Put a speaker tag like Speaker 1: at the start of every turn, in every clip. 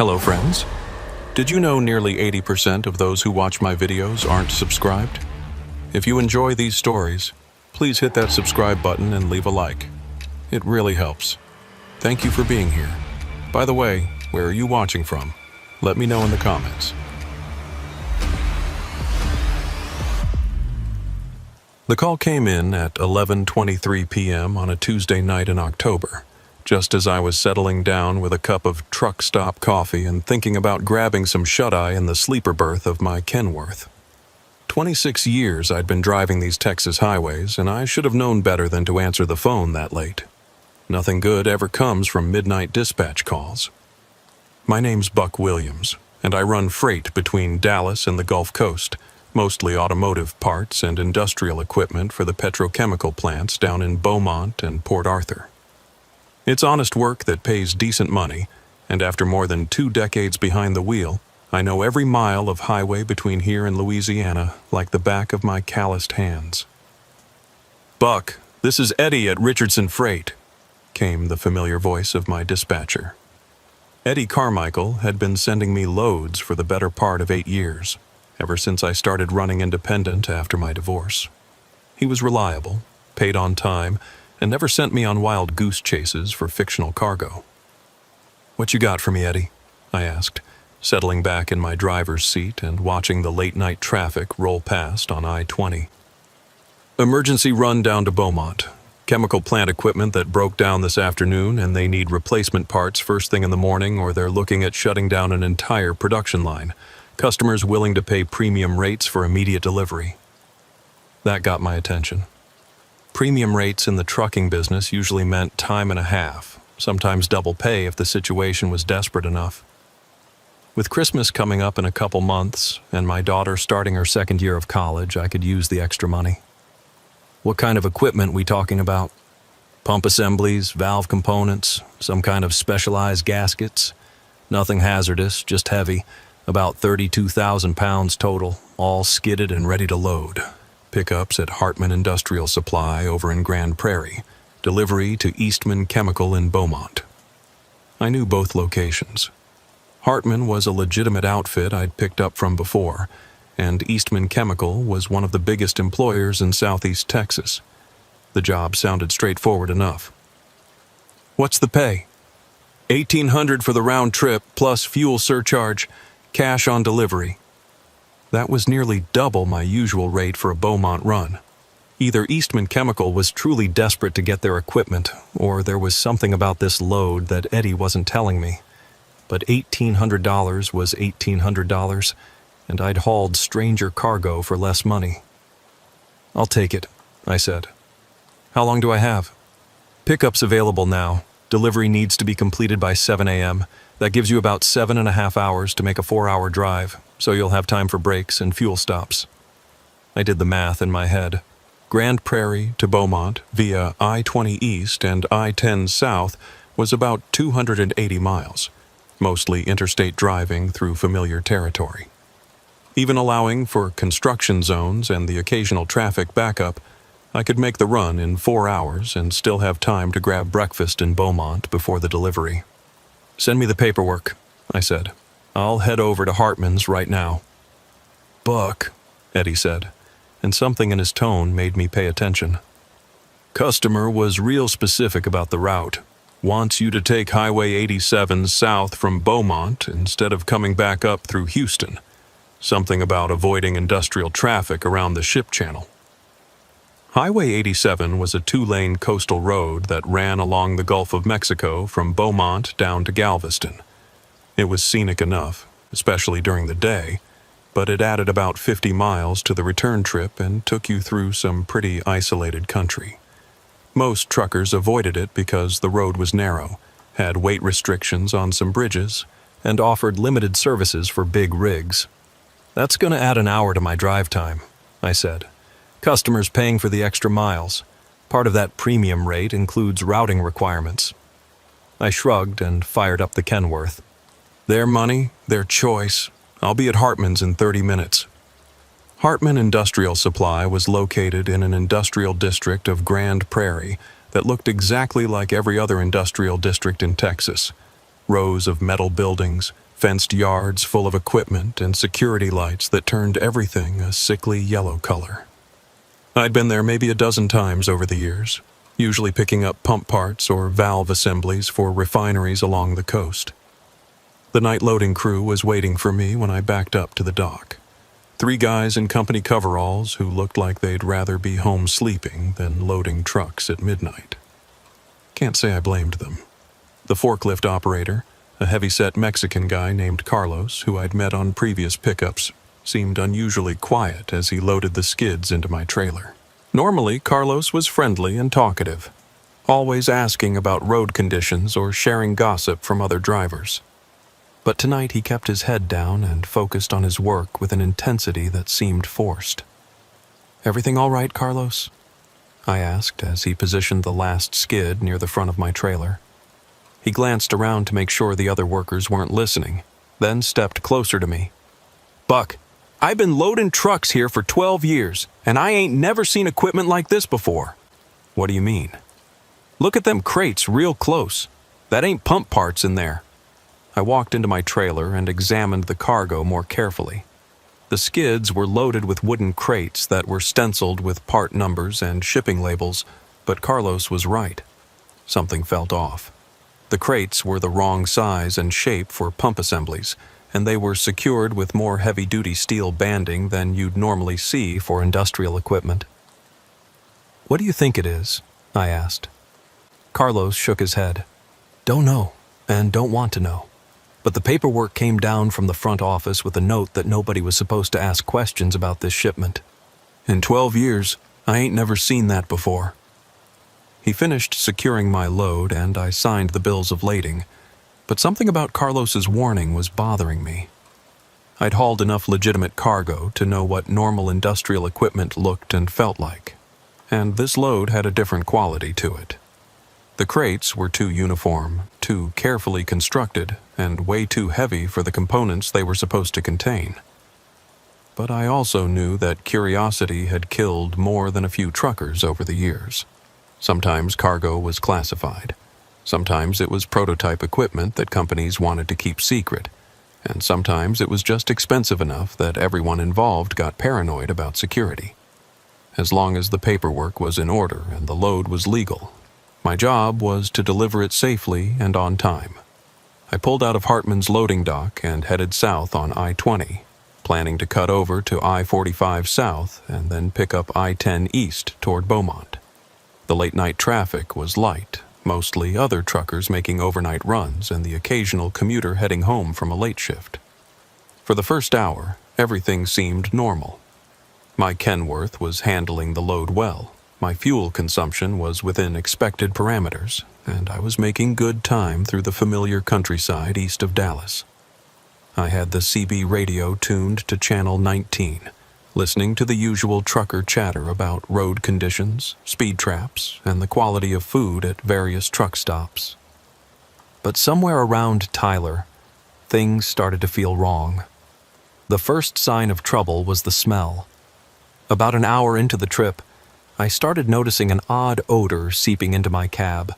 Speaker 1: Hello friends. Did you know nearly 80% of those who watch my videos aren't subscribed? If you enjoy these stories, please hit that subscribe button and leave a like. It really helps. Thank you for being here. By the way, where are you watching from? Let me know in the comments. The call came in at 11:23 p.m. on a Tuesday night in October, just as I was settling down with a cup of truck stop coffee and thinking about grabbing some shut-eye in the sleeper berth of my Kenworth. 26 years I'd been driving these Texas highways, and I should have known better than to answer the phone that late. Nothing good ever comes from midnight dispatch calls. My name's Buck Williams, and I run freight between Dallas and the Gulf Coast, mostly automotive parts and industrial equipment for the petrochemical plants down in Beaumont and Port Arthur. It's honest work that pays decent money, and after more than 2 decades behind the wheel, I know every mile of highway between here and Louisiana like the back of my calloused hands. "Buck, this is Eddie at Richardson Freight," came the familiar voice of my dispatcher. Eddie Carmichael had been sending me loads for the better part of 8 years, ever since I started running independent after my divorce. He was reliable, paid on time, and never sent me on wild goose chases for fictional cargo. "What you got for me, Eddie?" I asked, settling back in my driver's seat and watching the late-night traffic roll past on I-20. "Emergency run down to Beaumont. Chemical plant equipment that broke down this afternoon, and they need replacement parts first thing in the morning, or they're looking at shutting down an entire production line. Customers willing to pay premium rates for immediate delivery." That got my attention. Premium rates in the trucking business usually meant time and a half, sometimes double pay if the situation was desperate enough. With Christmas coming up in a couple months and my daughter starting her second year of college, I could use the extra money. "What kind of equipment we talking about? Pump assemblies, valve components, some kind of specialized gaskets? Nothing hazardous, just heavy, about 32,000 pounds total, all skidded and ready to load. Pickups at Hartman Industrial Supply over in Grand Prairie, delivery to Eastman Chemical in Beaumont." I knew both locations. Hartman was a legitimate outfit I'd picked up from before, and Eastman Chemical was one of the biggest employers in southeast Texas. The job sounded straightforward enough. "What's the pay?" $1,800 for the round trip, plus fuel surcharge, cash on delivery." That was nearly double my usual rate for a Beaumont run. Either Eastman Chemical was truly desperate to get their equipment, or there was something about this load that Eddie wasn't telling me. But $1,800 was $1,800, and I'd hauled stranger cargo for less money. "I'll take it," I said. "How long do I have?" "Pickup's available now. Delivery needs to be completed by 7 a.m. That gives you about 7.5 hours to make a 4-hour drive, so you'll have time for breaks and fuel stops." I did the math in my head. Grand Prairie to Beaumont via I-20 East and I-10 South was about 280 miles, mostly interstate driving through familiar territory. Even allowing for construction zones and the occasional traffic backup, I could make the run in 4 hours and still have time to grab breakfast in Beaumont before the delivery. "Send me the paperwork," I said. "I'll head over to Hartman's right now." "Buck," Eddie said, and something in his tone made me pay attention. "Customer was real specific about the route. Wants you to take Highway 87 south from Beaumont instead of coming back up through Houston. Something about avoiding industrial traffic around the ship channel." Highway 87 was a 2-lane coastal road that ran along the Gulf of Mexico from Beaumont down to Galveston. It was scenic enough, especially during the day, but it added about 50 miles to the return trip and took you through some pretty isolated country. Most truckers avoided it because the road was narrow, had weight restrictions on some bridges, and offered limited services for big rigs. "That's going to add an hour to my drive time," I said. "Customers paying for the extra miles. Part of that premium rate includes routing requirements." I shrugged and fired up the Kenworth. "Their money, their choice. I'll be at Hartman's in 30 minutes. Hartman Industrial Supply was located in an industrial district of Grand Prairie that looked exactly like every other industrial district in Texas. rows of metal buildings, fenced yards full of equipment, and security lights that turned everything a sickly yellow color. I'd been there maybe a dozen times over the years, usually picking up pump parts or valve assemblies for refineries along the coast. The night loading crew was waiting for me when I backed up to the dock. 3 guys in company coveralls who looked like they'd rather be home sleeping than loading trucks at midnight. Can't say I blamed them. The forklift operator, a heavy-set Mexican guy named Carlos, who I'd met on previous pickups, seemed unusually quiet as he loaded the skids into my trailer. Normally, Carlos was friendly and talkative, always asking about road conditions or sharing gossip from other drivers. But tonight he kept his head down and focused on his work with an intensity that seemed forced. "Everything all right, Carlos?" I asked as he positioned the last skid near the front of my trailer. He glanced around to make sure the other workers weren't listening, then stepped closer to me. "Buck, I've been loading trucks here for 12 years, and I ain't never seen equipment like this before." "What do you mean?" "Look at them crates real close. That ain't pump parts in there." I walked into my trailer and examined the cargo more carefully. The skids were loaded with wooden crates that were stenciled with part numbers and shipping labels, but Carlos was right. Something felt off. The crates were the wrong size and shape for pump assemblies, and they were secured with more heavy-duty steel banding than you'd normally see for industrial equipment. "What do you think it is?" I asked. Carlos shook his head. "Don't know, and don't want to know. But the paperwork came down from the front office with a note that nobody was supposed to ask questions about this shipment. In 12 years, I ain't never seen that before." He finished securing my load, and I signed the bills of lading, but something about Carlos's warning was bothering me. I'd hauled enough legitimate cargo to know what normal industrial equipment looked and felt like, and this load had a different quality to it. The crates were too uniform, too carefully constructed, and way too heavy for the components they were supposed to contain. But I also knew that curiosity had killed more than a few truckers over the years. Sometimes cargo was classified. Sometimes it was prototype equipment that companies wanted to keep secret. And sometimes it was just expensive enough that everyone involved got paranoid about security. As long as the paperwork was in order and the load was legal, my job was to deliver it safely and on time. I pulled out of Hartman's loading dock and headed south on I-20, planning to cut over to I-45 south and then pick up I-10 east toward Beaumont. The late-night traffic was light, mostly other truckers making overnight runs and the occasional commuter heading home from a late shift. For the first hour, everything seemed normal. My Kenworth was handling the load well. My fuel consumption was within expected parameters, and I was making good time through the familiar countryside east of Dallas. I had the CB radio tuned to channel 19, listening to the usual trucker chatter about road conditions, speed traps, and the quality of food at various truck stops. But somewhere around Tyler, things started to feel wrong. The first sign of trouble was the smell. About an hour into the trip, I started noticing an odd odor seeping into my cab.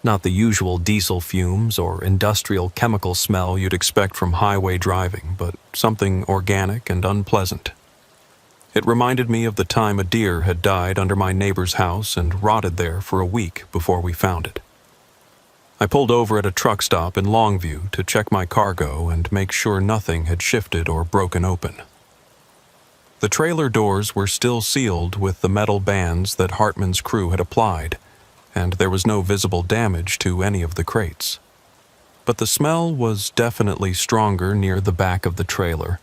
Speaker 1: Not the usual diesel fumes or industrial chemical smell you'd expect from highway driving, but something organic and unpleasant. It reminded me of the time a deer had died under my neighbor's house and rotted there for a week before we found it. I pulled over at a truck stop in Longview to check my cargo and make sure nothing had shifted or broken open. The trailer doors were still sealed with the metal bands that Hartman's crew had applied, and there was no visible damage to any of the crates. But the smell was definitely stronger near the back of the trailer,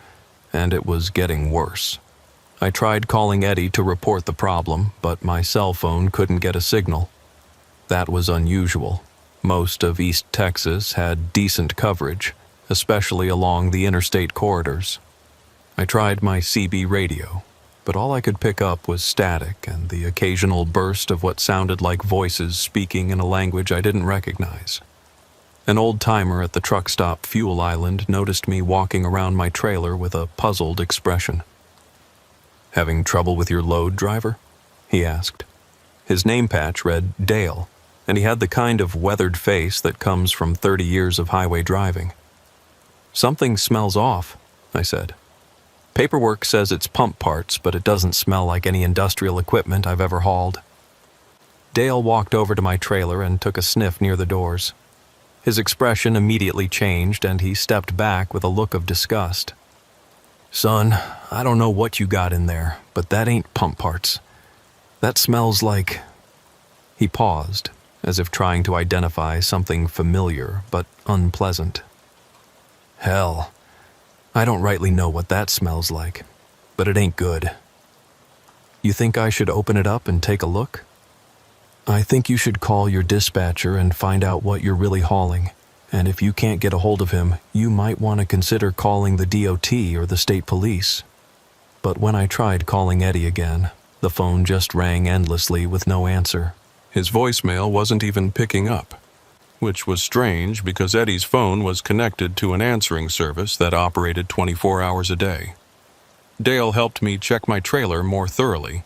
Speaker 1: and it was getting worse. I tried calling Eddie to report the problem, but my cell phone couldn't get a signal. That was unusual. Most of East Texas had decent coverage, especially along the interstate corridors. I tried my CB radio, but all I could pick up was static and the occasional burst of what sounded like voices speaking in a language I didn't recognize. An old-timer at the truck stop Fuel Island noticed me walking around my trailer with a puzzled expression. "Having trouble with your load, driver?" he asked. His name patch read Dale, and he had the kind of weathered face that comes from 30 years of highway driving. "Something smells off," I said. "Paperwork says it's pump parts, but it doesn't smell like any industrial equipment I've ever hauled." Dale walked over to my trailer and took a sniff near the doors. His expression immediately changed, and he stepped back with a look of disgust. "Son, I don't know what you got in there, but that ain't pump parts. That smells like—" He paused, as if trying to identify something familiar but unpleasant. "Hell, I don't rightly know what that smells like, but it ain't good. You think I should open it up and take a look?" "I think you should call your dispatcher and find out what you're really hauling, and if you can't get a hold of him, you might want to consider calling the DOT or the state police." But when I tried calling Eddie again, the phone just rang endlessly with no answer. His voicemail wasn't even picking up, which was strange because Eddie's phone was connected to an answering service that operated 24 hours a day. Dale helped me check my trailer more thoroughly,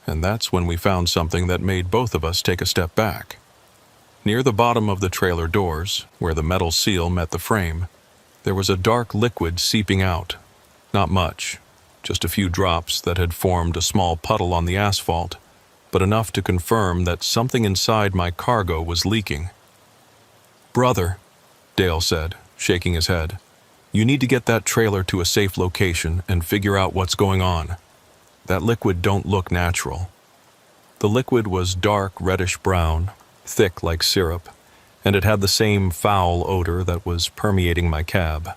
Speaker 1: and that's when we found something that made both of us take a step back. Near the bottom of the trailer doors, where the metal seal met the frame, there was a dark liquid seeping out. Not much, just a few drops that had formed a small puddle on the asphalt, but enough to confirm that something inside my cargo was leaking. "Brother," Dale said, shaking his head, "you need to get that trailer to a safe location and figure out what's going on. That liquid don't look natural." The liquid was dark reddish-brown, thick like syrup, and it had the same foul odor that was permeating my cab.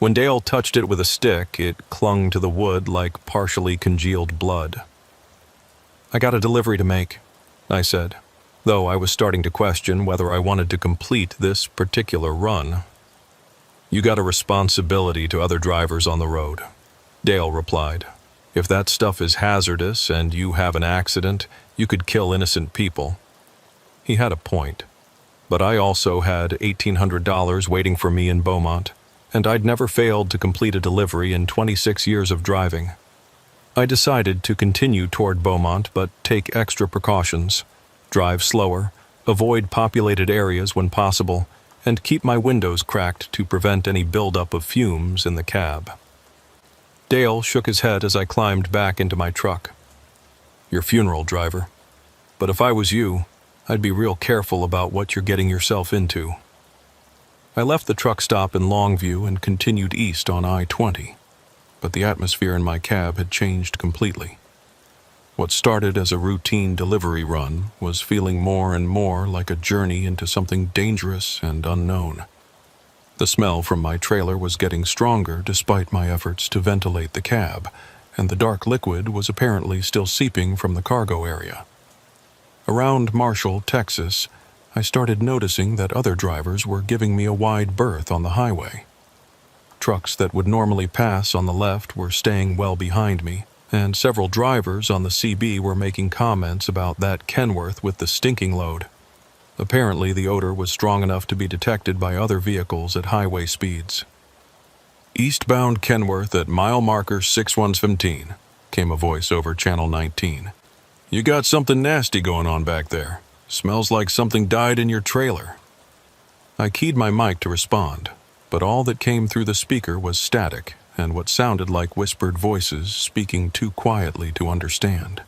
Speaker 1: When Dale touched it with a stick, it clung to the wood like partially congealed blood. "I got a delivery to make," I said, though I was starting to question whether I wanted to complete this particular run. "You got a responsibility to other drivers on the road," Dale replied. "If that stuff is hazardous and you have an accident, you could kill innocent people." He had a point, but I also had $1,800 waiting for me in Beaumont, and I'd never failed to complete a delivery in 26 years of driving. I decided to continue toward Beaumont but take extra precautions, drive slower, avoid populated areas when possible, and keep my windows cracked to prevent any buildup of fumes in the cab. Dale shook his head as I climbed back into my truck. "You're funeral driver, but if I was you, I'd be real careful about what you're getting yourself into." I left the truck stop in Longview and continued east on I-20, but the atmosphere in my cab had changed completely. What started as a routine delivery run was feeling more and more like a journey into something dangerous and unknown. The smell from my trailer was getting stronger despite my efforts to ventilate the cab, and the dark liquid was apparently still seeping from the cargo area. Around Marshall, Texas, I started noticing that other drivers were giving me a wide berth on the highway. Trucks that would normally pass on the left were staying well behind me, and several drivers on the CB were making comments about that Kenworth with the stinking load. Apparently, the odor was strong enough to be detected by other vehicles at highway speeds. "Eastbound Kenworth at mile marker 6117, came a voice over Channel 19. "You got something nasty going on back there. Smells like something died in your trailer." I keyed my mic to respond, but all that came through the speaker was static and what sounded like whispered voices speaking too quietly to understand.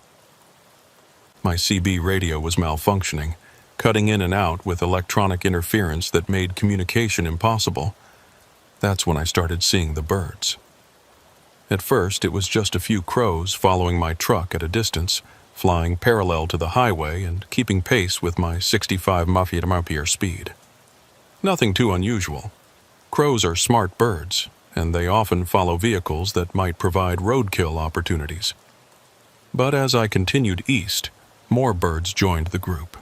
Speaker 1: My CB radio was malfunctioning, cutting in and out with electronic interference that made communication impossible. That's when I started seeing the birds. At first, it was just a few crows following my truck at a distance, flying parallel to the highway and keeping pace with my 65 mph speed. Nothing too unusual. Crows are smart birds, and they often follow vehicles that might provide roadkill opportunities. But as I continued east, more birds joined the group.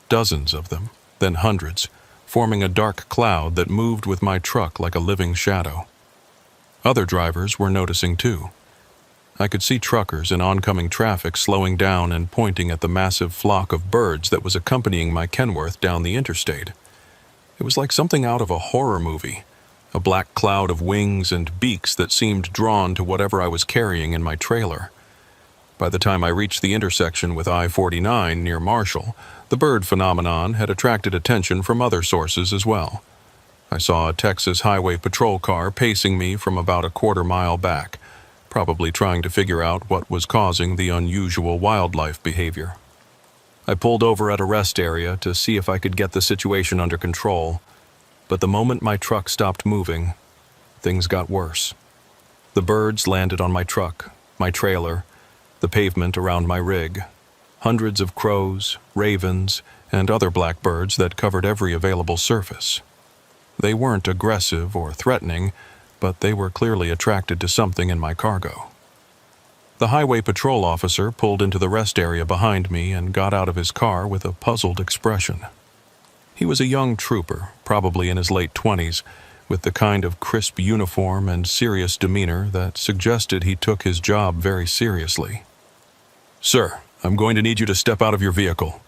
Speaker 1: Dozens of them, then hundreds, forming a dark cloud that moved with my truck like a living shadow. Other drivers were noticing too. I could see truckers in oncoming traffic slowing down and pointing at the massive flock of birds that was accompanying my Kenworth down the interstate. It was like something out of a horror movie, a black cloud of wings and beaks that seemed drawn to whatever I was carrying in my trailer. By the time I reached the intersection with I-49 near Marshall, the bird phenomenon had attracted attention from other sources as well. I saw a Texas Highway Patrol car pacing me from about a quarter-mile back, probably trying to figure out what was causing the unusual wildlife behavior. I pulled over at a rest area to see if I could get the situation under control, but the moment my truck stopped moving, things got worse. The birds landed on my truck, my trailer, the pavement around my rig. Hundreds of crows, ravens, and other blackbirds that covered every available surface. They weren't aggressive or threatening, but they were clearly attracted to something in my cargo. The highway patrol officer pulled into the rest area behind me and got out of his car with a puzzled expression. He was a young trooper, probably in his late 20s, with the kind of crisp uniform and serious demeanor that suggested he took his job very seriously. "Sir, I'm going to need you to step out of your vehicle,"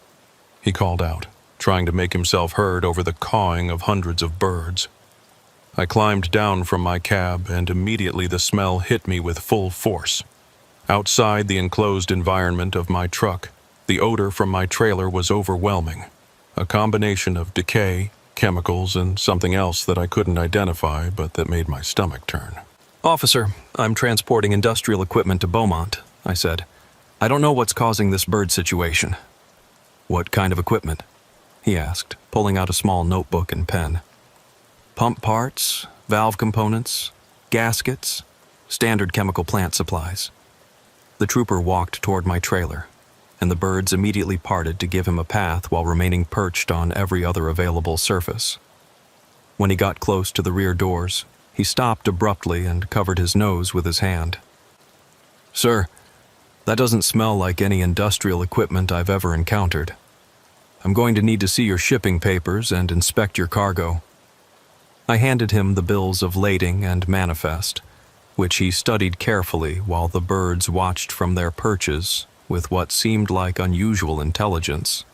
Speaker 1: he called out, trying to make himself heard over the cawing of hundreds of birds. I climbed down from my cab, and immediately the smell hit me with full force. Outside the enclosed environment of my truck, the odor from my trailer was overwhelming, a combination of decay, chemicals, and something else that I couldn't identify but that made my stomach turn. "Officer, I'm transporting industrial equipment to Beaumont," I said. "I don't know what's causing this bird situation." "What kind of equipment?" he asked, pulling out a small notebook and pen. "Pump parts, valve components, gaskets, standard chemical plant supplies." The trooper walked toward my trailer, and the birds immediately parted to give him a path while remaining perched on every other available surface. When he got close to the rear doors, he stopped abruptly and covered his nose with his hand. "Sir, that doesn't smell like any industrial equipment I've ever encountered. I'm going to need to see your shipping papers and inspect your cargo." I handed him the bills of lading and manifest, which he studied carefully while the birds watched from their perches with what seemed like unusual intelligence.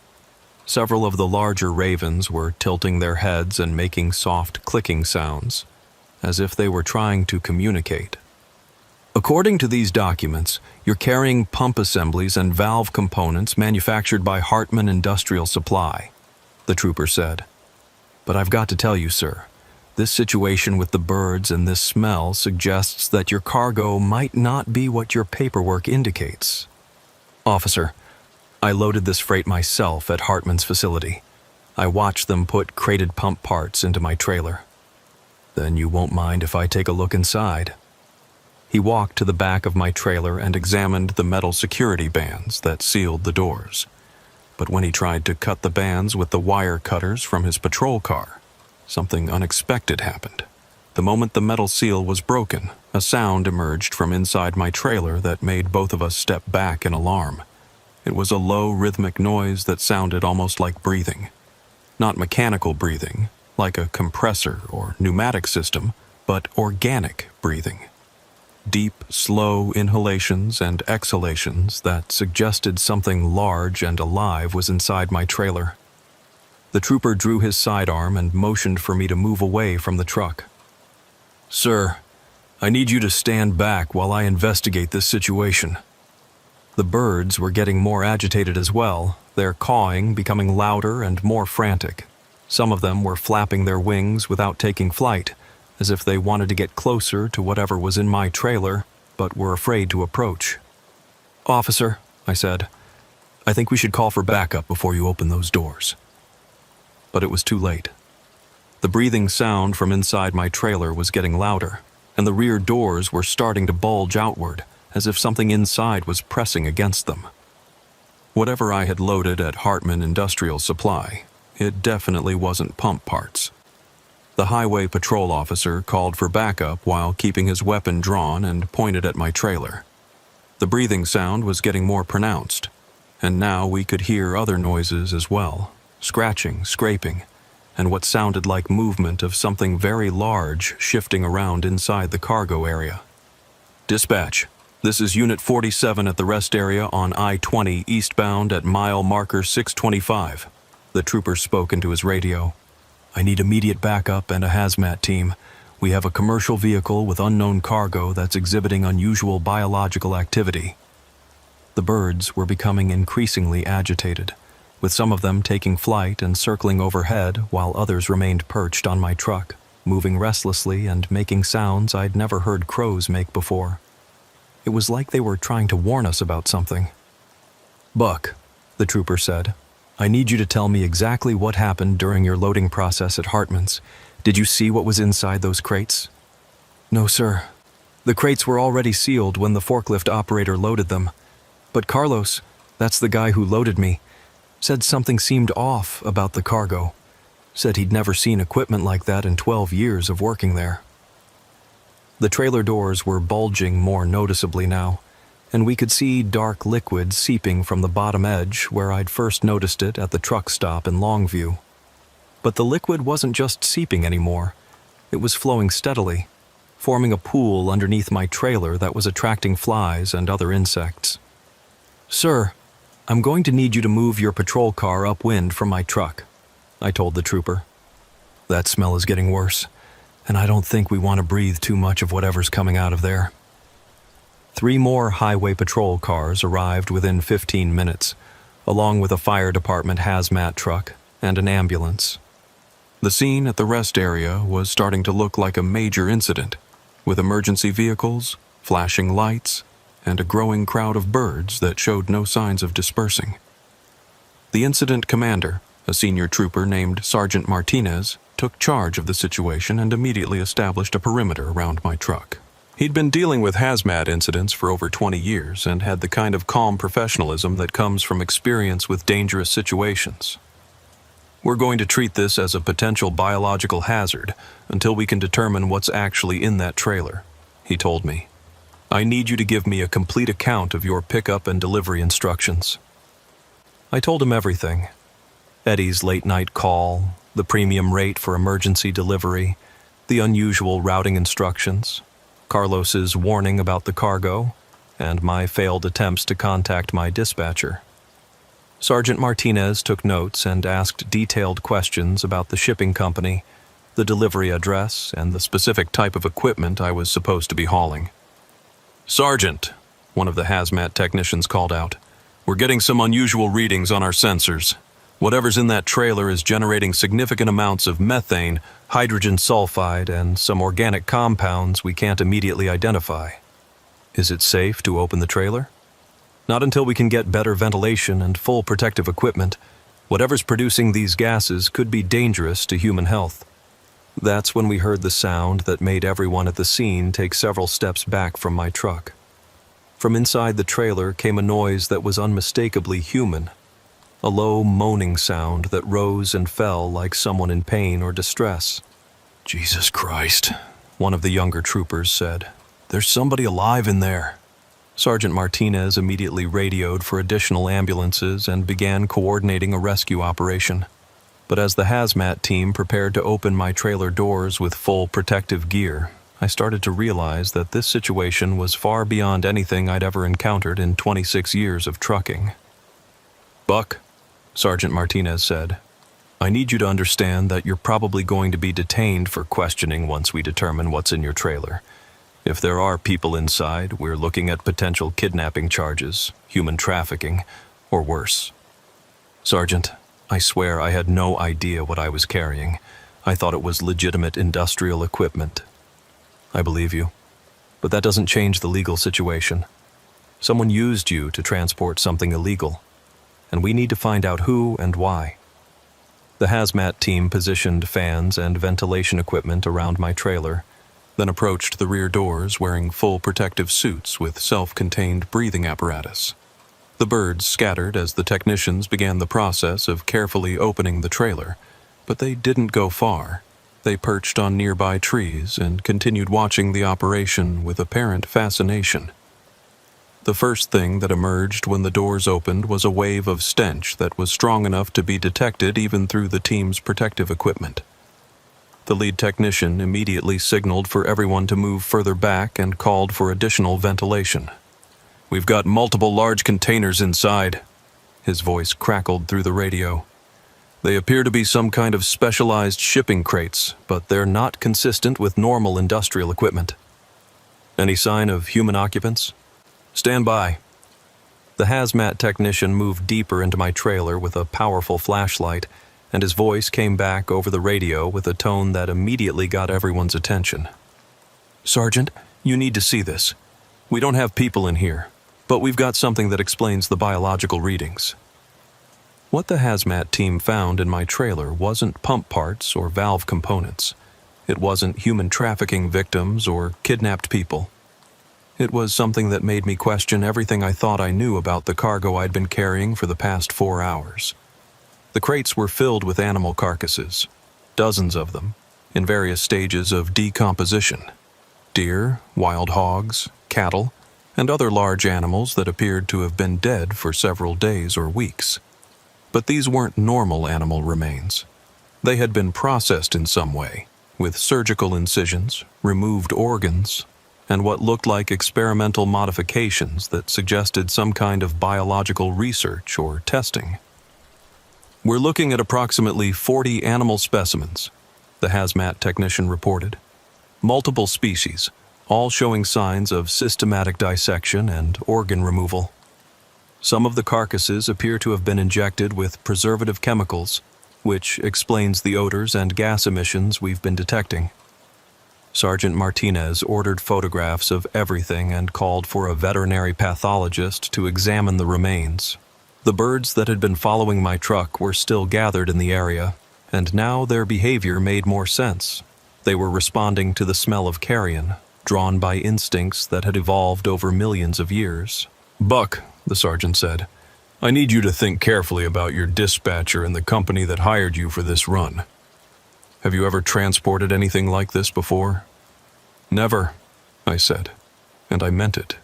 Speaker 1: Several of the larger ravens were tilting their heads and making soft clicking sounds, as if they were trying to communicate. "According to these documents, you're carrying pump assemblies and valve components manufactured by Hartman Industrial Supply," the trooper said. "But I've got to tell you, sir, this situation with the birds and this smell suggests that your cargo might not be what your paperwork indicates." "Officer, I loaded this freight myself at Hartman's facility. I watched them put crated pump parts into my trailer." "Then you won't mind if I take a look inside?" He walked to the back of my trailer and examined the metal security bands that sealed the doors. But when he tried to cut the bands with the wire cutters from his patrol car, something unexpected happened. The moment the metal seal was broken, a sound emerged from inside my trailer that made both of us step back in alarm. It was a low, rhythmic noise that sounded almost like breathing. Not mechanical breathing, like a compressor or pneumatic system, but organic breathing. Deep, slow inhalations and exhalations that suggested something large and alive was inside my trailer. The trooper drew his sidearm and motioned for me to move away from the truck. "Sir, I need you to stand back while I investigate this situation." The birds were getting more agitated as well, their cawing becoming louder and more frantic. Some of them were flapping their wings without taking flight, as if they wanted to get closer to whatever was in my trailer, but were afraid to approach. "Officer," I said, "I think we should call for backup before you open those doors." But it was too late. The breathing sound from inside my trailer was getting louder, and the rear doors were starting to bulge outward, as if something inside was pressing against them. Whatever I had loaded at Hartman Industrial Supply, it definitely wasn't pump parts. The highway patrol officer called for backup while keeping his weapon drawn and pointed at my trailer. The breathing sound was getting more pronounced, and now we could hear other noises as well, scratching, scraping, and what sounded like movement of something very large shifting around inside the cargo area. "Dispatch, this is Unit 47 at the rest area on I-20 eastbound at mile marker 625. The trooper spoke into his radio. "I need immediate backup and a hazmat team. We have a commercial vehicle with unknown cargo that's exhibiting unusual biological activity." The birds were becoming increasingly agitated, with some of them taking flight and circling overhead while others remained perched on my truck, moving restlessly and making sounds I'd never heard crows make before. It was like they were trying to warn us about something. "Buck," the trooper said, "I need you to tell me exactly what happened during your loading process at Hartman's. Did you see what was inside those crates?" "No, sir. The crates were already sealed when the forklift operator loaded them. But Carlos, that's the guy who loaded me, said something seemed off about the cargo. Said he'd never seen equipment like that in 12 years of working there." The trailer doors were bulging more noticeably now, and we could see dark liquid seeping from the bottom edge where I'd first noticed it at the truck stop in Longview. But the liquid wasn't just seeping anymore. It was flowing steadily, forming a pool underneath my trailer that was attracting flies and other insects. "Sir, I'm going to need you to move your patrol car upwind from my truck," I told the trooper. "That smell is getting worse, and I don't think we want to breathe too much of whatever's coming out of there." 3 more highway patrol cars arrived within 15 minutes, along with a fire department hazmat truck and an ambulance. The scene at the rest area was starting to look like a major incident, with emergency vehicles, flashing lights, and a growing crowd of birds that showed no signs of dispersing. The incident commander, a senior trooper named Sergeant Martinez, took charge of the situation and immediately established a perimeter around my truck. He'd been dealing with hazmat incidents for over 20 years and had the kind of calm professionalism that comes from experience with dangerous situations. "We're going to treat this as a potential biological hazard until we can determine what's actually in that trailer," he told me. "I need you to give me a complete account of your pickup and delivery instructions." I told him everything. Eddie's late-night call, the premium rate for emergency delivery, the unusual routing instructions, Carlos's warning about the cargo, and my failed attempts to contact my dispatcher. Sergeant Martinez took notes and asked detailed questions about the shipping company, the delivery address, and the specific type of equipment I was supposed to be hauling. "Sergeant," one of the hazmat technicians called out, "we're getting some unusual readings on our sensors. Whatever's in that trailer is generating significant amounts of methane, hydrogen sulfide, and some organic compounds we can't immediately identify. Is it safe to open the trailer?" "Not until we can get better ventilation and full protective equipment. Whatever's producing these gases could be dangerous to human health." That's when we heard the sound that made everyone at the scene take several steps back from my truck. From inside the trailer came a noise that was unmistakably human, a low moaning sound that rose and fell like someone in pain or distress. "Jesus Christ," one of the younger troopers said. "There's somebody alive in there." Sergeant Martinez immediately radioed for additional ambulances and began coordinating a rescue operation. But as the hazmat team prepared to open my trailer doors with full protective gear, I started to realize that this situation was far beyond anything I'd ever encountered in 26 years of trucking. "Buck," Sergeant Martinez said, "I need you to understand that you're probably going to be detained for questioning once we determine what's in your trailer. If there are people inside, we're looking at potential kidnapping charges, human trafficking, or worse." "Sergeant, I swear I had no idea what I was carrying. I thought it was legitimate industrial equipment." "I believe you. But that doesn't change the legal situation. Someone used you to transport something illegal, and we need to find out who and why." The hazmat team positioned fans and ventilation equipment around my trailer, then approached the rear doors wearing full protective suits with self-contained breathing apparatus. The birds scattered as the technicians began the process of carefully opening the trailer, but they didn't go far. They perched on nearby trees and continued watching the operation with apparent fascination. The first thing that emerged when the doors opened was a wave of stench that was strong enough to be detected even through the team's protective equipment. The lead technician immediately signaled for everyone to move further back and called for additional ventilation. "We've got multiple large containers inside," his voice crackled through the radio. "They appear to be some kind of specialized shipping crates, but they're not consistent with normal industrial equipment." "Any sign of human occupants?" "Stand by." The hazmat technician moved deeper into my trailer with a powerful flashlight, and his voice came back over the radio with a tone that immediately got everyone's attention. "Sergeant, you need to see this. We don't have people in here, but we've got something that explains the biological readings." What the hazmat team found in my trailer wasn't pump parts or valve components. It wasn't human trafficking victims or kidnapped people. It was something that made me question everything I thought I knew about the cargo I'd been carrying for the past 4 hours. The crates were filled with animal carcasses, dozens of them, in various stages of decomposition. Deer, wild hogs, cattle, and other large animals that appeared to have been dead for several days or weeks. But these weren't normal animal remains. They had been processed in some way, with surgical incisions, removed organs, and what looked like experimental modifications that suggested some kind of biological research or testing. "We're looking at approximately 40 animal specimens," the hazmat technician reported. "Multiple species, all showing signs of systematic dissection and organ removal. Some of the carcasses appear to have been injected with preservative chemicals, which explains the odors and gas emissions we've been detecting." Sergeant Martinez ordered photographs of everything and called for a veterinary pathologist to examine the remains. The birds that had been following my truck were still gathered in the area, and now their behavior made more sense. They were responding to the smell of carrion, drawn by instincts that had evolved over millions of years. "Buck," the sergeant said, "I need you to think carefully about your dispatcher and the company that hired you for this run. Have you ever transported anything like this before?" "Never," I said, and I meant it.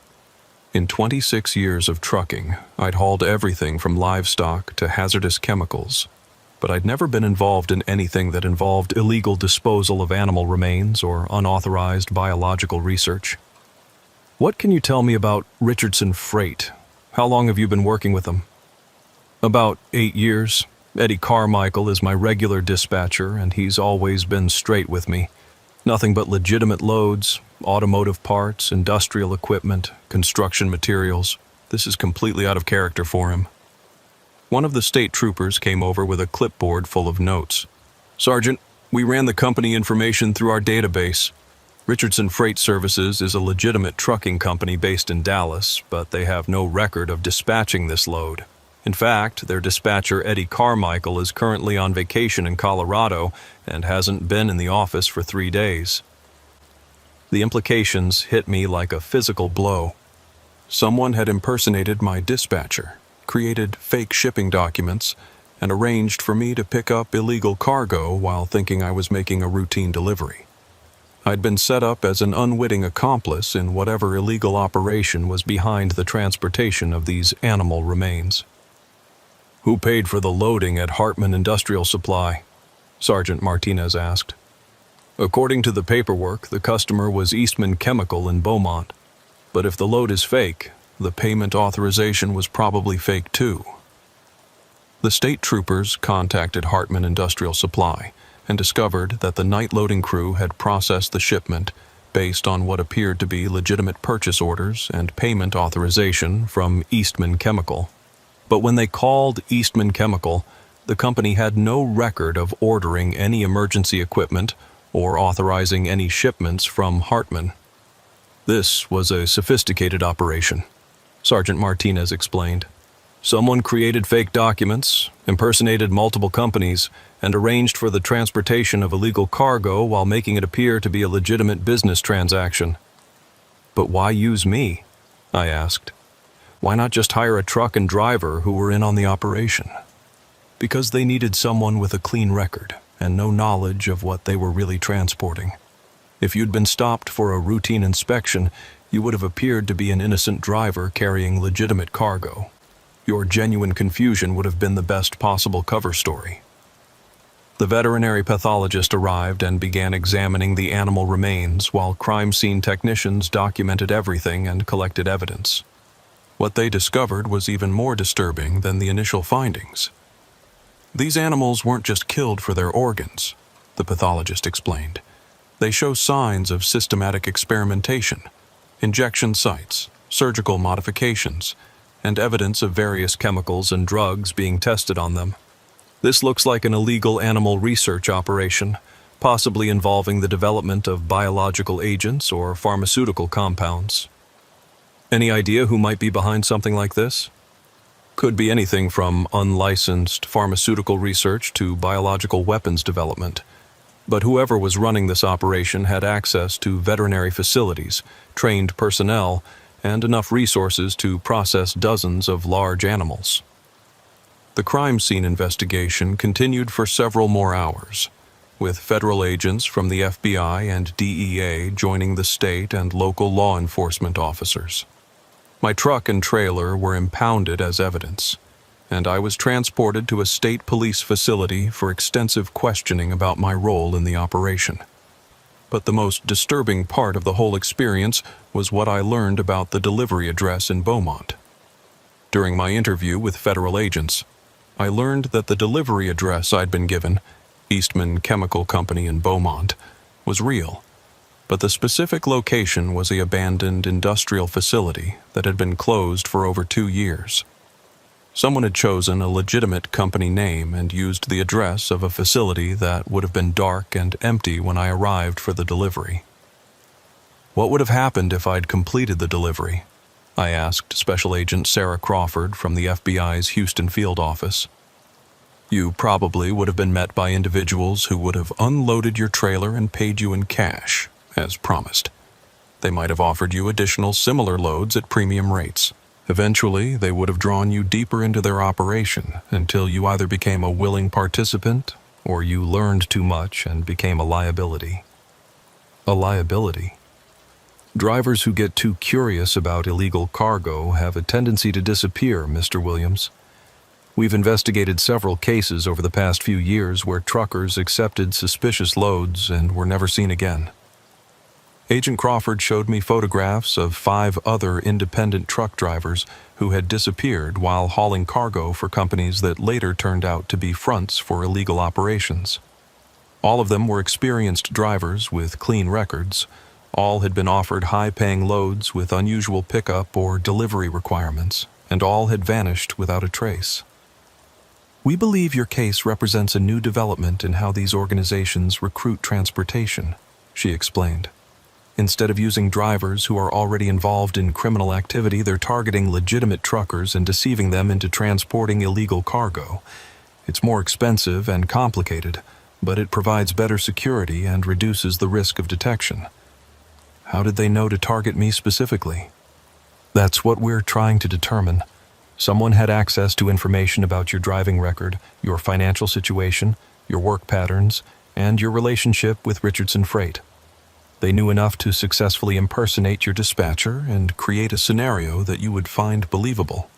Speaker 1: In 26 years of trucking, I'd hauled everything from livestock to hazardous chemicals, but I'd never been involved in anything that involved illegal disposal of animal remains or unauthorized biological research. "What can you tell me about Richardson Freight? How long have you been working with them?" "About 8 years. Eddie Carmichael is my regular dispatcher, and he's always been straight with me. Nothing but legitimate loads, automotive parts, industrial equipment, construction materials. This is completely out of character for him." One of the state troopers came over with a clipboard full of notes. "Sergeant, we ran the company information through our database. Richardson Freight Services is a legitimate trucking company based in Dallas, but they have no record of dispatching this load. In fact, their dispatcher Eddie Carmichael is currently on vacation in Colorado and hasn't been in the office for 3 days." The implications hit me like a physical blow. Someone had impersonated my dispatcher, created fake shipping documents, and arranged for me to pick up illegal cargo while thinking I was making a routine delivery. I'd been set up as an unwitting accomplice in whatever illegal operation was behind the transportation of these animal remains. "Who paid for the loading at Hartman Industrial Supply?" Sergeant Martinez asked. "According to the paperwork, the customer was Eastman Chemical in Beaumont. But if the load is fake, the payment authorization was probably fake too." The state troopers contacted Hartman Industrial Supply and discovered that the night loading crew had processed the shipment based on what appeared to be legitimate purchase orders and payment authorization from Eastman Chemical. But when they called Eastman Chemical, the company had no record of ordering any emergency equipment or authorizing any shipments from Hartman. "This was a sophisticated operation," Sergeant Martinez explained. "Someone created fake documents, impersonated multiple companies, and arranged for the transportation of illegal cargo while making it appear to be a legitimate business transaction." "But why use me?" I asked. "Why not just hire a truck and driver who were in on the operation?" "Because they needed someone with a clean record and no knowledge of what they were really transporting. If you'd been stopped for a routine inspection, you would have appeared to be an innocent driver carrying legitimate cargo. Your genuine confusion would have been the best possible cover story." The veterinary pathologist arrived and began examining the animal remains while crime scene technicians documented everything and collected evidence. What they discovered was even more disturbing than the initial findings. "These animals weren't just killed for their organs," the pathologist explained. "They show signs of systematic experimentation, injection sites, surgical modifications, and evidence of various chemicals and drugs being tested on them. This looks like an illegal animal research operation, possibly involving the development of biological agents or pharmaceutical compounds. Any idea who might be behind something like this? Could be anything from unlicensed pharmaceutical research to biological weapons development. But whoever was running this operation had access to veterinary facilities, trained personnel, and enough resources to process dozens of large animals. The crime scene investigation continued for several more hours, with federal agents from the FBI and DEA joining the state and local law enforcement officers. My truck and trailer were impounded as evidence, and I was transported to a state police facility for extensive questioning about my role in the operation. But the most disturbing part of the whole experience was what I learned about the delivery address in Beaumont. During my interview with federal agents, I learned that the delivery address I'd been given, Eastman Chemical Company in Beaumont, was real, but the specific location was an abandoned industrial facility that had been closed for over 2 years. Someone had chosen a legitimate company name and used the address of a facility that would have been dark and empty when I arrived for the delivery. What would have happened if I'd completed the delivery? I asked Special Agent Sarah Crawford from the FBI's Houston field office. You probably would have been met by individuals who would have unloaded your trailer and paid you in cash, as promised. They might have offered you additional similar loads at premium rates. Eventually, they would have drawn you deeper into their operation until you either became a willing participant or you learned too much and became a liability. A liability? Drivers who get too curious about illegal cargo have a tendency to disappear, Mr. Williams. We've investigated several cases over the past few years where truckers accepted suspicious loads and were never seen again. Agent Crawford showed me photographs of 5 other independent truck drivers who had disappeared while hauling cargo for companies that later turned out to be fronts for illegal operations. All of them were experienced drivers with clean records. All had been offered high-paying loads with unusual pickup or delivery requirements, and all had vanished without a trace. We believe your case represents a new development in how these organizations recruit transportation, she explained. Instead of using drivers who are already involved in criminal activity, they're targeting legitimate truckers and deceiving them into transporting illegal cargo. It's more expensive and complicated, but it provides better security and reduces the risk of detection. How did they know to target me specifically? That's what we're trying to determine. Someone had access to information about your driving record, your financial situation, your work patterns, and your relationship with Richardson Freight. They knew enough to successfully impersonate your dispatcher and create a scenario that you would find believable.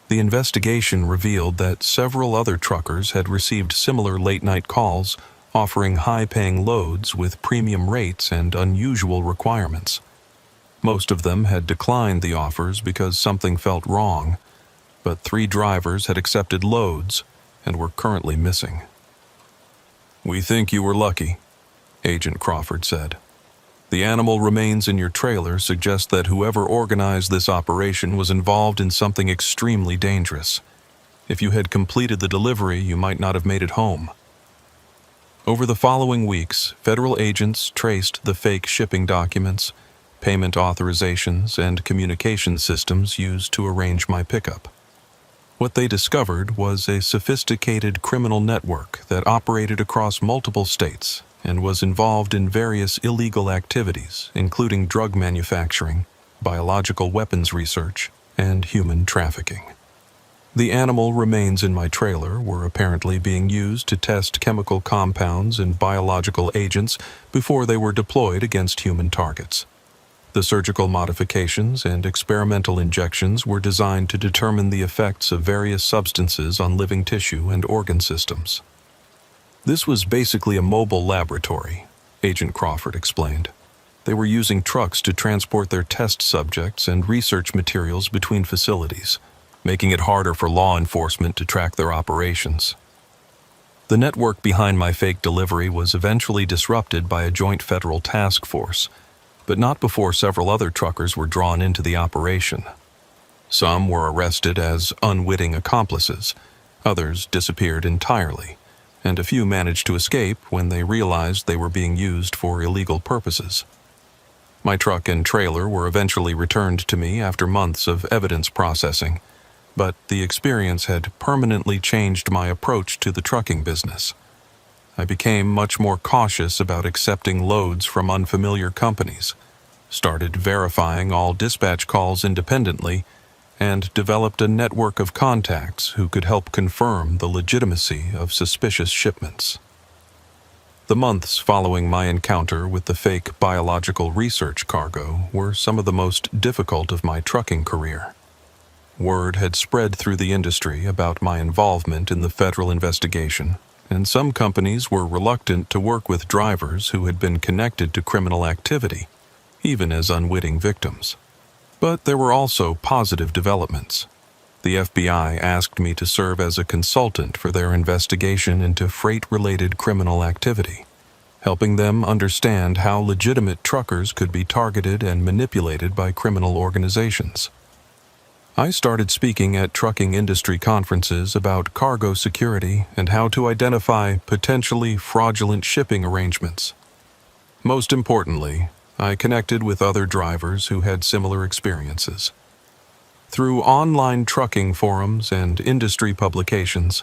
Speaker 1: The investigation revealed that several other truckers had received similar late-night calls offering high-paying loads with premium rates and unusual requirements. Most of them had declined the offers because something felt wrong, but 3 drivers had accepted loads and were currently missing. "We think you were lucky," Agent Crawford said. "The animal remains in your trailer suggest that whoever organized this operation was involved in something extremely dangerous. If you had completed the delivery, you might not have made it home." Over the following weeks, federal agents traced the fake shipping documents, payment authorizations, and communication systems used to arrange my pickup. What they discovered was a sophisticated criminal network that operated across multiple states and was involved in various illegal activities, including drug manufacturing, biological weapons research, and human trafficking. The animal remains in my trailer were apparently being used to test chemical compounds and biological agents before they were deployed against human targets. The surgical modifications and experimental injections were designed to determine the effects of various substances on living tissue and organ systems. This was basically a mobile laboratory, Agent Crawford explained. They were using trucks to transport their test subjects and research materials between facilities, making it harder for law enforcement to track their operations. The network behind my fake delivery was eventually disrupted by a joint federal task force, but not before several other truckers were drawn into the operation. Some were arrested as unwitting accomplices, others disappeared entirely, and a few managed to escape when they realized they were being used for illegal purposes. My truck and trailer were eventually returned to me after months of evidence processing, but the experience had permanently changed my approach to the trucking business. I became much more cautious about accepting loads from unfamiliar companies, started verifying all dispatch calls independently, and developed a network of contacts who could help confirm the legitimacy of suspicious shipments. The months following my encounter with the fake biological research cargo were some of the most difficult of my trucking career. Word had spread through the industry about my involvement in the federal investigation, and some companies were reluctant to work with drivers who had been connected to criminal activity, even as unwitting victims. But there were also positive developments. The FBI asked me to serve as a consultant for their investigation into freight-related criminal activity, helping them understand how legitimate truckers could be targeted and manipulated by criminal organizations. I started speaking at trucking industry conferences about cargo security and how to identify potentially fraudulent shipping arrangements. Most importantly, I connected with other drivers who had similar experiences. Through online trucking forums and industry publications,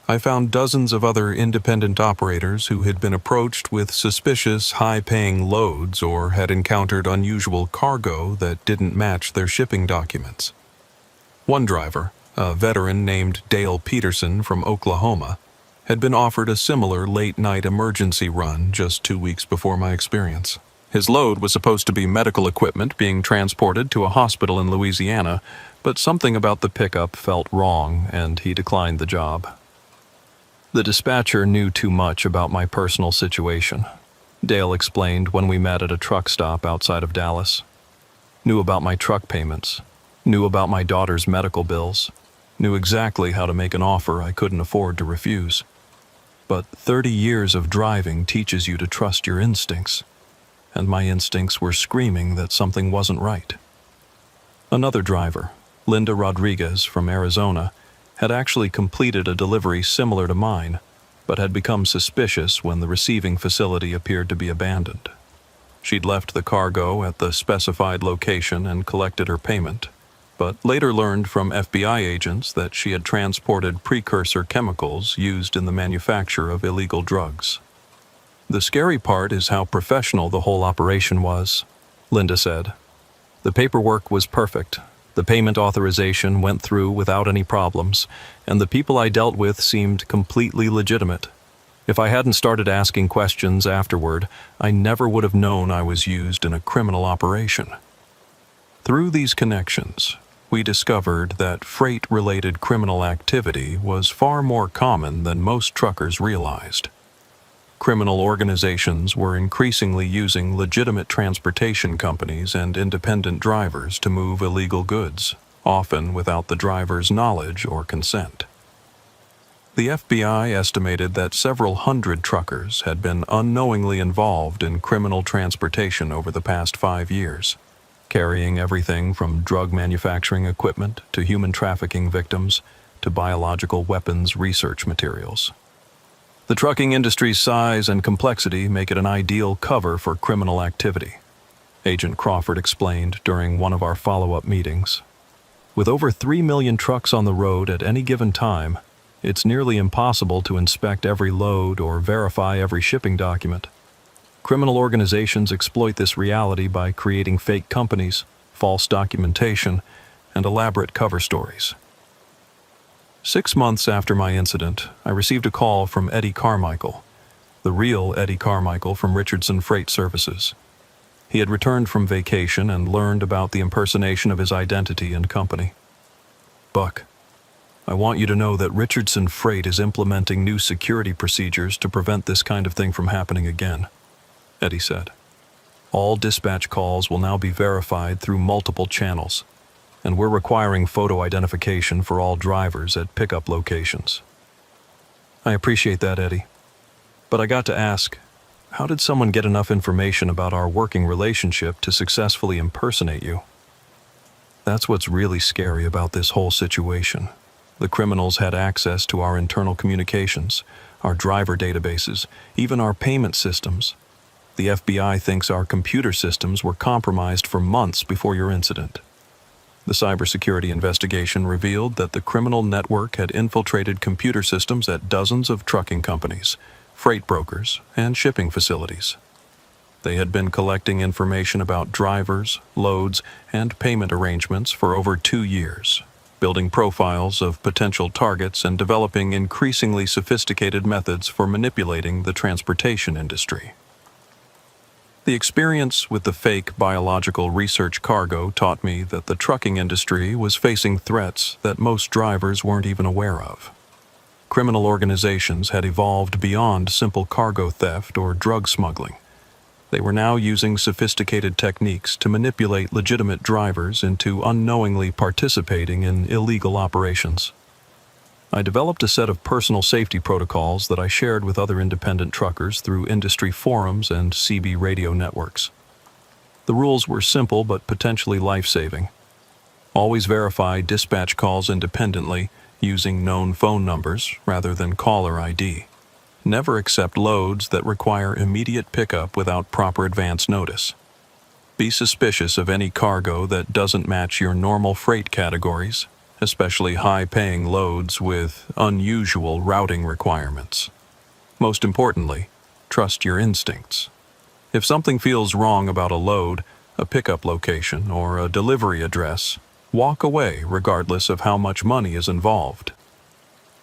Speaker 1: I found dozens of other independent operators who had been approached with suspicious, high-paying loads or had encountered unusual cargo that didn't match their shipping documents. One driver, a veteran named Dale Peterson from Oklahoma, had been offered a similar late-night emergency run just 2 weeks before my experience. His load was supposed to be medical equipment being transported to a hospital in Louisiana, but something about the pickup felt wrong, and he declined the job. The dispatcher knew too much about my personal situation, Dale explained when we met at a truck stop outside of Dallas. Knew about my truck payments, knew about my daughter's medical bills, knew exactly how to make an offer I couldn't afford to refuse. But 30 years of driving teaches you to trust your instincts, and my instincts were screaming that something wasn't right. Another driver, Linda Rodriguez from Arizona, had actually completed a delivery similar to mine, but had become suspicious when the receiving facility appeared to be abandoned. She'd left the cargo at the specified location and collected her payment, but later learned from FBI agents that she had transported precursor chemicals used in the manufacture of illegal drugs. The scary part is how professional the whole operation was, Linda said. The paperwork was perfect. The payment authorization went through without any problems, and the people I dealt with seemed completely legitimate. If I hadn't started asking questions afterward, I never would have known I was used in a criminal operation. Through these connections, we discovered that freight-related criminal activity was far more common than most truckers realized. Criminal organizations were increasingly using legitimate transportation companies and independent drivers to move illegal goods, often without the driver's knowledge or consent. The FBI estimated that several hundred truckers had been unknowingly involved in criminal transportation over the past 5 years, carrying everything from drug manufacturing equipment to human trafficking victims to biological weapons research materials. The trucking industry's size and complexity make it an ideal cover for criminal activity, Agent Crawford explained during one of our follow-up meetings. With over 3 million trucks on the road at any given time, it's nearly impossible to inspect every load or verify every shipping document. Criminal organizations exploit this reality by creating fake companies, false documentation, and elaborate cover stories. 6 months after my incident, I received a call from Eddie Carmichael, the real Eddie Carmichael from Richardson Freight Services. He had returned from vacation and learned about the impersonation of his identity and company. "Buck, I want you to know that Richardson Freight is implementing new security procedures to prevent this kind of thing from happening again," Eddie said. "All dispatch calls will now be verified through multiple channels, and we're requiring photo identification for all drivers at pickup locations." "I appreciate that, Eddie. But I got to ask, how did someone get enough information about our working relationship to successfully impersonate you?" That's what's really scary about this whole situation. The criminals had access to our internal communications, our driver databases, even our payment systems. The FBI thinks our computer systems were compromised for months before your incident. The cybersecurity investigation revealed that the criminal network had infiltrated computer systems at dozens of trucking companies, freight brokers, and shipping facilities. They had been collecting information about drivers, loads, and payment arrangements for over 2 years, building profiles of potential targets and developing increasingly sophisticated methods for manipulating the transportation industry. The experience with the fake biological research cargo taught me that the trucking industry was facing threats that most drivers weren't even aware of. Criminal organizations had evolved beyond simple cargo theft or drug smuggling. They were now using sophisticated techniques to manipulate legitimate drivers into unknowingly participating in illegal operations. I developed a set of personal safety protocols that I shared with other independent truckers through industry forums and CB radio networks. The rules were simple but potentially life-saving. Always verify dispatch calls independently using known phone numbers rather than caller ID. Never accept loads that require immediate pickup without proper advance notice. Be suspicious of any cargo that doesn't match your normal freight categories, especially high-paying loads with unusual routing requirements. Most importantly, trust your instincts. If something feels wrong about a load, a pickup location, or a delivery address, walk away regardless of how much money is involved.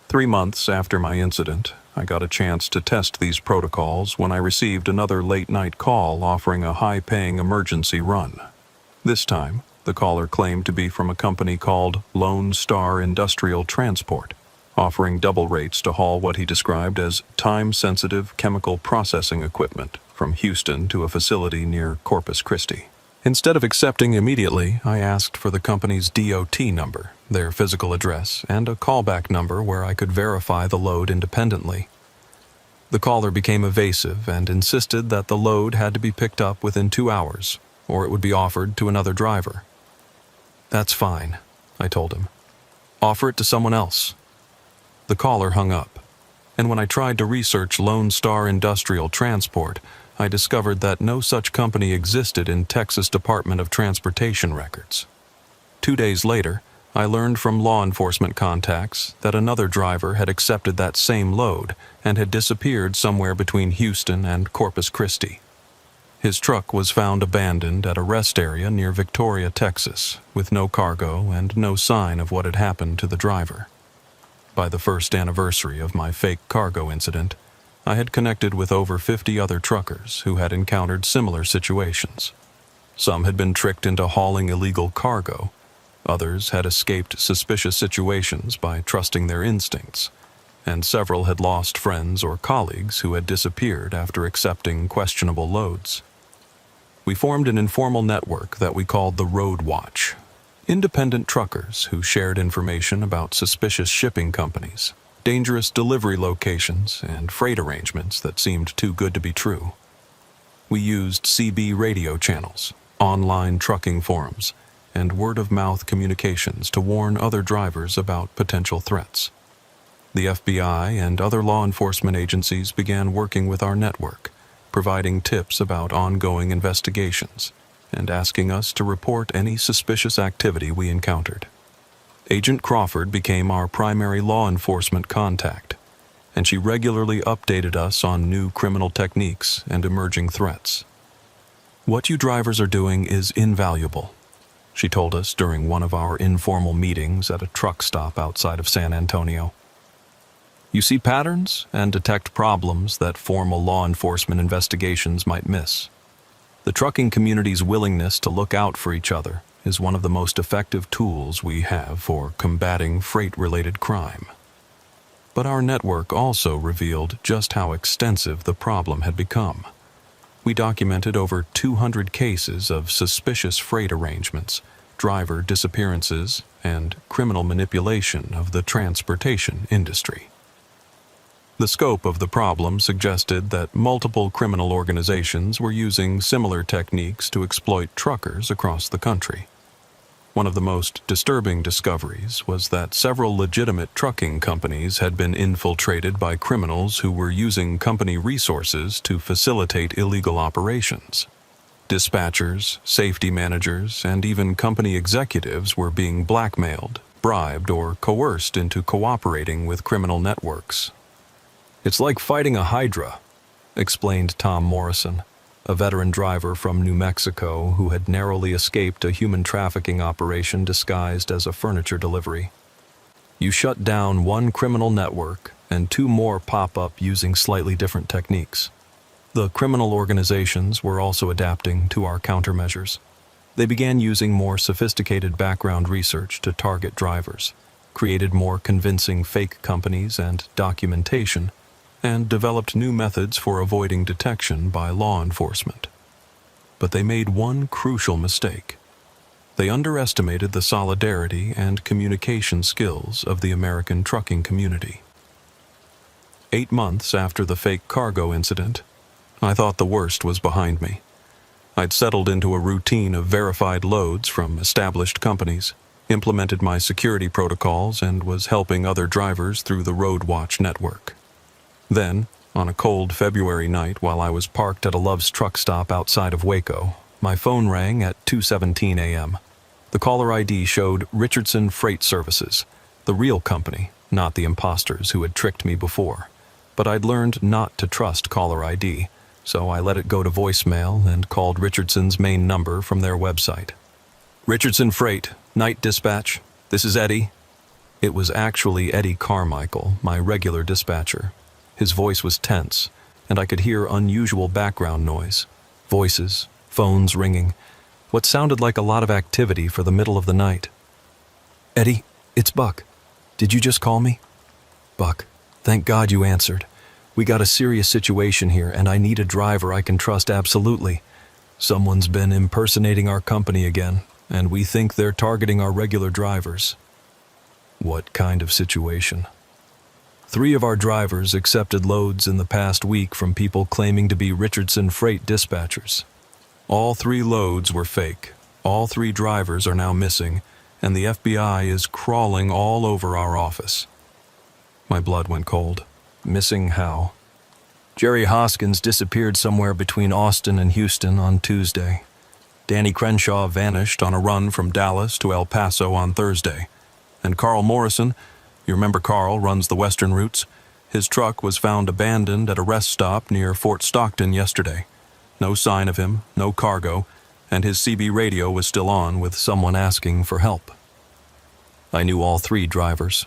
Speaker 1: 3 months after my incident, I got a chance to test these protocols when I received another late-night call offering a high-paying emergency run. This time, the caller claimed to be from a company called Lone Star Industrial Transport, offering double rates to haul what he described as time-sensitive chemical processing equipment from Houston to a facility near Corpus Christi. Instead of accepting immediately, I asked for the company's DOT number, their physical address, and a callback number where I could verify the load independently. The caller became evasive and insisted that the load had to be picked up within 2 hours, or it would be offered to another driver. "That's fine," I told him. "Offer it to someone else." The caller hung up, and when I tried to research Lone Star Industrial Transport, I discovered that no such company existed in Texas Department of Transportation records. 2 days later, I learned from law enforcement contacts that another driver had accepted that same load and had disappeared somewhere between Houston and Corpus Christi. His truck was found abandoned at a rest area near Victoria, Texas, with no cargo and no sign of what had happened to the driver. By the first anniversary of my fake cargo incident, I had connected with over 50 other truckers who had encountered similar situations. Some had been tricked into hauling illegal cargo. Others had escaped suspicious situations by trusting their instincts, and several had lost friends or colleagues who had disappeared after accepting questionable loads. We formed an informal network that we called the Road Watch. Independent truckers who shared information about suspicious shipping companies, dangerous delivery locations, and freight arrangements that seemed too good to be true. We used CB radio channels, online trucking forums, and word-of-mouth communications to warn other drivers about potential threats. The FBI and other law enforcement agencies began working with our network, providing tips about ongoing investigations and asking us to report any suspicious activity we encountered. Agent Crawford became our primary law enforcement contact, and she regularly updated us on new criminal techniques and emerging threats. "What you drivers are doing is invaluable," she told us during one of our informal meetings at a truck stop outside of San Antonio. "You see patterns and detect problems that formal law enforcement investigations might miss. The trucking community's willingness to look out for each other is one of the most effective tools we have for combating freight-related crime." But our network also revealed just how extensive the problem had become. We documented over 200 cases of suspicious freight arrangements, driver disappearances, and criminal manipulation of the transportation industry. The scope of the problem suggested that multiple criminal organizations were using similar techniques to exploit truckers across the country. One of the most disturbing discoveries was that several legitimate trucking companies had been infiltrated by criminals who were using company resources to facilitate illegal operations. Dispatchers, safety managers, and even company executives were being blackmailed, bribed, or coerced into cooperating with criminal networks. "It's like fighting a hydra," explained Tom Morrison, a veteran driver from New Mexico who had narrowly escaped a human trafficking operation disguised as a furniture delivery. "You shut down one criminal network, and two more pop up using slightly different techniques." The criminal organizations were also adapting to our countermeasures. They began using more sophisticated background research to target drivers, created more convincing fake companies and documentation, and developed new methods for avoiding detection by law enforcement. But they made one crucial mistake. They underestimated the solidarity and communication skills of the American trucking community. 8 months after the fake cargo incident, I thought the worst was behind me. I'd settled into a routine of verified loads from established companies, implemented my security protocols, and was helping other drivers through the Road Watch network. Then, on a cold February night while I was parked at a Love's truck stop outside of Waco, my phone rang at 2:17 a.m. The caller ID showed Richardson Freight Services, the real company, not the imposters who had tricked me before. But I'd learned not to trust caller ID, so I let it go to voicemail and called Richardson's main number from their website. "Richardson Freight, night dispatch. This is Eddie." It was actually Eddie Carmichael, my regular dispatcher. His voice was tense, and I could hear unusual background noise. Voices, phones ringing, what sounded like a lot of activity for the middle of the night. "Eddie, it's Buck. Did you just call me?" "Buck, thank God you answered. We got a serious situation here, and I need a driver I can trust absolutely. Someone's been impersonating our company again, and we think they're targeting our regular drivers." "What kind of situation?" 3 of our drivers accepted loads in the past week from people claiming to be Richardson Freight dispatchers. All 3 loads were fake. All 3 drivers are now missing, and the FBI is crawling all over our office. My blood went cold. Missing how? "Jerry Hoskins disappeared somewhere between Austin and Houston on Tuesday. Danny Crenshaw vanished on a run from Dallas to El Paso on Thursday. And Carl Morrison, you remember Carl runs the western routes? His truck was found abandoned at a rest stop near Fort Stockton yesterday. No sign of him, no cargo, and his CB radio was still on with someone asking for help." I knew all 3 drivers.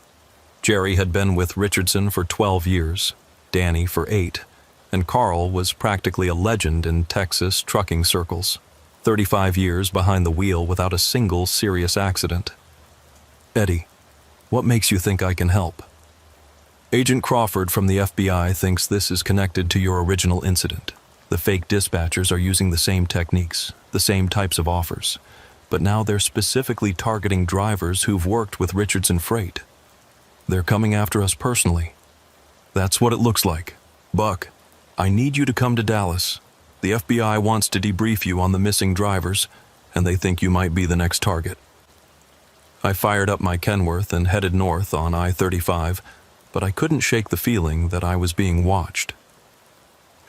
Speaker 1: Jerry had been with Richardson for 12 years, Danny for 8, and Carl was practically a legend in Texas trucking circles, 35 years behind the wheel without a single serious accident. "Eddie, what makes you think I can help?" "Agent Crawford from the FBI thinks this is connected to your original incident. The fake dispatchers are using the same techniques, the same types of offers, but now they're specifically targeting drivers who've worked with Richardson Freight. They're coming after us personally. That's what it looks like. Buck, I need you to come to Dallas. The FBI wants to debrief you on the missing drivers, and they think you might be the next target." I fired up my Kenworth and headed north on I-35, but I couldn't shake the feeling that I was being watched.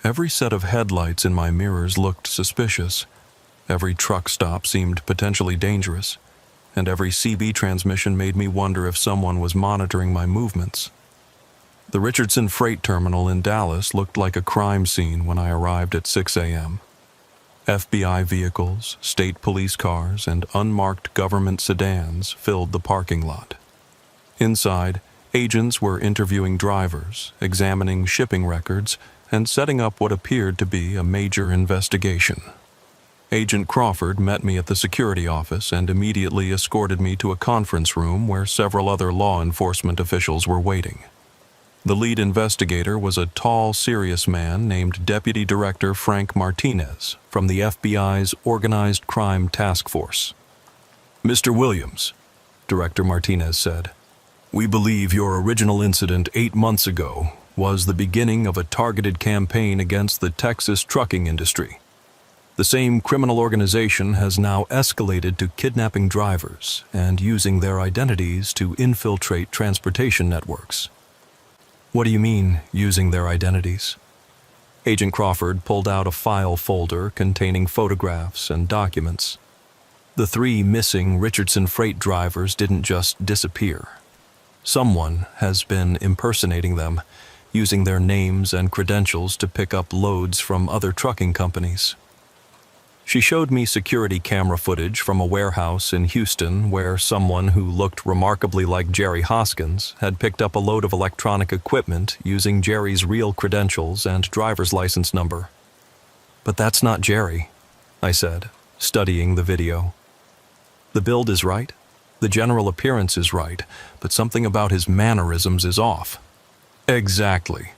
Speaker 1: Every set of headlights in my mirrors looked suspicious. Every truck stop seemed potentially dangerous, and every CB transmission made me wonder if someone was monitoring my movements. The Richardson Freight Terminal in Dallas looked like a crime scene when I arrived at 6 a.m. FBI vehicles, state police cars, and unmarked government sedans filled the parking lot. Inside, agents were interviewing drivers, examining shipping records, and setting up what appeared to be a major investigation. Agent Crawford met me at the security office and immediately escorted me to a conference room where several other law enforcement officials were waiting. The lead investigator was a tall, serious man named Deputy Director Frank Martinez from the FBI's Organized Crime Task Force. "Mr. Williams," Director Martinez said, "we believe your original incident 8 months ago was the beginning of a targeted campaign against the Texas trucking industry. The same criminal organization has now escalated to kidnapping drivers and using their identities to infiltrate transportation networks. What do you mean, using their identities? Agent Crawford pulled out a file folder containing photographs and documents. The 3 missing Richardson freight drivers didn't just disappear. Someone has been impersonating them, using their names and credentials to pick up loads from other trucking companies. She showed me security camera footage from a warehouse in Houston where someone who looked remarkably like Jerry Hoskins had picked up a load of electronic equipment using Jerry's real credentials and driver's license number. "But that's not Jerry," I said, studying the video. "The build is right, the general appearance is right, but something about his mannerisms is off." "Exactly.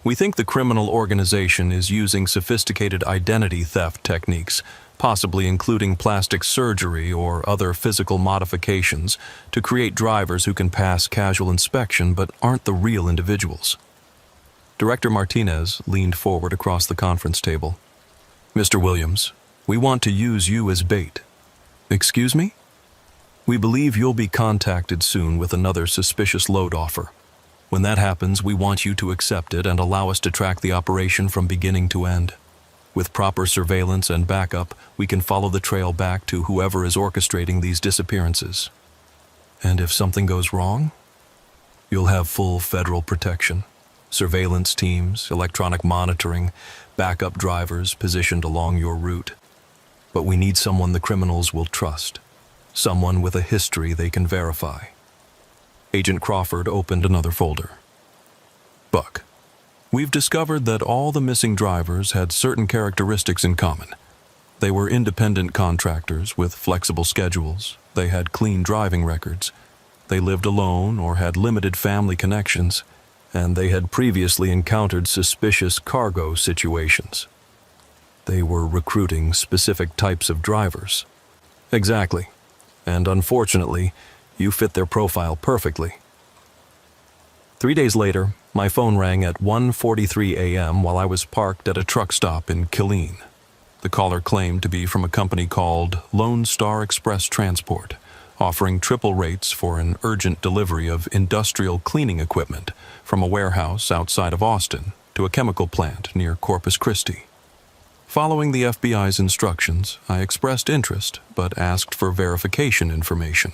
Speaker 1: We think the criminal organization is using sophisticated identity theft techniques, possibly including plastic surgery or other physical modifications, to create drivers who can pass casual inspection but aren't the real individuals." Director Martinez leaned forward across the conference table. "Mr. Williams, we want to use you as bait." "Excuse me?" "We believe you'll be contacted soon with another suspicious load offer. When that happens, we want you to accept it and allow us to track the operation from beginning to end. With proper surveillance and backup, we can follow the trail back to whoever is orchestrating these disappearances. And if something goes wrong, you'll have full federal protection. Surveillance teams, electronic monitoring, backup drivers positioned along your route. But we need someone the criminals will trust. Someone with a history they can verify." Agent Crawford opened another folder. "Buck, we've discovered that all the missing drivers had certain characteristics in common. They were independent contractors with flexible schedules. They had clean driving records. They lived alone or had limited family connections, and they had previously encountered suspicious cargo situations. They were recruiting specific types of drivers." "Exactly. And unfortunately, you fit their profile perfectly." 3 days later, my phone rang at 1:43 a.m. while I was parked at a truck stop in Killeen. The caller claimed to be from a company called Lone Star Express Transport, offering triple rates for an urgent delivery of industrial cleaning equipment from a warehouse outside of Austin to a chemical plant near Corpus Christi. Following the FBI's instructions, I expressed interest but asked for verification information.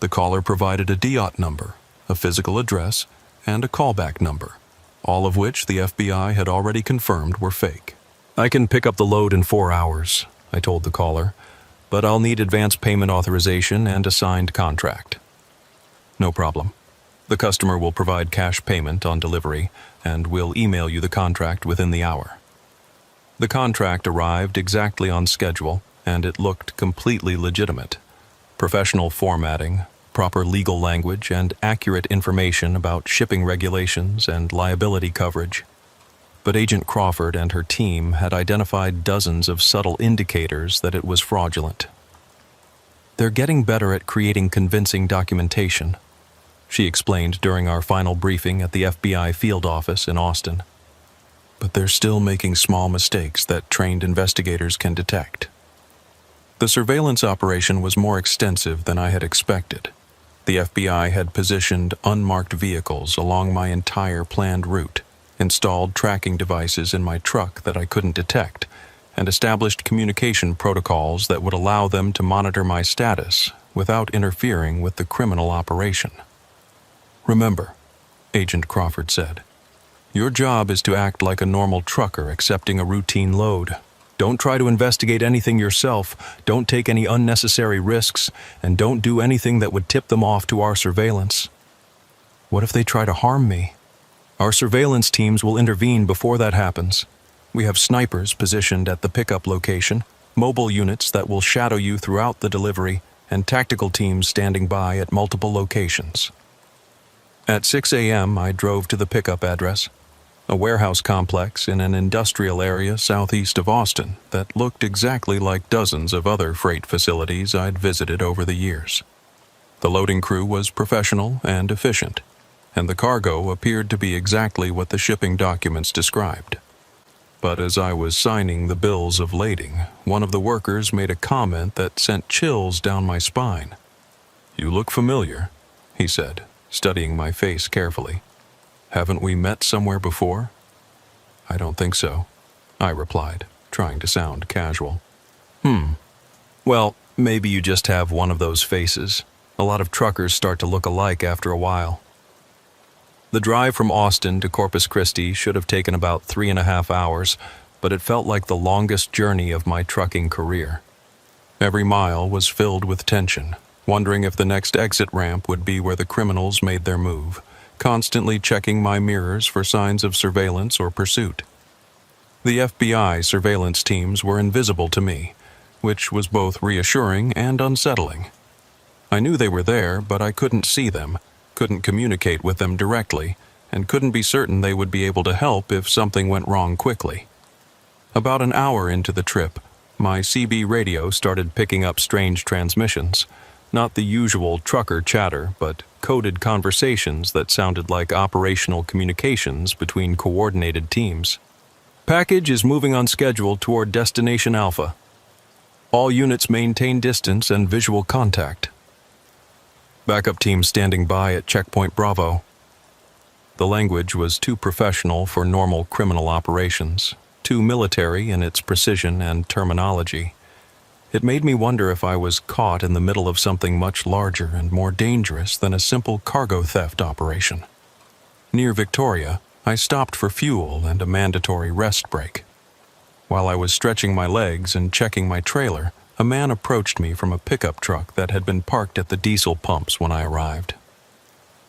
Speaker 1: The caller provided a DOT number, a physical address, and a callback number, all of which the FBI had already confirmed were fake. "I can pick up the load in 4 hours," I told the caller, "but I'll need advance payment authorization and a signed contract." "No problem. The customer will provide cash payment on delivery, and we'll email you the contract within the hour." The contract arrived exactly on schedule, and it looked completely legitimate. Professional formatting, proper legal language, and accurate information about shipping regulations and liability coverage. But Agent Crawford and her team had identified dozens of subtle indicators that it was fraudulent. "They're getting better at creating convincing documentation," she explained during our final briefing at the FBI field office in Austin. "But they're still making small mistakes that trained investigators can detect." The surveillance operation was more extensive than I had expected. The FBI had positioned unmarked vehicles along my entire planned route, installed tracking devices in my truck that I couldn't detect, and established communication protocols that would allow them to monitor my status without interfering with the criminal operation. "Remember," Agent Crawford said, "your job is to act like a normal trucker accepting a routine load. Don't try to investigate anything yourself, don't take any unnecessary risks, and don't do anything that would tip them off to our surveillance." "What if they try to harm me?" "Our surveillance teams will intervene before that happens. We have snipers positioned at the pickup location, mobile units that will shadow you throughout the delivery, and tactical teams standing by at multiple locations." At 6 a.m., I drove to the pickup address, a warehouse complex in an industrial area southeast of Austin that looked exactly like dozens of other freight facilities I'd visited over the years. The loading crew was professional and efficient, and the cargo appeared to be exactly what the shipping documents described. But as I was signing the bills of lading, one of the workers made a comment that sent chills down my spine. "You look familiar," he said, studying my face carefully. "Haven't we met somewhere before?" "I don't think so," I replied, trying to sound casual. Well, maybe you just have one of those faces. A lot of truckers start to look alike after a while." The drive from Austin to Corpus Christi should have taken about 3.5 hours, but it felt like the longest journey of my trucking career. Every mile was filled with tension, wondering if the next exit ramp would be where the criminals made their move, constantly checking my mirrors for signs of surveillance or pursuit. The FBI surveillance teams were invisible to me, which was both reassuring and unsettling. I knew they were there, but I couldn't see them, couldn't communicate with them directly, and couldn't be certain they would be able to help if something went wrong quickly. About an hour into the trip, my CB radio started picking up strange transmissions, not the usual trucker chatter, but coded conversations that sounded like operational communications between coordinated teams. "Package is moving on schedule toward Destination Alpha. All units maintain distance and visual contact. Backup team standing by at Checkpoint Bravo." The language was too professional for normal criminal operations, too military in its precision and terminology. It made me wonder if I was caught in the middle of something much larger and more dangerous than a simple cargo theft operation. Near Victoria, I stopped for fuel and a mandatory rest break. While I was stretching my legs and checking my trailer, a man approached me from a pickup truck that had been parked at the diesel pumps when I arrived.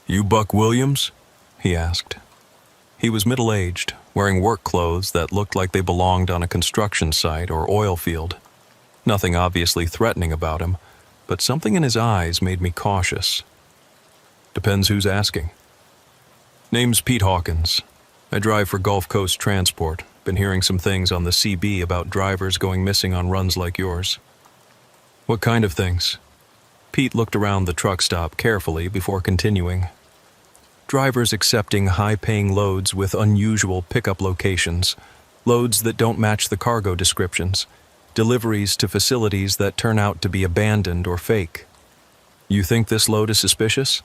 Speaker 1: "You Buck Williams?" he asked. He was middle-aged, wearing work clothes that looked like they belonged on a construction site or oil field. Nothing obviously threatening about him, but something in his eyes made me cautious. "Depends who's asking." "Name's Pete Hawkins. I drive for Gulf Coast Transport. Been hearing some things on the CB about drivers going missing on runs like yours." "What kind of things?" Pete looked around the truck stop carefully before continuing. "Drivers accepting high-paying loads with unusual pickup locations, loads that don't match the cargo descriptions, deliveries to facilities that turn out to be abandoned or fake." "You think this load is suspicious?"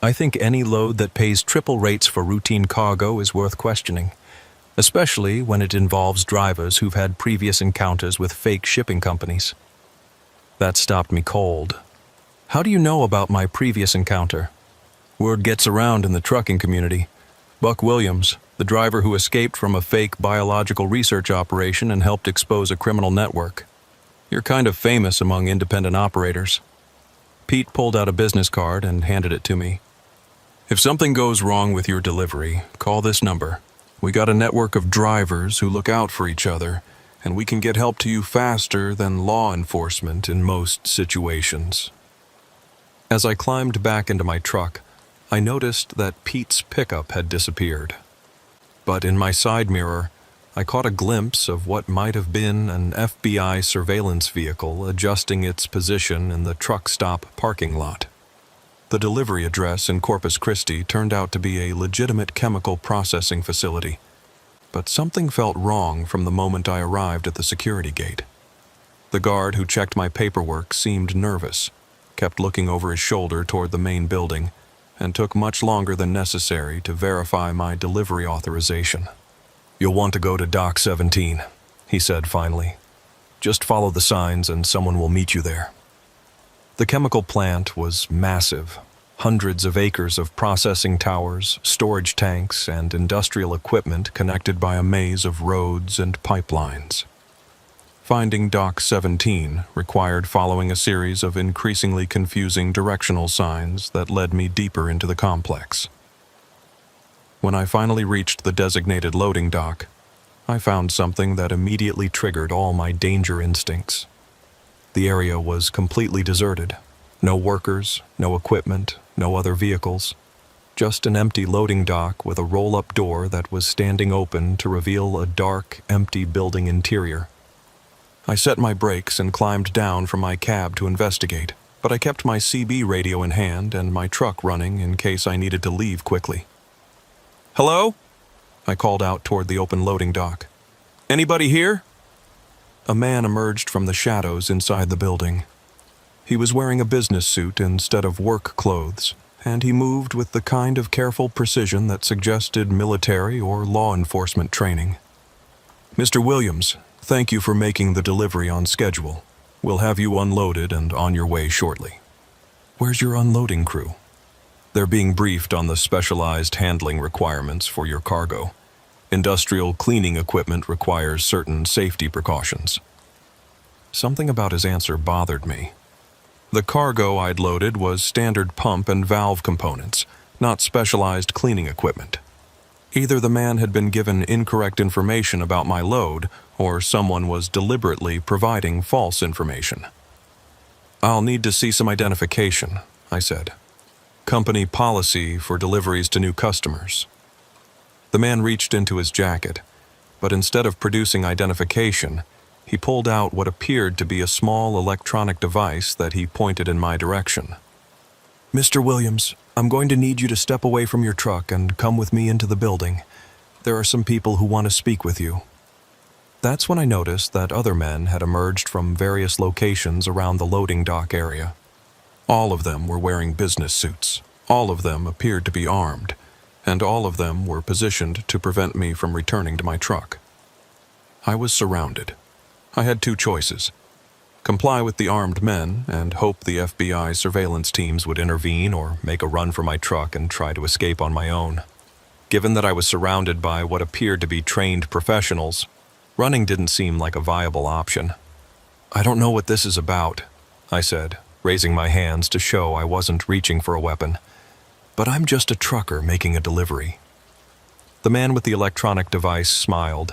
Speaker 1: "I think any load that pays triple rates for routine cargo is worth questioning, especially when it involves drivers who've had previous encounters with fake shipping companies." That stopped me cold. "How do you know about my previous encounter?" "Word gets around in the trucking community. Buck Williams, the driver who escaped from a fake biological research operation and helped expose a criminal network. You're kind of famous among independent operators." Pete pulled out a business card and handed it to me. "If something goes wrong with your delivery, call this number. We got a network of drivers who look out for each other, and we can get help to you faster than law enforcement in most situations." As I climbed back into my truck, I noticed that Pete's pickup had disappeared. But in my side mirror, I caught a glimpse of what might have been an FBI surveillance vehicle adjusting its position in the truck stop parking lot. The delivery address in Corpus Christi turned out to be a legitimate chemical processing facility, but something felt wrong from the moment I arrived at the security gate. The guard who checked my paperwork seemed nervous, kept looking over his shoulder toward the main building, and took much longer than necessary to verify my delivery authorization. "You'll want to go to Dock 17, he said finally. "Just follow the signs and someone will meet you there." The chemical plant was massive. Hundreds of acres of processing towers, storage tanks, and industrial equipment connected by a maze of roads and pipelines. Finding Dock 17 required following a series of increasingly confusing directional signs that led me deeper into the complex. When I finally reached the designated loading dock, I found something that immediately triggered all my danger instincts. The area was completely deserted. No workers, no equipment, no other vehicles. Just an empty loading dock with a roll-up door that was standing open to reveal a dark, empty building interior. I set my brakes and climbed down from my cab to investigate, but I kept my CB radio in hand and my truck running in case I needed to leave quickly. "Hello?" I called out toward the open loading dock. Anybody here? A man emerged from the shadows inside the building. He was wearing a business suit instead of work clothes, and he moved with the kind of careful precision that suggested military or law enforcement training. Mr. Williams, thank you for making the delivery on schedule. We'll have you unloaded and on your way shortly. Where's your unloading crew? They're being briefed on the specialized handling requirements for your cargo. Industrial cleaning equipment requires certain safety precautions. Something about his answer bothered me. The cargo I'd loaded was standard pump and valve components, not specialized cleaning equipment. Either the man had been given incorrect information about my load, or someone was deliberately providing false information. I'll need to see some identification, I said. Company policy for deliveries to new customers. The man reached into his jacket, but instead of producing identification, he pulled out what appeared to be a small electronic device that he pointed in my direction. Mr. Williams, I'm going to need you to step away from your truck and come with me into the building. There are some people who want to speak with you. That's when I noticed that other men had emerged from various locations around the loading dock area. All of them were wearing business suits. All of them appeared to be armed, and all of them were positioned to prevent me from returning to my truck. I was surrounded. I had two choices: comply with the armed men and hope the FBI surveillance teams would intervene, or make a run for my truck and try to escape on my own. Given that I was surrounded by what appeared to be trained professionals, running didn't seem like a viable option. I don't know what this is about, I said, raising my hands to show I wasn't reaching for a weapon. But I'm just a trucker making a delivery. The man with the electronic device smiled,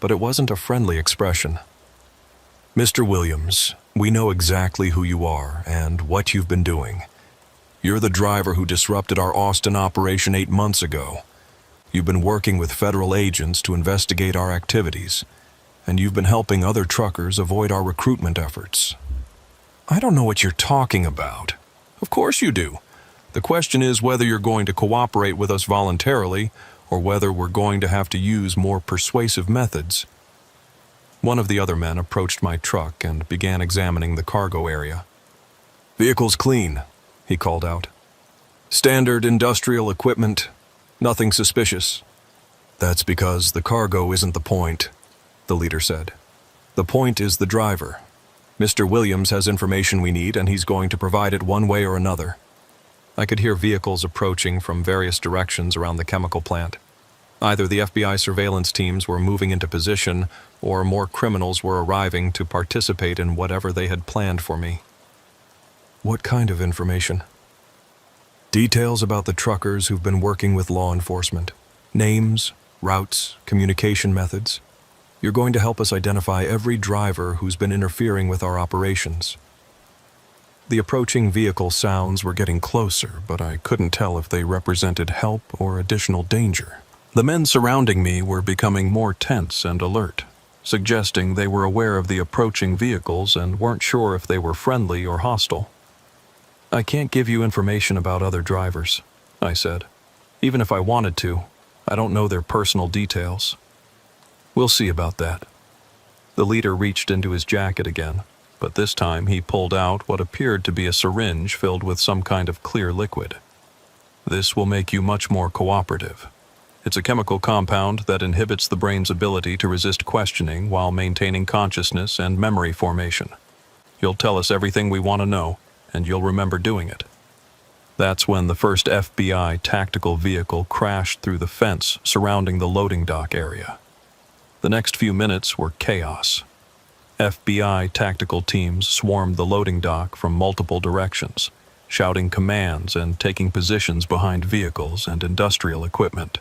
Speaker 1: but it wasn't a friendly expression. Mr. Williams, we know exactly who you are and what you've been doing. You're the driver who disrupted our Austin operation 8 months ago. You've been working with federal agents to investigate our activities, and you've been helping other truckers avoid our recruitment efforts. I don't know what you're talking about. Of course you do. The question is whether you're going to cooperate with us voluntarily, or whether we're going to have to use more persuasive methods. One of the other men approached my truck and began examining the cargo area. Vehicle's clean, he called out. Standard industrial equipment, nothing suspicious. That's because the cargo isn't the point, the leader said. The point is the driver. Mr. Williams has information we need, and he's going to provide it one way or another. I could hear vehicles approaching from various directions around the chemical plant. Either the FBI surveillance teams were moving into position, or more criminals were arriving to participate in whatever they had planned for me. What kind of information? Details about the truckers who've been working with law enforcement. Names, routes, communication methods. You're going to help us identify every driver who's been interfering with our operations. The approaching vehicle sounds were getting closer, but I couldn't tell if they represented help or additional danger. The men surrounding me were becoming more tense and alert, suggesting they were aware of the approaching vehicles and weren't sure if they were friendly or hostile. I can't give you information about other drivers, I said. Even if I wanted to, I don't know their personal details. We'll see about that. The leader reached into his jacket again, but this time he pulled out what appeared to be a syringe filled with some kind of clear liquid. This will make you much more cooperative. It's a chemical compound that inhibits the brain's ability to resist questioning while maintaining consciousness and memory formation. You'll tell us everything we want to know, and you'll remember doing it. That's when the first FBI tactical vehicle crashed through the fence surrounding the loading dock area. The next few minutes were chaos. FBI tactical teams swarmed the loading dock from multiple directions, shouting commands and taking positions behind vehicles and industrial equipment.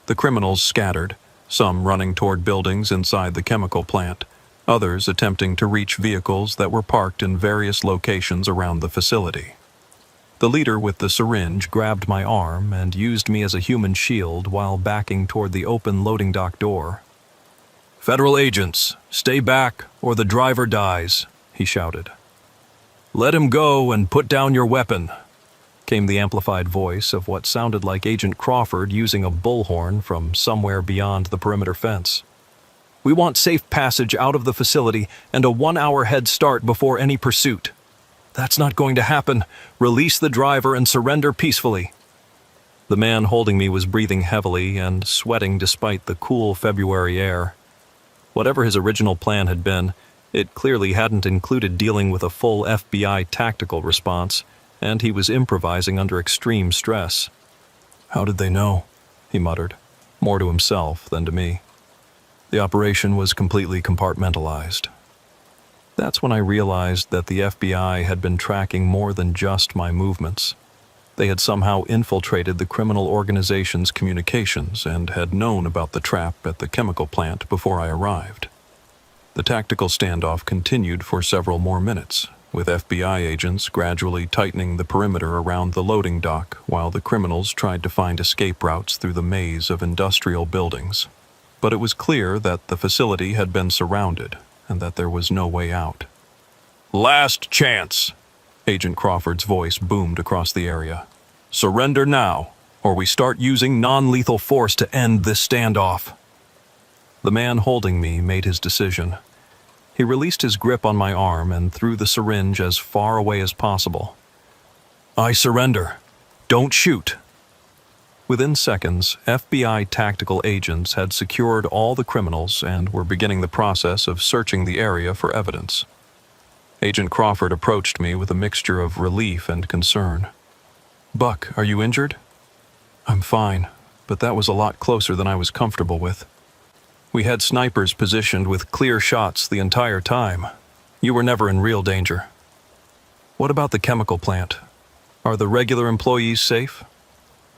Speaker 1: The criminals scattered, some running toward buildings inside the chemical plant, others attempting to reach vehicles that were parked in various locations around the facility. The leader with the syringe grabbed my arm and used me as a human shield while backing toward the open loading dock door. "Federal agents, stay back or the driver dies," he shouted. "Let him go and put down your weapon," came the amplified voice of what sounded like Agent Crawford using a bullhorn from somewhere beyond the perimeter fence.
Speaker 2: We want safe passage out of the facility and a 1-hour head start before any pursuit." "That's not going to happen. Release the driver and surrender peacefully." The man holding me was breathing heavily and sweating despite the cool February air. Whatever his original plan had been, it clearly hadn't included dealing with a full FBI tactical response, and he was improvising under extreme stress. "How did they know?" he muttered, more to himself than to me. The operation was completely compartmentalized. That's when I realized that the FBI had been tracking more than just my movements. They had somehow infiltrated the criminal organization's communications and had known about the trap at the chemical plant before I arrived. The tactical standoff continued for several more minutes, with FBI agents gradually tightening the perimeter around the loading dock while the criminals tried to find escape routes through the maze of industrial buildings. But it was clear that the facility had been surrounded and that there was no way out. "Last chance!" Agent Crawford's voice boomed across the area. "Surrender now, or we start using non-lethal force to end this standoff." The man holding me made his decision. He released his grip on my arm and threw the syringe as far away as possible. "I surrender. Don't shoot." Within seconds, FBI tactical agents had secured all the criminals and were beginning the process of searching the area for evidence. Agent Crawford approached me with a mixture of relief and concern. "Buck, are you injured?" "I'm fine, but that was a lot closer than I was comfortable with. We had snipers positioned with clear shots the entire time. You were never in real danger." "What about the chemical plant? Are the regular employees safe?"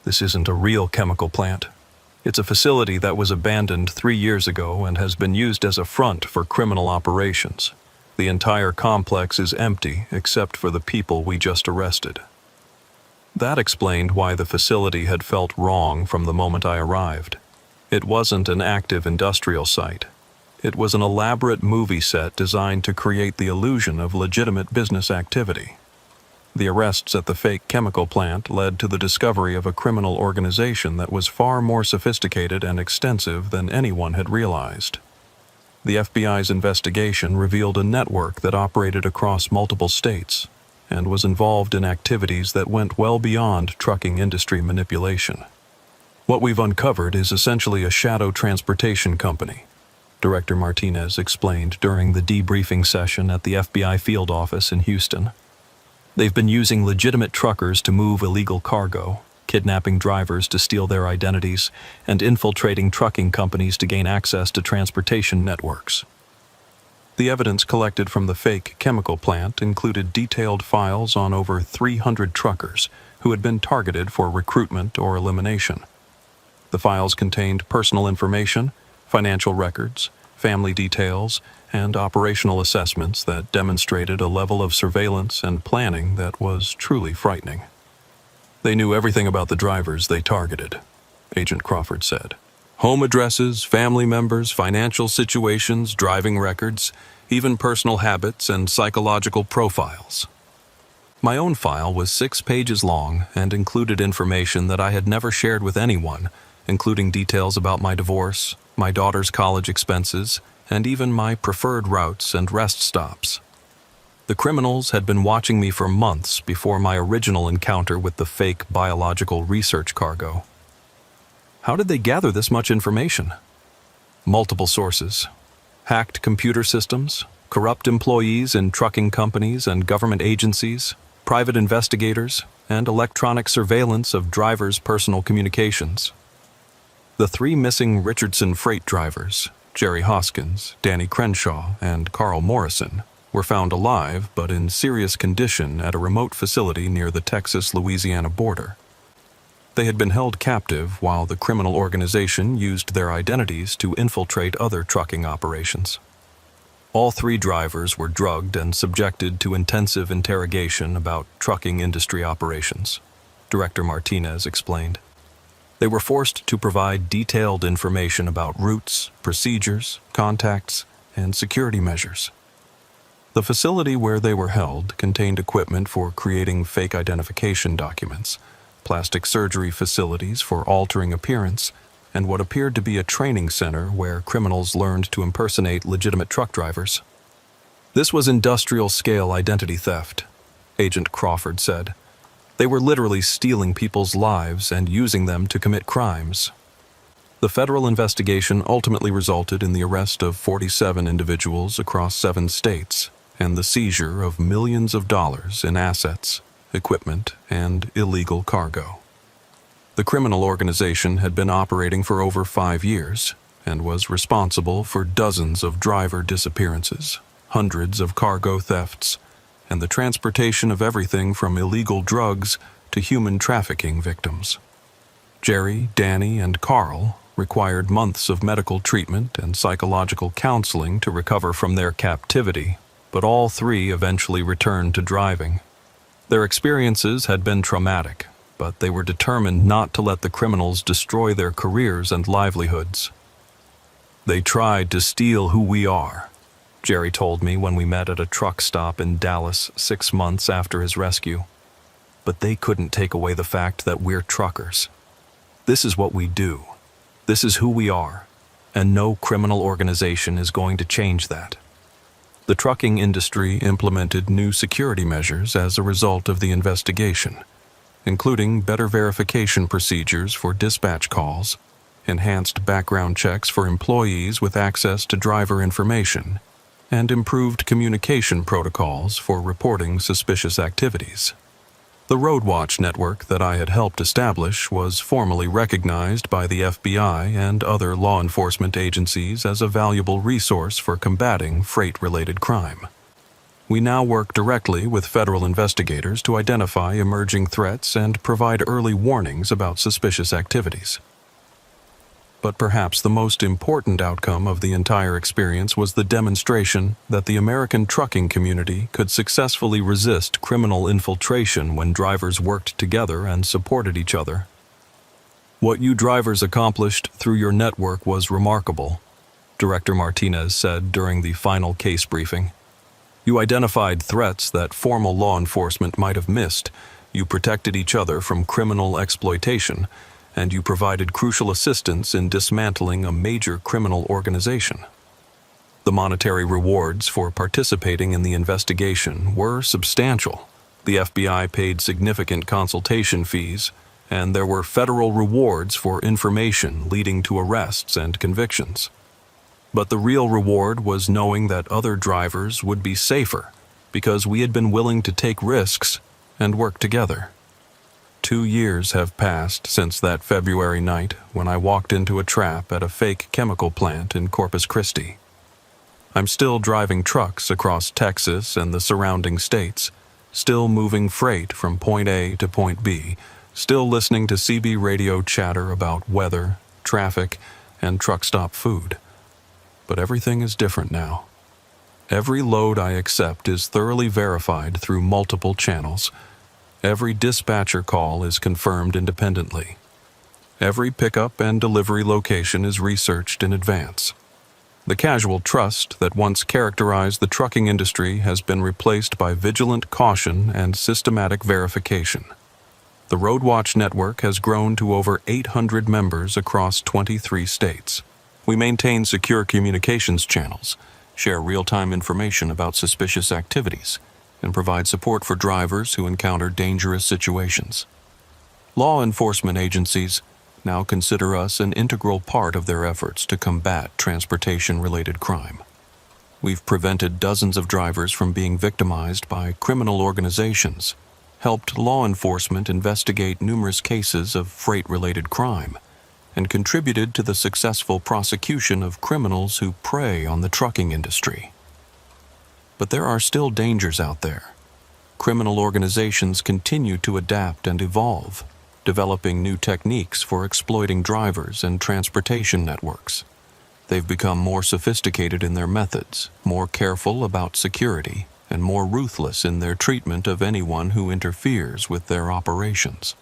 Speaker 2: "This isn't a real chemical plant. It's a facility that was abandoned 3 years ago and has been used as a front for criminal operations. The entire complex is empty except for the people we just arrested." That explained why the facility had felt wrong from the moment I arrived. It wasn't an active industrial site. It was an elaborate movie set designed to create the illusion of legitimate business activity. The arrests at the fake chemical plant led to the discovery of a criminal organization that was far more sophisticated and extensive than anyone had realized. The FBI's investigation revealed a network that operated across multiple states and was involved in activities that went well beyond trucking industry manipulation. "What we've uncovered is essentially a shadow transportation company," Director Martinez explained during the debriefing session at the FBI field office in Houston. "They've been using legitimate truckers to move illegal cargo, kidnapping drivers to steal their identities, and infiltrating trucking companies to gain access to transportation networks." The evidence collected from the fake chemical plant included detailed files on over 300 truckers who had been targeted for recruitment or elimination. The files contained personal information, financial records, family details, and operational assessments that demonstrated a level of surveillance and planning that was truly frightening. "They knew everything about the drivers they targeted," Agent Crawford said. "Home addresses, family members, financial situations, driving records, even personal habits and psychological profiles." My own file was 6 pages long and included information that I had never shared with anyone, including details about my divorce, my daughter's college expenses, and even my preferred routes and rest stops. The criminals had been watching me for months before my original encounter with the fake biological research cargo. How did they gather this much information? Multiple sources. Hacked computer systems, corrupt employees in trucking companies and government agencies, private investigators, and electronic surveillance of drivers' personal communications. The 3 missing Richardson freight drivers, Jerry Hoskins, Danny Crenshaw, and Carl Morrison, were found alive but in serious condition at a remote facility near the Texas-Louisiana border. They had been held captive while the criminal organization used their identities to infiltrate other trucking operations. All 3 drivers were drugged and subjected to intensive interrogation about trucking industry operations, Director Martinez explained. They were forced to provide detailed information about routes, procedures, contacts, and security measures. The facility where they were held contained equipment for creating fake identification documents, plastic surgery facilities for altering appearance,
Speaker 1: and what appeared to be a training center where criminals learned to impersonate legitimate truck drivers. This was industrial-scale identity theft, Agent Crawford said. They were literally stealing people's lives and using them to commit crimes. The federal investigation ultimately resulted in the arrest of 47 individuals across 7 states and the seizure of millions of dollars in assets, equipment, and illegal cargo. The criminal organization had been operating for over 5 years and was responsible for dozens of driver disappearances, hundreds of cargo thefts, and the transportation of everything from illegal drugs to human trafficking victims. Jerry, Danny, and Carl required months of medical treatment and psychological counseling to recover from their captivity, but all 3 eventually returned to driving. Their experiences had been traumatic, but they were determined not to let the criminals destroy their careers and livelihoods. "They tried to steal who we are," Jerry told me when we met at a truck stop in Dallas 6 months after his rescue. "But they couldn't take away the fact that we're truckers. This is what we do. This is who we are, and no criminal organization is going to change that." The trucking industry implemented new security measures as a result of the investigation, including better verification procedures for dispatch calls, enhanced background checks for employees with access to driver information, and improved communication protocols for reporting suspicious activities. The Road Watch network that I had helped establish was formally recognized by the FBI and other law enforcement agencies as a valuable resource for combating freight-related crime. We now work directly with federal investigators to identify emerging threats and provide early warnings about suspicious activities. But perhaps the most important outcome of the entire experience was the demonstration that the American trucking community could successfully resist criminal infiltration when drivers worked together and supported each other. "What you drivers accomplished through your network was remarkable," Director Martinez said during the final case briefing. "You identified threats that formal law enforcement might have missed, you protected each other from criminal exploitation, and you provided crucial assistance in dismantling a major criminal organization." The monetary rewards for participating in the investigation were substantial. The FBI paid significant consultation fees, and there were federal rewards for information leading to arrests and convictions. But the real reward was knowing that other drivers would be safer because we had been willing to take risks and work together. 2 years have passed since that February night when I walked into a trap at a fake chemical plant in Corpus Christi. I'm still driving trucks across Texas and the surrounding states, still moving freight from point A to point B, still listening to CB radio chatter about weather, traffic, and truck stop food. But everything is different now. Every load I accept is thoroughly verified through multiple channels. Every dispatcher call is confirmed independently. Every pickup and delivery location is researched in advance. The casual trust that once characterized the trucking industry has been replaced by vigilant caution and systematic verification. The Road Watch network has grown to over 800 members across 23 states. We maintain secure communications channels, share real-time information about suspicious activities, and provide support for drivers who encounter dangerous situations. Law enforcement agencies now consider us an integral part of their efforts to combat transportation-related crime. We've prevented dozens of drivers from being victimized by criminal organizations, helped law enforcement investigate numerous cases of freight-related crime, and contributed to the successful prosecution of criminals who prey on the trucking industry. But there are still dangers out there. Criminal organizations continue to adapt and evolve, developing new techniques for exploiting drivers and transportation networks. They've become more sophisticated in their methods, more careful about security, and more ruthless in their treatment of anyone who interferes with their operations.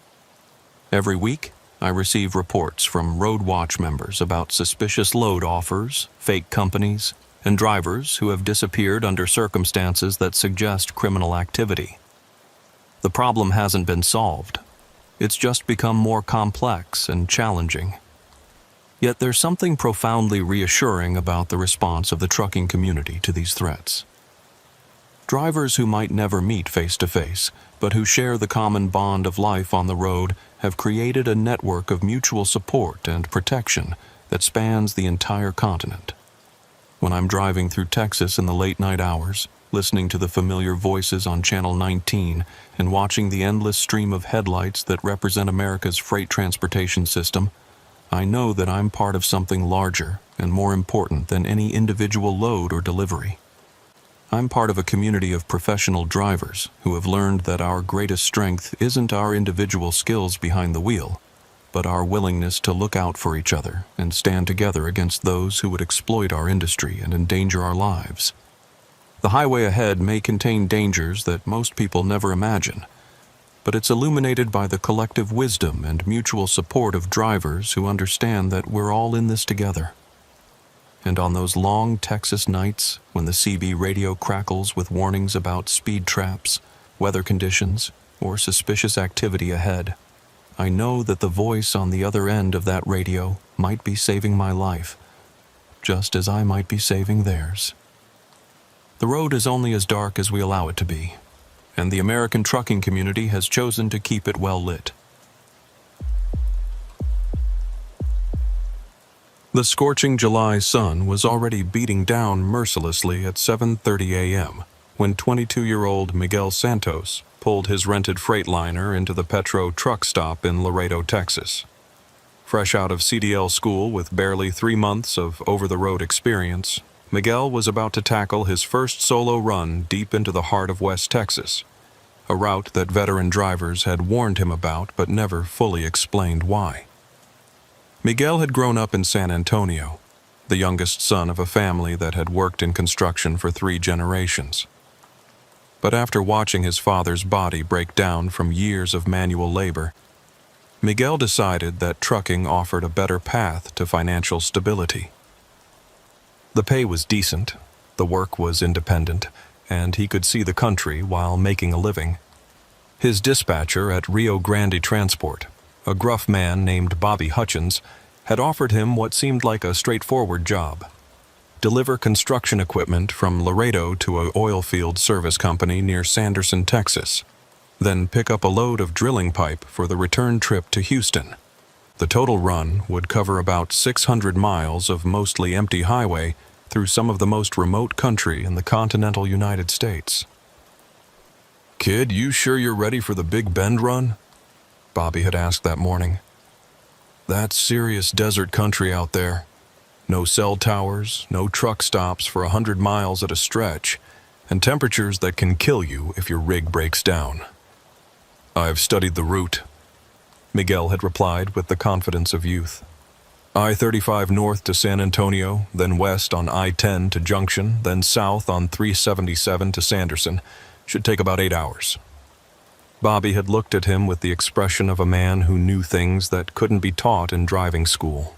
Speaker 1: Every week, I receive reports from Road Watch members about suspicious load offers, fake companies, and drivers who have disappeared under circumstances that suggest criminal activity. The problem hasn't been solved. It's just become more complex and challenging.
Speaker 2: Yet there's something profoundly reassuring about the response of the trucking community to these threats. Drivers who might never meet face to face, but who share the common bond of life on the road, have created a network of mutual support and protection that spans the entire continent. When I'm driving through Texas in the late night hours, listening to the familiar voices on Channel 19 and watching the endless stream of headlights that represent America's freight transportation system, I know that I'm part of something larger and more important than any individual load or delivery. I'm part of a community of professional drivers who have learned that our greatest strength isn't our individual skills behind the wheel, but our willingness to look out for each other and stand together against those who would exploit our industry and endanger our lives. The highway ahead may contain dangers that most people never imagine, but it's illuminated by the collective wisdom and mutual support of drivers who understand that we're all in this together. And on those long Texas nights, when the CB radio crackles with warnings about speed traps, weather conditions, or suspicious activity ahead, I know that the voice on the other end of that radio might be saving my life, just as I might be saving theirs. The road is only as dark as we allow it to be, and the American trucking community has chosen to keep it well lit. The scorching July sun was already beating down mercilessly at 7:30 a.m. when 22-year-old Miguel Santos pulled his rented Freightliner into the Petro truck stop in Laredo, Texas. Fresh out of CDL school with barely 3 months of over-the-road experience, Miguel was about to tackle his first solo run deep into the heart of West Texas, a route that veteran drivers had warned him about but never fully explained why. Miguel had grown up in San Antonio, the youngest son of a family that had worked in construction for 3 generations. But after watching his father's body break down from years of manual labor, Miguel decided that trucking offered a better path to financial stability. The pay was decent, the work was independent, and he could see the country while making a living. His dispatcher at Rio Grande Transport, a gruff man named Bobby Hutchins, had offered him what seemed like a straightforward job: deliver construction equipment from Laredo to an oil field service company near Sanderson, Texas, then pick up a load of drilling pipe for the return trip to Houston. The total run would cover about 600 miles of mostly empty highway through some of the most remote country in the continental United States. "Kid, you sure you're ready for the Big Bend run?" Bobby had asked that morning. "That's serious desert country out there. No cell towers, no truck stops for 100 miles at a stretch, and temperatures that can kill you if your rig breaks down." "I've studied the route," Miguel had replied with the confidence of youth. "I-35 north to San Antonio, then west on I-10 to Junction, then south on 377 to Sanderson. Should take about 8 hours. Bobby had looked at him with the expression of a man who knew things that couldn't be taught in driving school.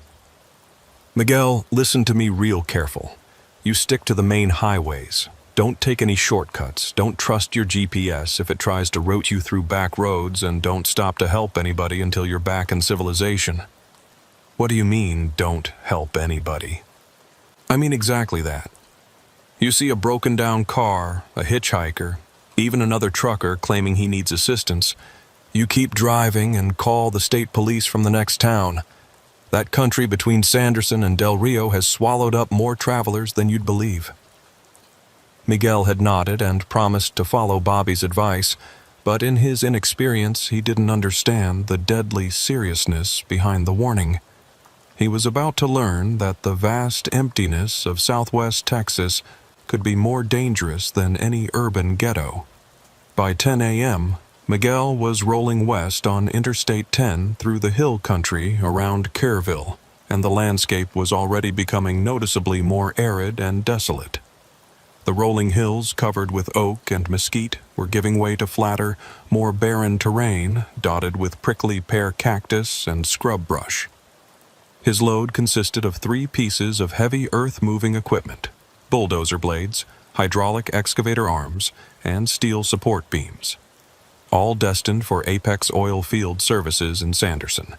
Speaker 2: "Miguel, listen to me real careful. You stick to the main highways. Don't take any shortcuts. Don't trust your GPS if it tries to route you through back roads, and don't stop to help anybody until you're back in civilization." "What do you mean, don't help anybody?" "I mean exactly that. You see a broken down car, a hitchhiker, even another trucker claiming he needs assistance. You keep driving and call the state police from the next town. That country between Sanderson and Del Rio has swallowed up more travelers than you'd believe." Miguel had nodded and promised to follow Bobby's advice, but in his inexperience he didn't understand the deadly seriousness behind the warning. He was about to learn that the vast emptiness of Southwest Texas could be more dangerous than any urban ghetto. By 10 a.m., Miguel was rolling west on Interstate 10 through the hill country around Kerrville, and the landscape was already becoming noticeably more arid and desolate. The rolling hills covered with oak and mesquite were giving way to flatter, more barren terrain dotted with prickly pear cactus and scrub brush. His load consisted of 3 pieces of heavy earth-moving equipment: bulldozer blades, hydraulic excavator arms, and steel support beams, all destined for Apex Oil Field services in Sanderson.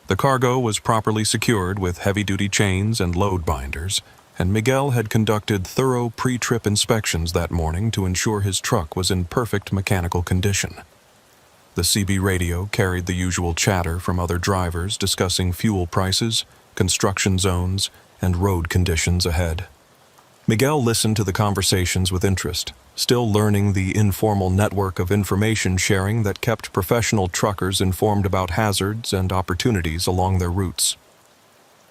Speaker 1: The cargo was properly secured with heavy-duty chains and load binders, and Miguel had conducted thorough pre-trip inspections that morning to ensure his truck was in perfect mechanical condition. The CB radio carried the usual chatter from other drivers discussing fuel prices, construction zones, and road conditions ahead. Miguel listened to the conversations with interest, still learning the informal network of information sharing that kept professional truckers informed about hazards and opportunities along their routes.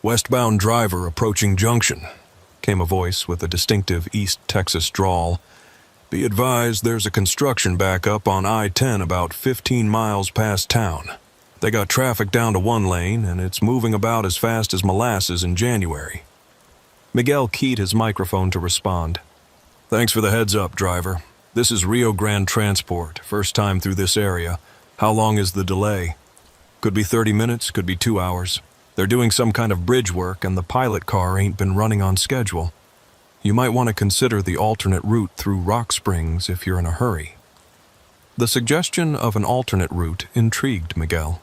Speaker 1: "Westbound driver approaching junction," came a voice with a distinctive East Texas drawl. "Be advised there's a construction backup on I-10 about 15 miles past town. They got traffic down to one lane, and it's moving about as fast as molasses in January." Miguel keyed his microphone to respond. "Thanks for the heads up, driver. This is Rio Grande Transport, first time through this area. How long is the delay?" "Could be 30 minutes, could be 2 hours. They're doing some kind of bridge work and the pilot car ain't been running on schedule. You might want to consider the alternate route through Rock Springs if you're in a hurry." The suggestion of an alternate route intrigued Miguel.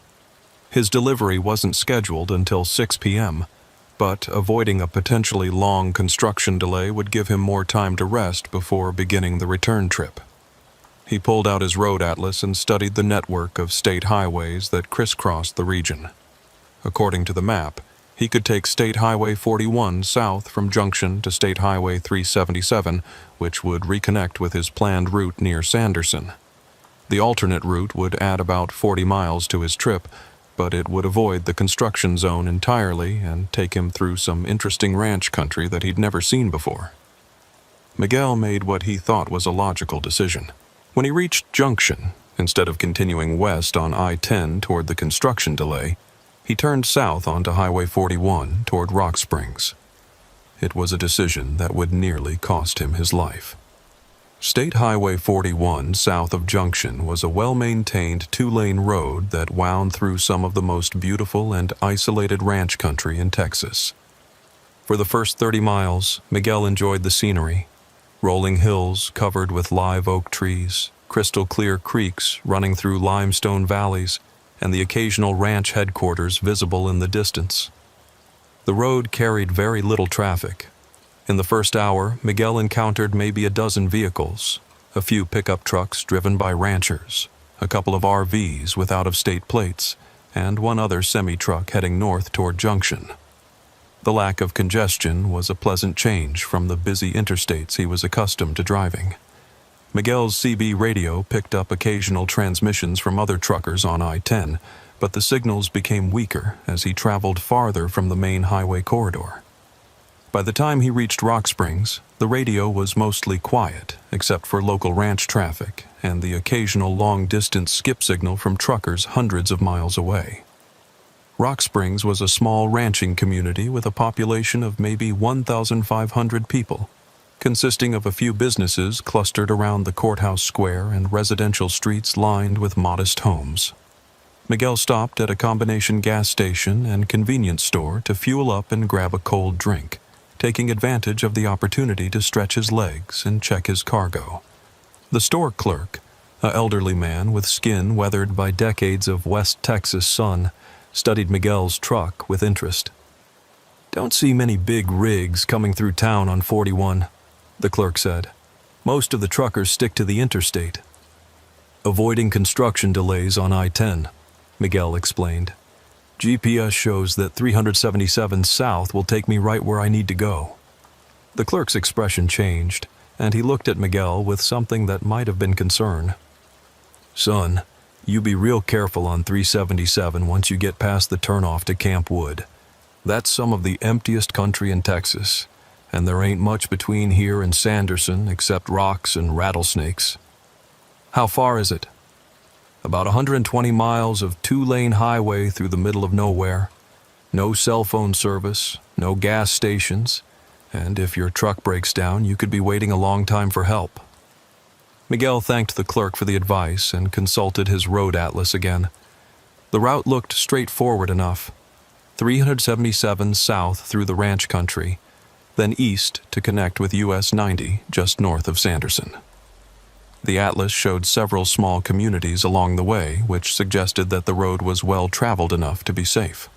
Speaker 1: His delivery wasn't scheduled until 6 p.m., but avoiding a potentially long construction delay would give him more time to rest before beginning the return trip. He pulled out his road atlas and studied the network of state highways that crisscrossed the region. According to the map, he could take State Highway 41 south from Junction to State Highway 377, which would reconnect with his planned route near Sanderson. The alternate route would add about 40 miles to his trip, but it would avoid the construction zone entirely and take him through some interesting ranch country that he'd never seen before. Miguel made what he thought was a logical decision. When he reached Junction, instead of continuing west on I-10 toward the construction delay, he turned south onto Highway 41 toward Rock Springs. It was a decision that would nearly cost him his life. State Highway 41 south of Junction was a well-maintained 2-lane road that wound through some of the most beautiful and isolated ranch country in Texas. For the first 30 miles, Miguel enjoyed the scenery. Rolling hills covered with live oak trees, crystal-clear creeks running through limestone valleys, and the occasional ranch headquarters visible in the distance. The road carried very little traffic. In the first hour, Miguel encountered maybe a dozen vehicles, a few pickup trucks driven by ranchers, a couple of RVs with out-of-state plates, and one other semi-truck heading north toward Junction. The lack of congestion was a pleasant change from the busy interstates he was accustomed to driving. Miguel's CB radio picked up occasional transmissions from other truckers on I-10, but the signals became weaker as he traveled farther from the main highway corridor. By the time he reached Rock Springs, the radio was mostly quiet, except for local ranch traffic and the occasional long-distance skip signal from truckers hundreds of miles away. Rock Springs was a small ranching community with a population of maybe 1,500 people, consisting of a few businesses clustered around the courthouse square and residential streets lined with modest homes. Miguel stopped at a combination gas station and convenience store to fuel up and grab a cold drink, taking advantage of the opportunity to stretch his legs and check his cargo. The store clerk, an elderly man with skin weathered by decades of West Texas sun, studied Miguel's truck with interest. "Don't see many big rigs coming through town on 41, the clerk said. "Most of the truckers stick to the interstate." "Avoiding construction delays on I-10, Miguel explained. "GPS shows that 377 south will take me right where I need to go." The clerk's expression changed, and he looked at Miguel with something that might have been concern. "Son, you be real careful on 377 once you get past the turnoff to Camp Wood. That's some of the emptiest country in Texas, and there ain't much between here and Sanderson except rocks and rattlesnakes." "How far is it?" "About 120 miles of 2-lane highway through the middle of nowhere. No cell phone service, no gas stations, and if your truck breaks down, you could be waiting a long time for help." Miguel thanked the clerk for the advice and consulted his road atlas again. The route looked straightforward enough. 377 south through the ranch country, then east to connect with US 90 just north of Sanderson. The atlas showed several small communities along the way, which suggested that the road was well traveled enough to be safe.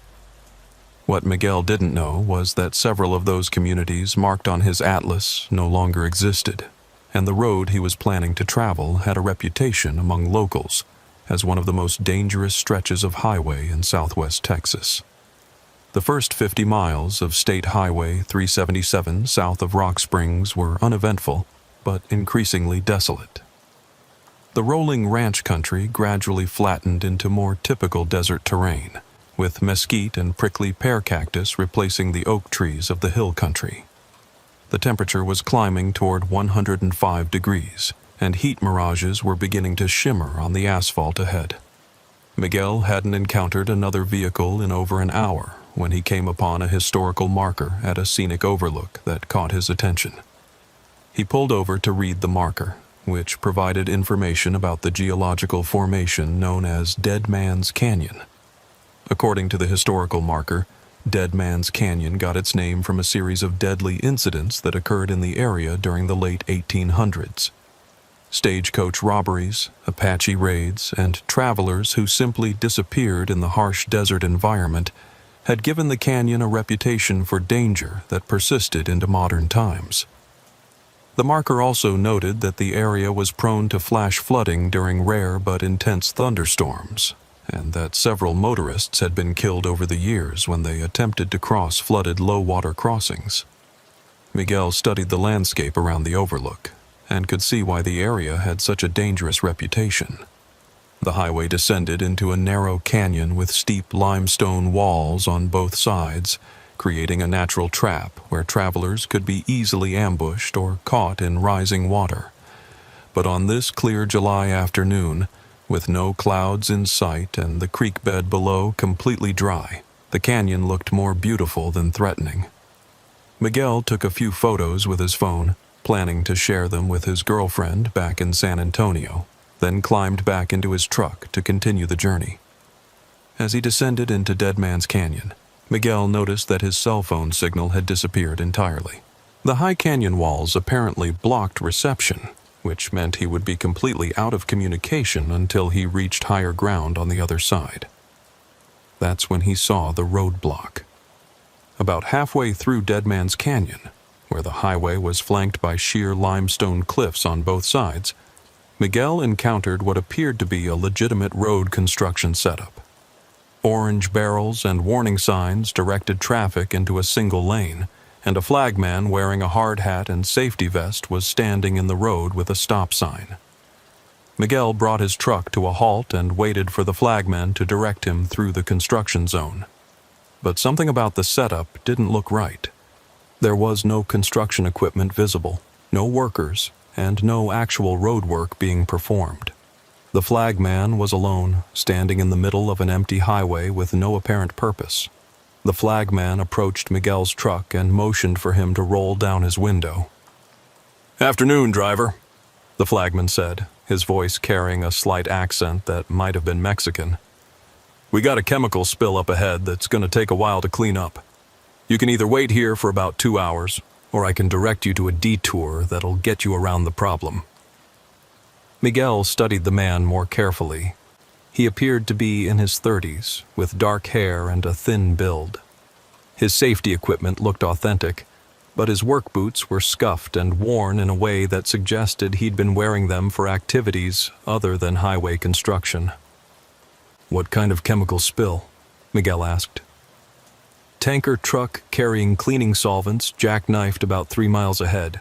Speaker 1: What Miguel didn't know was that several of those communities marked on his atlas no longer existed, and the road he was planning to travel had a reputation among locals as one of the most dangerous stretches of highway in southwest Texas. The first 50 miles of State Highway 377 south of Rock Springs were uneventful, but increasingly desolate. The rolling ranch country gradually flattened into more typical desert terrain, with mesquite and prickly pear cactus replacing the oak trees of the hill country. The temperature was climbing toward 105 degrees, and heat mirages were beginning to shimmer on the asphalt ahead. Miguel hadn't encountered another vehicle in over an hour when he came upon a historical marker at a scenic overlook that caught his attention. He pulled over to read the marker, which provided information about the geological formation known as Dead Man's Canyon. According to the historical marker, Dead Man's Canyon got its name from a series of deadly incidents that occurred in the area during the late 1800s. Stagecoach robberies, Apache raids, and travelers who simply disappeared in the harsh desert environment had given the canyon a reputation for danger that persisted into modern times. The marker also noted that the area was prone to flash flooding during rare but intense thunderstorms, and that several motorists had been killed over the years when they attempted to cross flooded low-water crossings. Miguel studied the landscape around the overlook and could see why the area had such a dangerous reputation. The highway descended into a narrow canyon with steep limestone walls on both sides, creating a natural trap where travelers could be easily ambushed or caught in rising water. But on this clear July afternoon, with no clouds in sight and the creek bed below completely dry, the canyon looked more beautiful than threatening. Miguel took a few photos with his phone, planning to share them with his girlfriend back in San Antonio, then climbed back into his truck to continue the journey. As he descended into Dead Man's Canyon, Miguel noticed that his cell phone signal had disappeared entirely. The high canyon walls apparently blocked reception, which meant he would be completely out of communication until he reached higher ground on the other side. That's when he saw the roadblock. About halfway through Dead Man's Canyon, where the highway was flanked by sheer limestone cliffs on both sides, Miguel encountered what appeared to be a legitimate road construction setup. Orange barrels and warning signs directed traffic into a single lane, and a flagman wearing a hard hat and safety vest was standing in the road with a stop sign. Miguel brought his truck to a halt and waited for the flagman to direct him through the construction zone. But something about the setup didn't look right. There was no construction equipment visible, no workers, and no actual road work being performed. The flagman was alone, standing in the middle of an empty highway with no apparent purpose. The flagman approached Miguel's truck and motioned for him to roll down his window. "Afternoon, driver," the flagman said, his voice carrying a slight accent that might have been Mexican. "We got a chemical spill up ahead that's going to take a while to clean up. You can either wait here for about 2 hours, or I can direct you to a detour that'll get you around the problem." Miguel studied the man more carefully. He appeared to be in his 30s, with dark hair and a thin build. His safety equipment looked authentic, but his work boots were scuffed and worn in a way that suggested he'd been wearing them for activities other than highway construction. "What kind of chemical spill?" Miguel asked. "Tanker truck carrying cleaning solvents jackknifed about 3 miles ahead.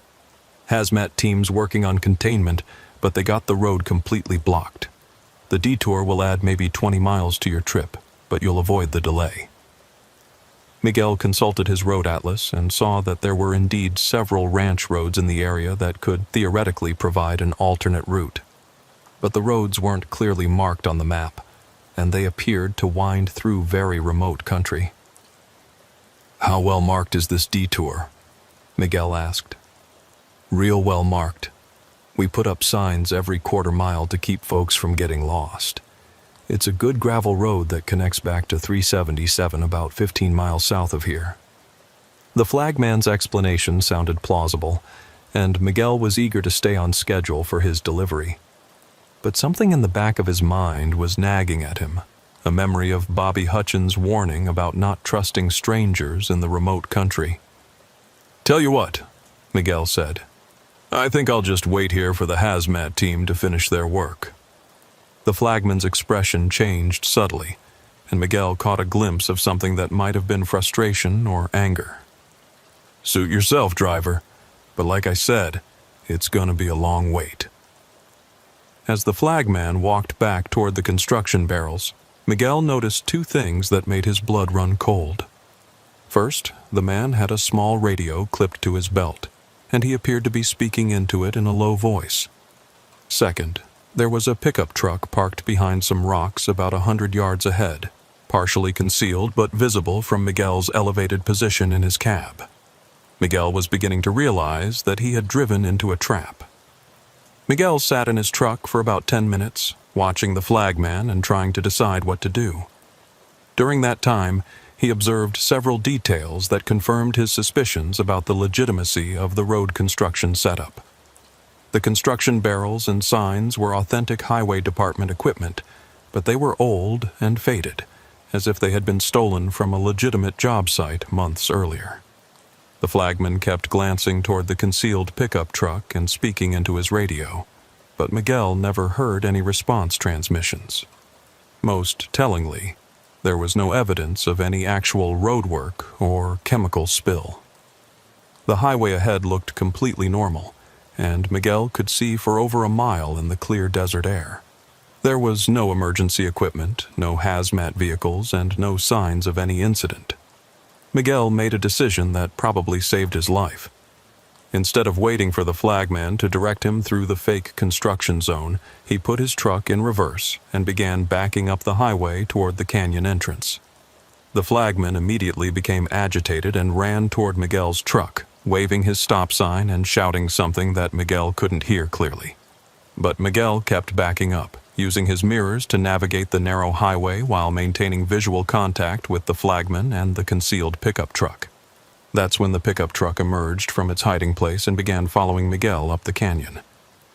Speaker 1: Hazmat teams working on containment, but they got the road completely blocked. The detour will add maybe 20 miles to your trip, but you'll avoid the delay." Miguel consulted his road atlas and saw that there were indeed several ranch roads in the area that could theoretically provide an alternate route. But the roads weren't clearly marked on the map, and they appeared to wind through very remote country. "How well marked is this detour?" Miguel asked. "Real well marked. We put up signs every quarter mile to keep folks from getting lost. It's a good gravel road that connects back to 377 about 15 miles south of here." The flagman's explanation sounded plausible, and Miguel was eager to stay on schedule for his delivery. But something in the back of his mind was nagging at him, a memory of Bobby Hutchins' warning about not trusting strangers in the remote country. "Tell you what," Miguel said. "I think I'll just wait here for the hazmat team to finish their work." The flagman's expression changed subtly, and Miguel caught a glimpse of something that might have been frustration or anger. "Suit yourself, driver, but like I said, it's gonna be a long wait." As the flagman walked back toward the construction barrels, Miguel noticed two things that made his blood run cold. First, the man had a small radio clipped to his belt, and he appeared to be speaking into it in a low voice. Second, there was a pickup truck parked behind some rocks about 100 yards ahead, partially concealed but visible from Miguel's elevated position in his cab. Miguel was beginning to realize that he had driven into a trap. Miguel sat in his truck for about 10 minutes, watching the flagman and trying to decide what to do. During that time, he observed several details that confirmed his suspicions about the legitimacy of the road construction setup. The construction barrels and signs were authentic highway department equipment, but they were old and faded, as if they had been stolen from a legitimate job site months earlier. The flagman kept glancing toward the concealed pickup truck and speaking into his radio, but Miguel never heard any response transmissions. Most tellingly, there was no evidence of any actual roadwork or chemical spill. The highway ahead looked completely normal, and Miguel could see for over a mile in the clear desert air. There was no emergency equipment, no hazmat vehicles, and no signs of any incident. Miguel made a decision that probably saved his life. Instead of waiting for the flagman to direct him through the fake construction zone, he put his truck in reverse and began backing up the highway toward the canyon entrance. The flagman immediately became agitated and ran toward Miguel's truck, waving his stop sign and shouting something that Miguel couldn't hear clearly. But Miguel kept backing up, using his mirrors to navigate the narrow highway while maintaining visual contact with the flagman and the concealed pickup truck. That's when the pickup truck emerged from its hiding place and began following Miguel up the canyon.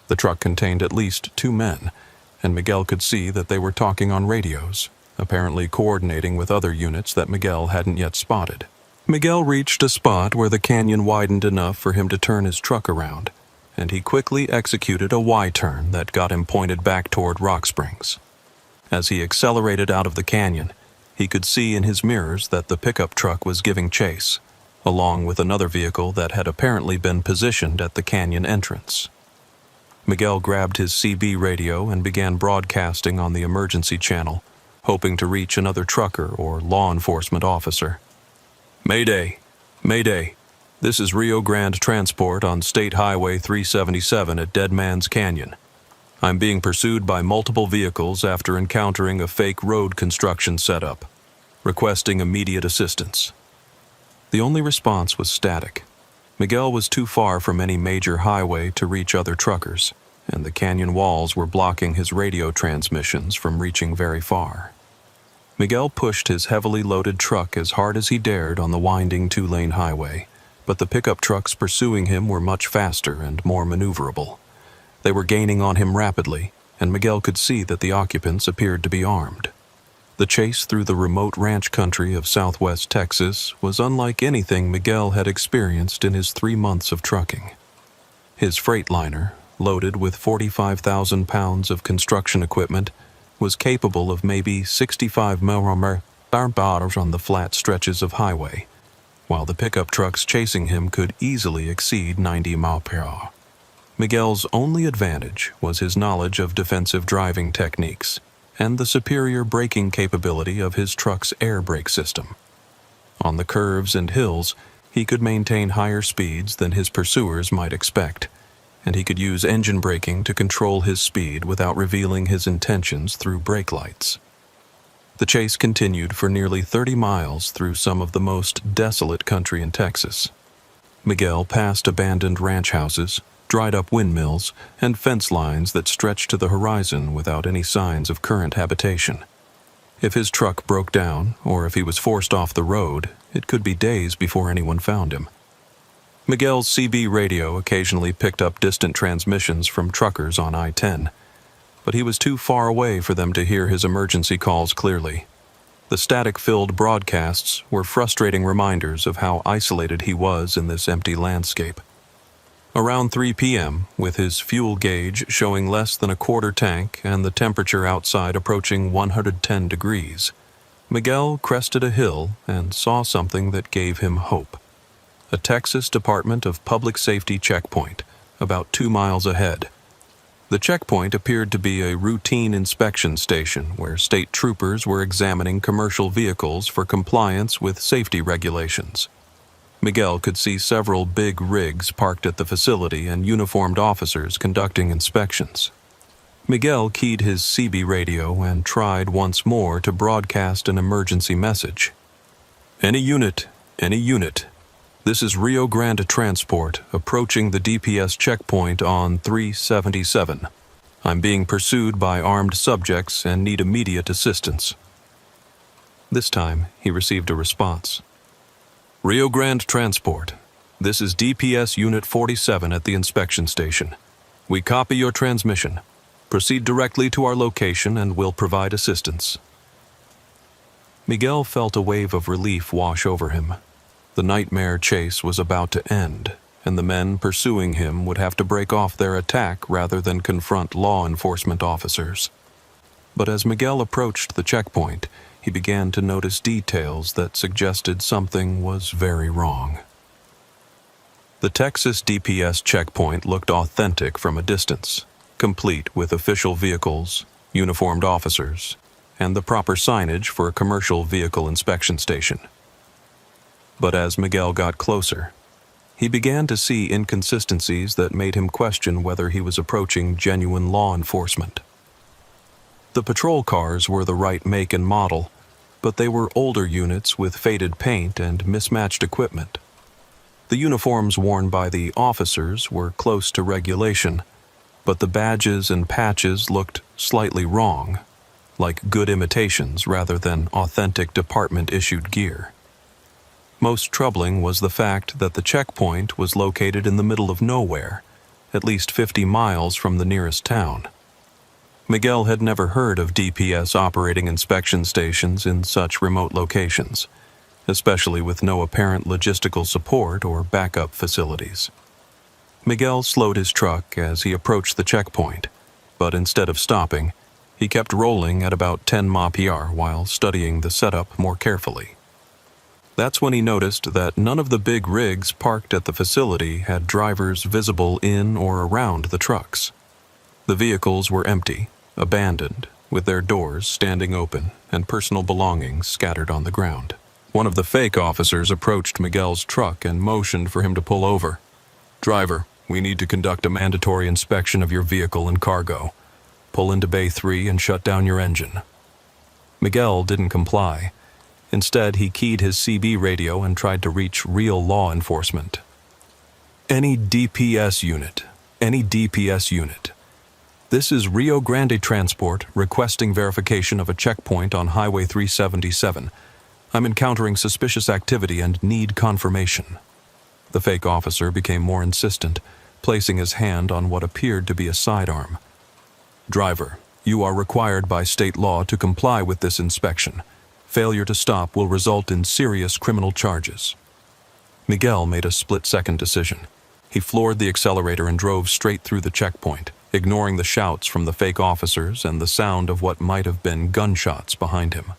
Speaker 1: The truck contained at least 2 men, and Miguel could see that they were talking on radios, apparently coordinating with other units that Miguel hadn't yet spotted. Miguel reached a spot where the canyon widened enough for him to turn his truck around, and he quickly executed a Y-turn that got him pointed back toward Rock Springs. As he accelerated out of the canyon, he could see in his mirrors that the pickup truck was giving chase, along with another vehicle that had apparently been positioned at the canyon entrance. Miguel grabbed his CB radio and began broadcasting on the emergency channel, hoping to reach another trucker or law enforcement officer. "Mayday! Mayday! This is Rio Grande Transport on State Highway 377 at Dead Man's Canyon. I'm being pursued by multiple vehicles after encountering a fake road construction setup. Requesting immediate assistance." The only response was static. Miguel was too far from any major highway to reach other truckers, and the canyon walls were blocking his radio transmissions from reaching very far. Miguel pushed his heavily loaded truck as hard as he dared on the winding 2-lane highway, but the pickup trucks pursuing him were much faster and more maneuverable. They were gaining on him rapidly, and Miguel could see that the occupants appeared to be armed. The chase through the remote ranch country of southwest Texas was unlike anything Miguel had experienced in his 3 months of trucking. His Freightliner, loaded with 45,000 pounds of construction equipment, was capable of maybe 65 miles on the flat stretches of highway, while the pickup trucks chasing him could easily exceed 90 miles per hour. Miguel's only advantage was his knowledge of defensive driving techniques and the superior braking capability of his truck's air brake system. On the curves and hills, he could maintain higher speeds than his pursuers might expect, and he could use engine braking to control his speed without revealing his intentions through brake lights. The chase continued for nearly 30 miles through some of the most desolate country in Texas. Miguel passed abandoned ranch houses, dried-up windmills, and fence lines that stretched to the horizon without any signs of current habitation. If his truck broke down, or if he was forced off the road, it could be days before anyone found him. Miguel's CB radio occasionally picked up distant transmissions from truckers on I-10. but he was too far away for them to hear his emergency calls clearly. The static-filled broadcasts were frustrating reminders of how isolated he was in this empty landscape. Around 3 p.m., with his fuel gauge showing less than a quarter tank and the temperature outside approaching 110 degrees, Miguel crested a hill and saw something that gave him hope. A Texas Department of Public Safety checkpoint, about 2 miles ahead. The checkpoint appeared to be a routine inspection station where state troopers were examining commercial vehicles for compliance with safety regulations. Miguel could see several big rigs parked at the facility and uniformed officers conducting inspections. Miguel keyed his CB radio and tried once more to broadcast an emergency message. Any unit. This is Rio Grande Transport, approaching the DPS checkpoint on 377. I'm being pursued by armed subjects and need immediate assistance. This time, he received a response. Rio Grande Transport, this is DPS Unit 47 at the inspection station. We copy your transmission. Proceed directly to our location and we'll provide assistance. Miguel felt a wave of relief wash over him. The nightmare chase was about to end, and the men pursuing him would have to break off their attack rather than confront law enforcement officers. But as Miguel approached the checkpoint, he began to notice details that suggested something was very wrong. The Texas DPS checkpoint looked authentic from a distance, complete with official vehicles, uniformed officers, and the proper signage for a commercial vehicle inspection station. But as Miguel got closer, he began to see inconsistencies that made him question whether he was approaching genuine law enforcement. The patrol cars were the right make and model, but they were older units with faded paint and mismatched equipment. The uniforms worn by the officers were close to regulation, but the badges and patches looked slightly wrong, like good imitations rather than authentic department-issued gear. Most troubling was the fact that the checkpoint was located in the middle of nowhere, at least 50 miles from the nearest town. Miguel had never heard of DPS operating inspection stations in such remote locations, especially with no apparent logistical support or backup facilities. Miguel slowed his truck as he approached the checkpoint, but instead of stopping, he kept rolling at about 10 mph while studying the setup more carefully. That's when he noticed that none of the big rigs parked at the facility had drivers visible in or around the trucks. The vehicles were empty, abandoned, with their doors standing open and personal belongings scattered on the ground. One of the fake officers approached Miguel's truck and motioned for him to pull over. "Driver, we need to conduct a mandatory inspection of your vehicle and cargo. Pull into Bay 3 and shut down your engine." Miguel didn't comply. Instead, he keyed his CB radio and tried to reach real law enforcement. Any DPS unit. This is Rio Grande Transport requesting verification of a checkpoint on Highway 377. I'm encountering suspicious activity and need confirmation. The fake officer became more insistent, placing his hand on what appeared to be a sidearm. "Driver, you are required by state law to comply with this inspection. Failure to stop will result in serious criminal charges." Miguel made a split-second decision. He floored the accelerator and drove straight through the checkpoint, ignoring the shouts from the fake officers and the sound of what might have been gunshots behind him.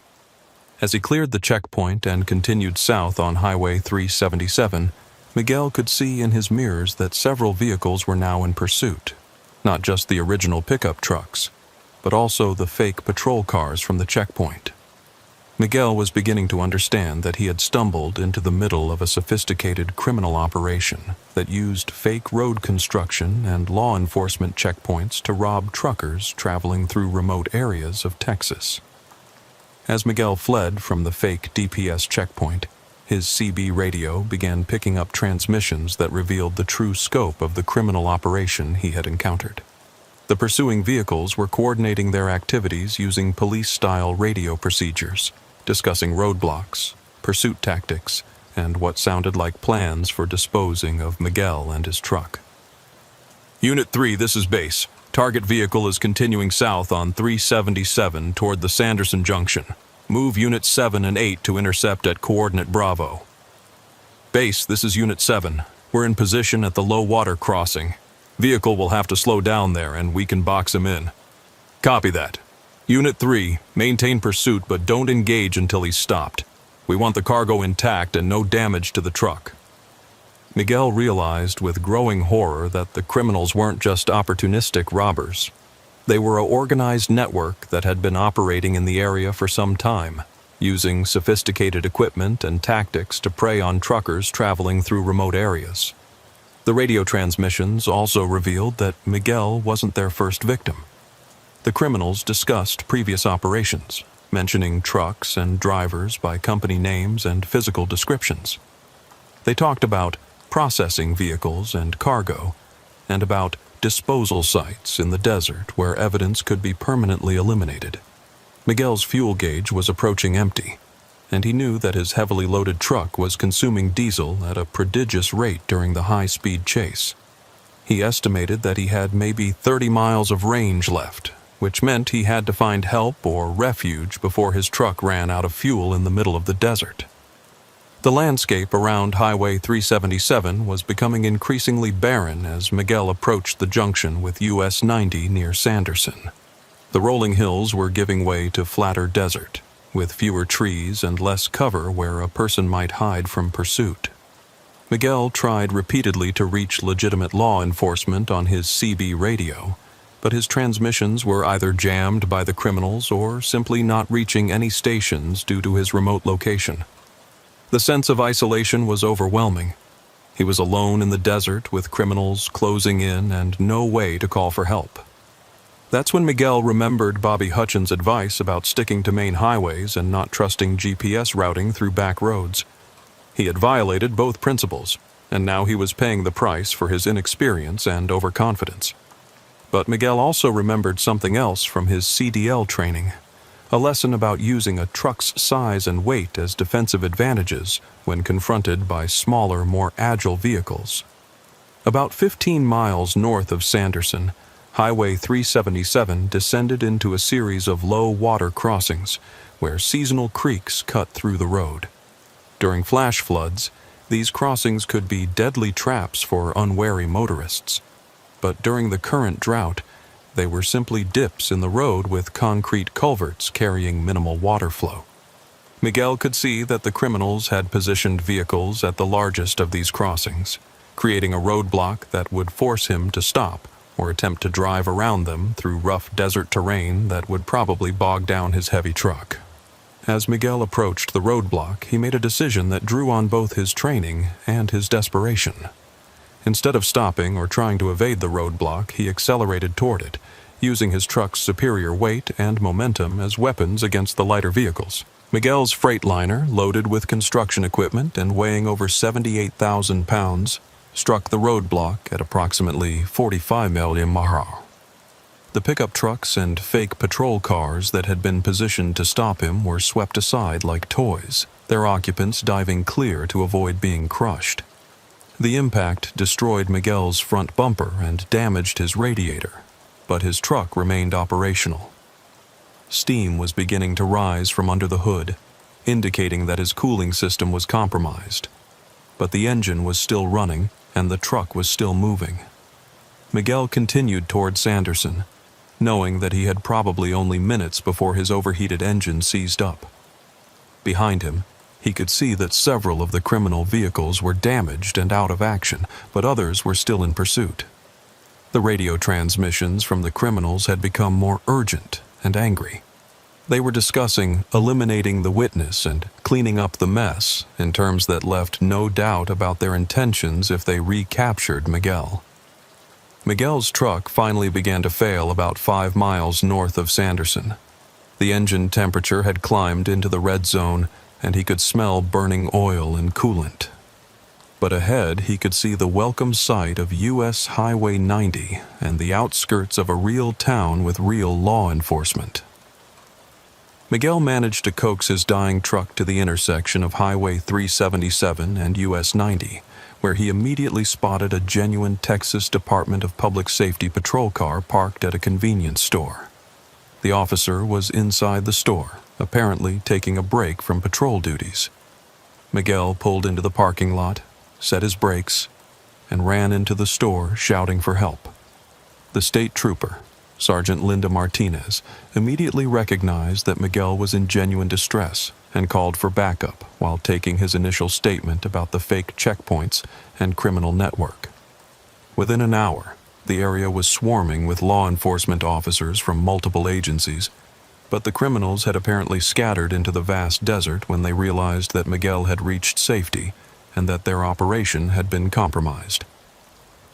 Speaker 1: As he cleared the checkpoint and continued south on Highway 377, Miguel could see in his mirrors that several vehicles were now in pursuit. Not just the original pickup trucks, but also the fake patrol cars from the checkpoint. Miguel was beginning to understand that he had stumbled into the middle of a sophisticated criminal operation that used fake road construction and law enforcement checkpoints to rob truckers traveling through remote areas of Texas. As Miguel fled from the fake DPS checkpoint, his CB radio began picking up transmissions that revealed the true scope of the criminal operation he had encountered. The pursuing vehicles were coordinating their activities using police-style radio procedures, discussing roadblocks, pursuit tactics, and what sounded like plans for disposing of Miguel and his truck. "Unit 3, this is base. Target vehicle is continuing south on 377 toward the Sanderson Junction. Move Units 7 and 8 to intercept at coordinate Bravo. Base, this is Unit 7. We're in position at the low water crossing. Vehicle will have to slow down there and we can box him in. Copy that. Unit 3, maintain pursuit but don't engage until he's stopped. We want the cargo intact and no damage to the truck. Miguel realized with growing horror that the criminals weren't just opportunistic robbers. They were an organized network that had been operating in the area for some time, using sophisticated equipment and tactics to prey on truckers traveling through remote areas. The radio transmissions also revealed that Miguel wasn't their first victim. The criminals discussed previous operations, mentioning trucks and drivers by company names and physical descriptions. They talked about processing vehicles and cargo, and about disposal sites in the desert where evidence could be permanently eliminated. Miguel's fuel gauge was approaching empty, and he knew that his heavily loaded truck was consuming diesel at a prodigious rate during the high-speed chase. He estimated that he had maybe 30 miles of range left, which meant he had to find help or refuge before his truck ran out of fuel in the middle of the desert. The landscape around Highway 377 was becoming increasingly barren as Miguel approached the junction with US 90 near Sanderson. The rolling hills were giving way to flatter desert, with fewer trees and less cover where a person might hide from pursuit. Miguel tried repeatedly to reach legitimate law enforcement on his CB radio, but his transmissions were either jammed by the criminals or simply not reaching any stations due to his remote location. The sense of isolation was overwhelming. He was alone in the desert with criminals closing in and no way to call for help. That's when Miguel remembered Bobby Hutchins' advice about sticking to main highways and not trusting GPS routing through back roads. He had violated both principles, and now he was paying the price for his inexperience and overconfidence. But Miguel also remembered something else from his CDL training, a lesson about using a truck's size and weight as defensive advantages when confronted by smaller, more agile vehicles. About 15 miles north of Sanderson, Highway 377 descended into a series of low water crossings where seasonal creeks cut through the road. During flash floods, these crossings could be deadly traps for unwary motorists. But during the current drought, they were simply dips in the road with concrete culverts carrying minimal water flow. Miguel could see that the criminals had positioned vehicles at the largest of these crossings, creating a roadblock that would force him to stop or attempt to drive around them through rough desert terrain that would probably bog down his heavy truck. As Miguel approached the roadblock, he made a decision that drew on both his training and his desperation. Instead of stopping or trying to evade the roadblock, he accelerated toward it, using his truck's superior weight and momentum as weapons against the lighter vehicles. Miguel's Freightliner, loaded with construction equipment and weighing over 78,000 pounds, struck the roadblock at approximately 45 mph. The pickup trucks and fake patrol cars that had been positioned to stop him were swept aside like toys, their occupants diving clear to avoid being crushed. The impact destroyed Miguel's front bumper and damaged his radiator, but his truck remained operational. Steam was beginning to rise from under the hood, indicating that his cooling system was compromised. But the engine was still running, and the truck was still moving. Miguel continued toward Sanderson, knowing that he had probably only minutes before his overheated engine seized up. Behind him, he could see that several of the criminal vehicles were damaged and out of action, but others were still in pursuit. The radio transmissions from the criminals had become more urgent and angry. They were discussing eliminating the witness and cleaning up the mess in terms that left no doubt about their intentions if they recaptured Miguel. Miguel's truck finally began to fail about 5 miles north of Sanderson. The engine temperature had climbed into the red zone, and he could smell burning oil and coolant. But ahead he could see the welcome sight of US Highway 90 and the outskirts of a real town with real law enforcement. Miguel managed to coax his dying truck to the intersection of Highway 377 and US 90, where he immediately spotted a genuine Texas Department of Public Safety patrol car parked at a convenience store. The officer was inside the store, apparently taking a break from patrol duties. Miguel pulled into the parking lot, set his brakes, and ran into the store shouting for help. The state trooper, Sergeant Linda Martinez, immediately recognized that Miguel was in genuine distress and called for backup while taking his initial statement about the fake checkpoints and criminal network. Within an hour, the area was swarming with law enforcement officers from multiple agencies, but the criminals had apparently scattered into the vast desert when they realized that Miguel had reached safety and that their operation had been compromised.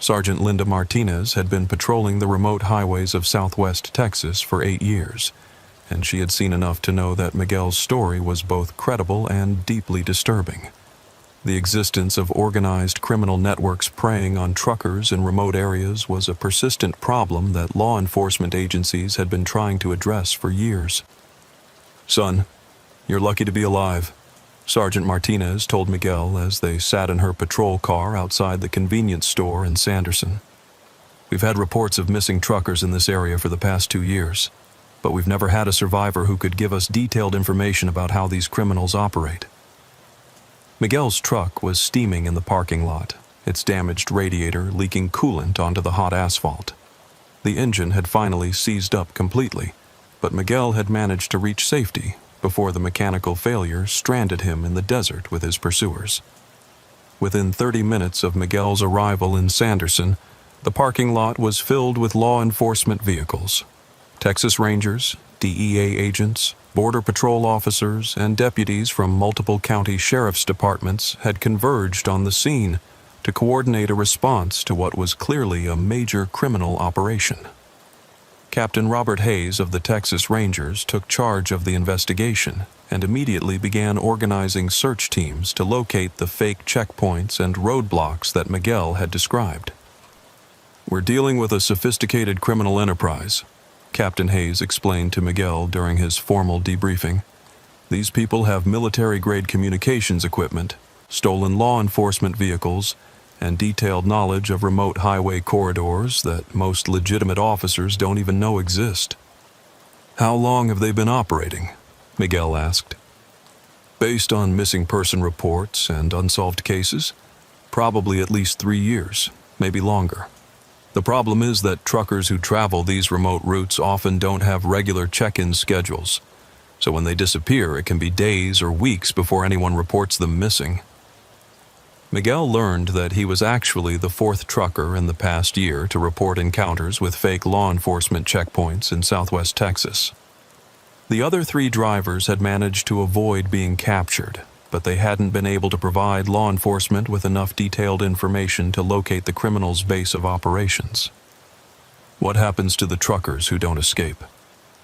Speaker 1: Sergeant Linda Martinez had been patrolling the remote highways of southwest Texas for 8 years, and she had seen enough to know that Miguel's story was both credible and deeply disturbing. The existence of organized criminal networks preying on truckers in remote areas was a persistent problem that law enforcement agencies had been trying to address for years. "Son, you're lucky to be alive," Sergeant Martinez told Miguel as they sat in her patrol car outside the convenience store in Sanderson. "We've had reports of missing truckers in this area for the past 2 years, but we've never had a survivor who could give us detailed information about how these criminals operate." Miguel's truck was steaming in the parking lot, its damaged radiator leaking coolant onto the hot asphalt. The engine had finally seized up completely, but Miguel had managed to reach safety before the mechanical failure stranded him in the desert with his pursuers. Within 30 minutes of Miguel's arrival in Sanderson, the parking lot was filled with law enforcement vehicles. Texas Rangers, DEA agents, Border Patrol officers, and deputies from multiple county sheriff's departments had converged on the scene to coordinate a response to what was clearly a major criminal operation. Captain Robert Hayes of the Texas Rangers took charge of the investigation and immediately began organizing search teams to locate the fake checkpoints and roadblocks that Miguel had described. "We're dealing with a sophisticated criminal enterprise," Captain Hayes explained to Miguel during his formal debriefing. "These people have military-grade communications equipment, stolen law enforcement vehicles, and detailed knowledge of remote highway corridors that most legitimate officers don't even know exist." "How long have they been operating?" Miguel asked. "Based on missing person reports and unsolved cases, probably at least 3 years, maybe longer. The problem is that truckers who travel these remote routes often don't have regular check-in schedules, so when they disappear, it can be days or weeks before anyone reports them missing." Miguel learned that he was actually the 4th trucker in the past year to report encounters with fake law enforcement checkpoints in southwest Texas. The other 3 drivers had managed to avoid being captured, but they hadn't been able to provide law enforcement with enough detailed information to locate the criminals' base of operations. "What happens to the truckers who don't escape?"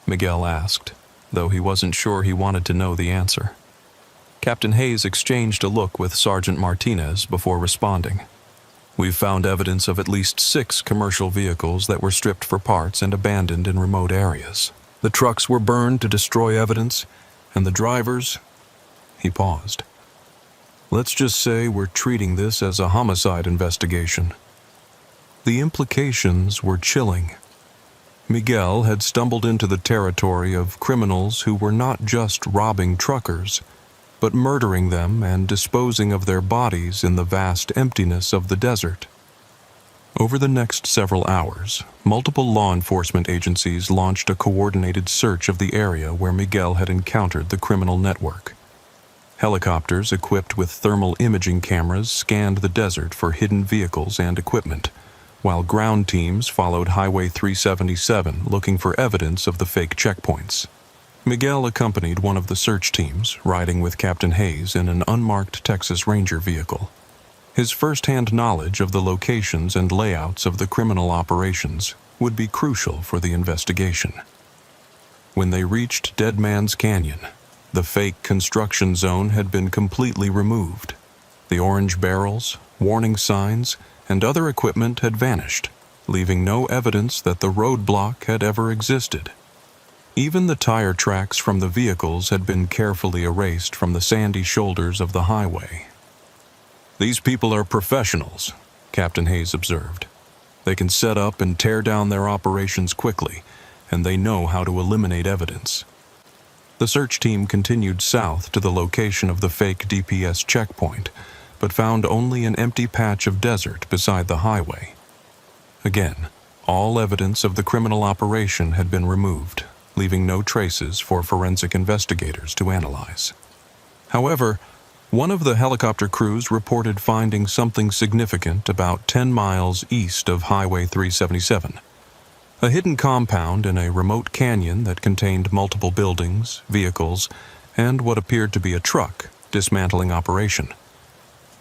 Speaker 1: Miguel asked, though he wasn't sure he wanted to know the answer. Captain Hayes exchanged a look with Sergeant Martinez before responding. "We've found evidence of at least 6 commercial vehicles that were stripped for parts and abandoned in remote areas. The trucks were burned to destroy evidence, and the drivers..." He paused. "Let's just say we're treating this as a homicide investigation." The implications were chilling. Miguel had stumbled into the territory of criminals who were not just robbing truckers, but murdering them and disposing of their bodies in the vast emptiness of the desert. Over the next several hours, multiple law enforcement agencies launched a coordinated search of the area where Miguel had encountered the criminal network. Helicopters equipped with thermal imaging cameras scanned the desert for hidden vehicles and equipment, while ground teams followed Highway 377 looking for evidence of the fake checkpoints. Miguel accompanied one of the search teams, riding with Captain Hayes in an unmarked Texas Ranger vehicle. His first-hand knowledge of the locations and layouts of the criminal operations would be crucial for the investigation. When they reached Dead Man's Canyon, the fake construction zone had been completely removed. The orange barrels, warning signs, and other equipment had vanished, leaving no evidence that the roadblock had ever existed. Even the tire tracks from the vehicles had been carefully erased from the sandy shoulders of the highway. "These people are professionals," Captain Hayes observed. "They can set up and tear down their operations quickly, and they know how to eliminate evidence." The search team continued south to the location of the fake DPS checkpoint, but found only an empty patch of desert beside the highway. Again, all evidence of the criminal operation had been removed, leaving no traces for forensic investigators to analyze. However, one of the helicopter crews reported finding something significant about 10 miles east of Highway 377. A hidden compound in a remote canyon that contained multiple buildings, vehicles, and what appeared to be a truck dismantling operation.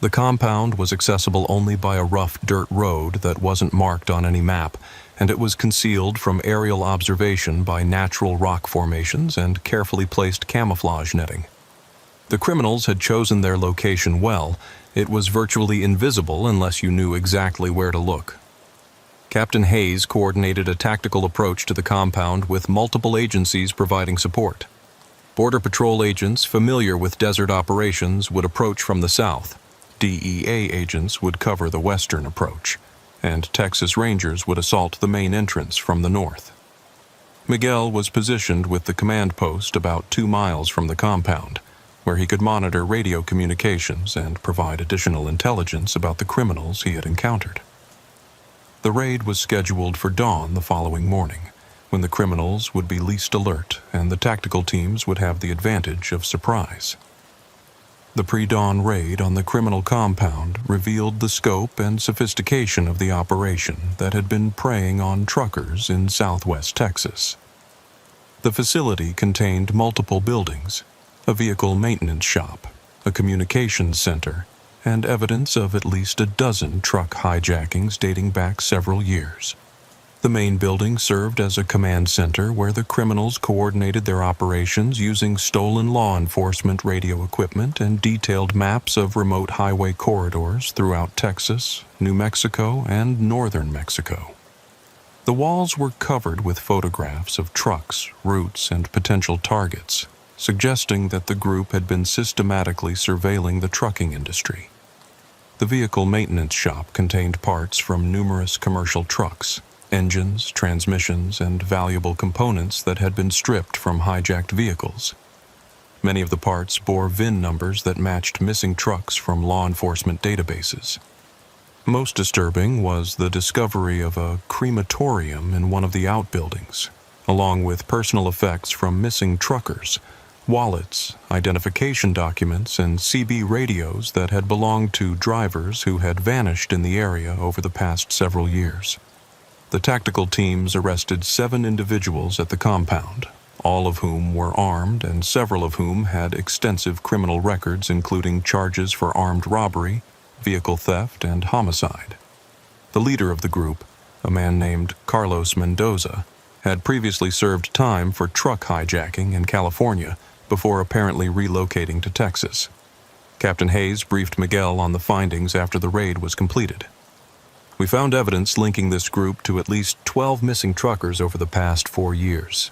Speaker 1: The compound was accessible only by a rough dirt road that wasn't marked on any map, and it was concealed from aerial observation by natural rock formations and carefully placed camouflage netting. The criminals had chosen their location well. It was virtually invisible unless you knew exactly where to look. Captain Hayes coordinated a tactical approach to the compound with multiple agencies providing support. Border Patrol agents familiar with desert operations would approach from the south. DEA agents would cover the western approach, and Texas Rangers would assault the main entrance from the north. Miguel was positioned with the command post about 2 miles from the compound, where he could monitor radio communications and provide additional intelligence about the criminals he had encountered. The raid was scheduled for dawn the following morning, when the criminals would be least alert and the tactical teams would have the advantage of surprise. The pre-dawn raid on the criminal compound revealed the scope and sophistication of the operation that had been preying on truckers in southwest Texas. The facility contained multiple buildings, a vehicle maintenance shop, a communications center, and evidence of at least a dozen truck hijackings dating back several years. The main building served as a command center where the criminals coordinated their operations using stolen law enforcement radio equipment and detailed maps of remote highway corridors throughout Texas, New Mexico, and northern Mexico. The walls were covered with photographs of trucks, routes, and potential targets, suggesting that the group had been systematically surveilling the trucking industry. The vehicle maintenance shop contained parts from numerous commercial trucks, engines, transmissions, and valuable components that had been stripped from hijacked vehicles. Many of the parts bore VIN numbers that matched missing trucks from law enforcement databases. Most disturbing was the discovery of a crematorium in one of the outbuildings, along with personal effects from missing truckers, wallets, identification documents, and CB radios that had belonged to drivers who had vanished in the area over the past several years. The tactical teams arrested 7 individuals at the compound, all of whom were armed and several of whom had extensive criminal records including charges for armed robbery, vehicle theft, and homicide. The leader of the group, a man named Carlos Mendoza, had previously served time for truck hijacking in California before apparently relocating to Texas. Captain Hayes briefed Miguel on the findings after the raid was completed. "We found evidence linking this group to at least 12 missing truckers over the past 4 years.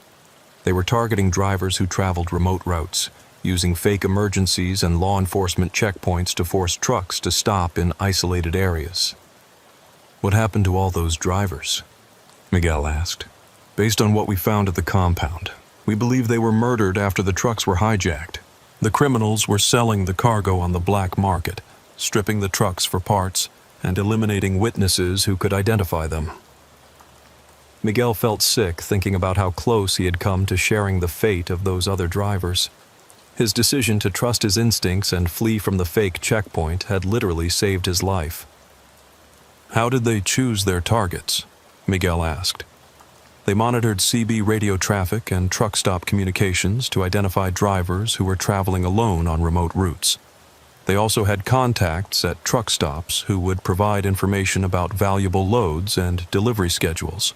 Speaker 1: They were targeting drivers who traveled remote routes, using fake emergencies and law enforcement checkpoints to force trucks to stop in isolated areas." "What happened to all those drivers?" Miguel asked. "Based on what we found at the compound, we believe they were murdered after the trucks were hijacked. The criminals were selling the cargo on the black market, stripping the trucks for parts, and eliminating witnesses who could identify them." Miguel felt sick thinking about how close he had come to sharing the fate of those other drivers. His decision to trust his instincts and flee from the fake checkpoint had literally saved his life. "How did they choose their targets?" Miguel asked. "They monitored CB radio traffic and truck stop communications to identify drivers who were traveling alone on remote routes. They also had contacts at truck stops who would provide information about valuable loads and delivery schedules.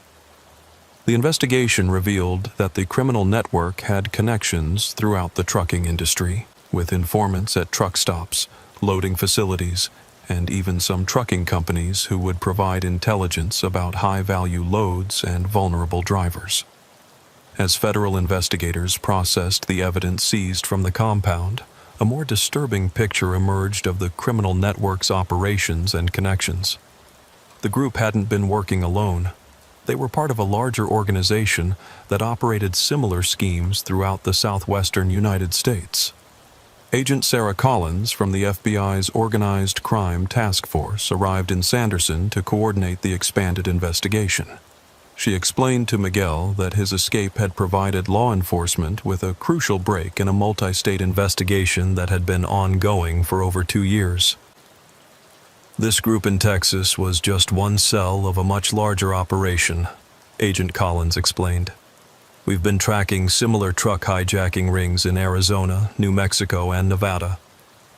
Speaker 1: The investigation revealed that the criminal network had connections throughout the trucking industry, with informants at truck stops, loading facilities, and even some trucking companies who would provide intelligence about high-value loads and vulnerable drivers. As federal investigators processed the evidence seized from the compound,
Speaker 2: a more disturbing picture emerged of the criminal network's operations and connections. The group hadn't been working alone. They were part of a larger organization that operated similar schemes throughout the southwestern United States. Agent Sarah Collins from the FBI's Organized Crime Task Force arrived in Sanderson to coordinate the expanded investigation. She explained to Miguel that his escape had provided law enforcement with a crucial break in a multi-state investigation that had been ongoing for over 2 years. This group in Texas was just one cell of a much larger operation, Agent Collins explained. We've been tracking similar truck hijacking rings in Arizona, New Mexico, and Nevada.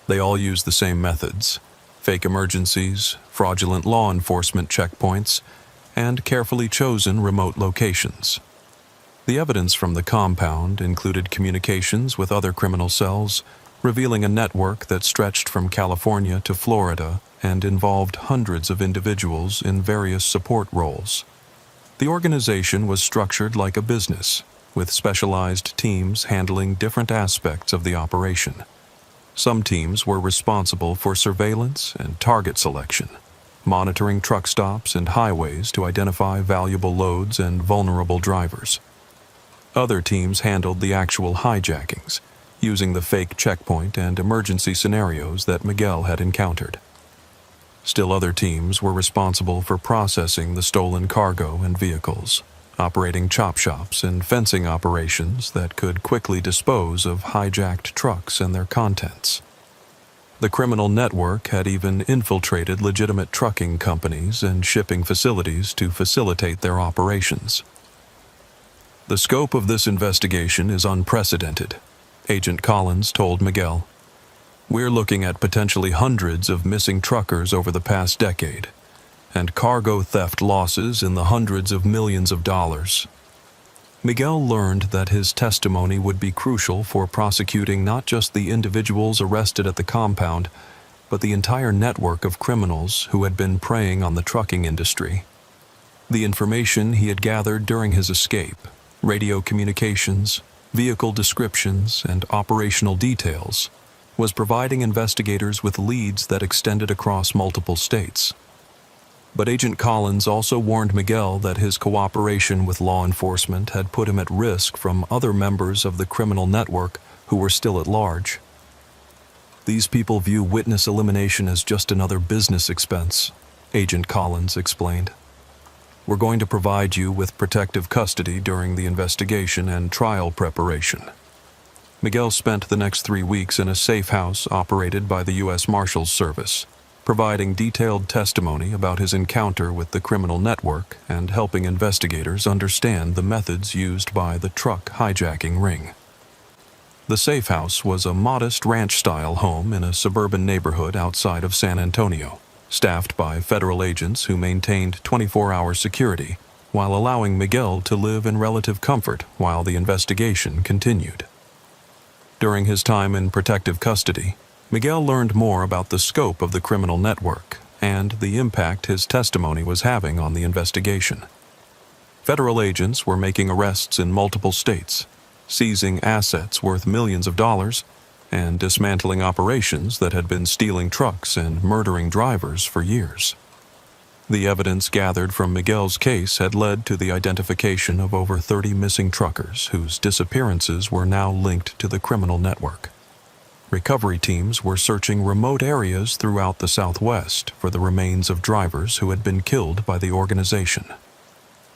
Speaker 2: They all use the same methods: fake emergencies, fraudulent law enforcement checkpoints, and carefully chosen remote locations. The evidence from the compound included communications with other criminal cells, revealing a network that stretched from California to Florida and involved hundreds of individuals in various support roles. The organization was structured like a business, with specialized teams handling different aspects of the operation. Some teams were responsible for surveillance and target selection, monitoring truck stops and highways to identify valuable loads and vulnerable drivers. Other teams handled the actual hijackings, using the fake checkpoint and emergency scenarios that Miguel had encountered. Still other teams were responsible for processing the stolen cargo and vehicles, operating chop shops and fencing operations that could quickly dispose of hijacked trucks and their contents. The criminal network had even infiltrated legitimate trucking companies and shipping facilities to facilitate their operations. The scope of this investigation is unprecedented, Agent Collins told Miguel. We're looking at potentially hundreds of missing truckers over the past decade, and cargo theft losses in the hundreds of millions of dollars. Miguel learned that his testimony would be crucial for prosecuting not just the individuals arrested at the compound, but the entire network of criminals who had been preying on the trucking industry. The information he had gathered during his escape, radio communications, vehicle descriptions, and operational details, was providing investigators with leads that extended across multiple states. But Agent Collins also warned Miguel that his cooperation with law enforcement had put him at risk from other members of the criminal network who were still at large. These people view witness elimination as just another business expense, Agent Collins explained. We're going to provide you with protective custody during the investigation and trial preparation. Miguel spent the next 3 weeks in a safe house operated by the U.S. Marshals Service, providing detailed testimony about his encounter with the criminal network and helping investigators understand the methods used by the truck hijacking ring. The safe house was a modest ranch-style home in a suburban neighborhood outside of San Antonio, staffed by federal agents who maintained 24-hour security, while allowing Miguel to live in relative comfort while the investigation continued. During his time in protective custody, Miguel learned more about the scope of the criminal network and the impact his testimony was having on the investigation. Federal agents were making arrests in multiple states, seizing assets worth millions of dollars, and dismantling operations that had been stealing trucks and murdering drivers for years. The evidence gathered from Miguel's case had led to the identification of over 30 missing truckers whose disappearances were now linked to the criminal network. Recovery teams were searching remote areas throughout the Southwest for the remains of drivers who had been killed by the organization.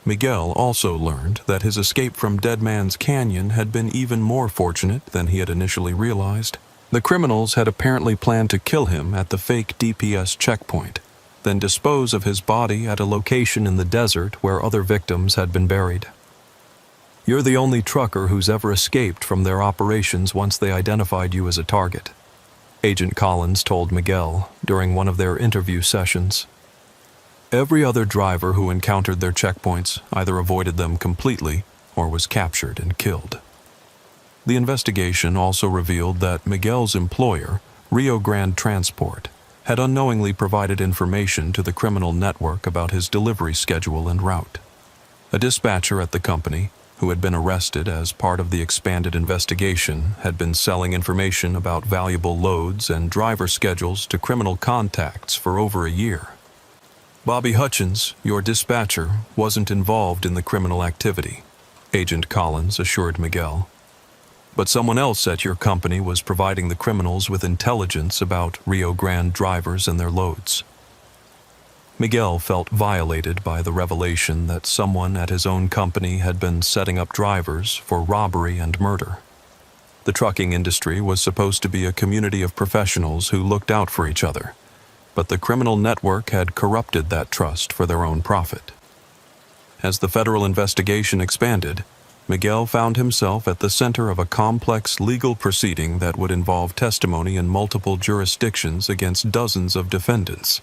Speaker 2: Miguel also learned that his escape from Dead Man's Canyon had been even more fortunate than he had initially realized. The criminals had apparently planned to kill him at the fake DPS checkpoint, then dispose of his body at a location in the desert where other victims had been buried. You're the only trucker who's ever escaped from their operations once they identified you as a target, Agent Collins told Miguel during one of their interview sessions. Every other driver who encountered their checkpoints either avoided them completely or was captured and killed. The investigation also revealed that Miguel's employer, Rio Grande Transport, had unknowingly provided information to the criminal network about his delivery schedule and route. A dispatcher at the company,
Speaker 1: who had been arrested as part of the expanded investigation, had been selling information about valuable loads and driver schedules to criminal contacts for over a year. Bobby Hutchins, your dispatcher, wasn't involved in the criminal activity, Agent Collins assured Miguel. But someone else at your company was providing the criminals with intelligence about Rio Grande drivers and their loads. Miguel felt violated by the revelation that someone at his own company had been setting up drivers for robbery and murder. The trucking industry was supposed to be a community of professionals who looked out for each other, but the criminal network had corrupted that trust for their own profit. As the federal investigation expanded, Miguel found himself at the center of a complex legal proceeding that would involve testimony in multiple jurisdictions against dozens of defendants.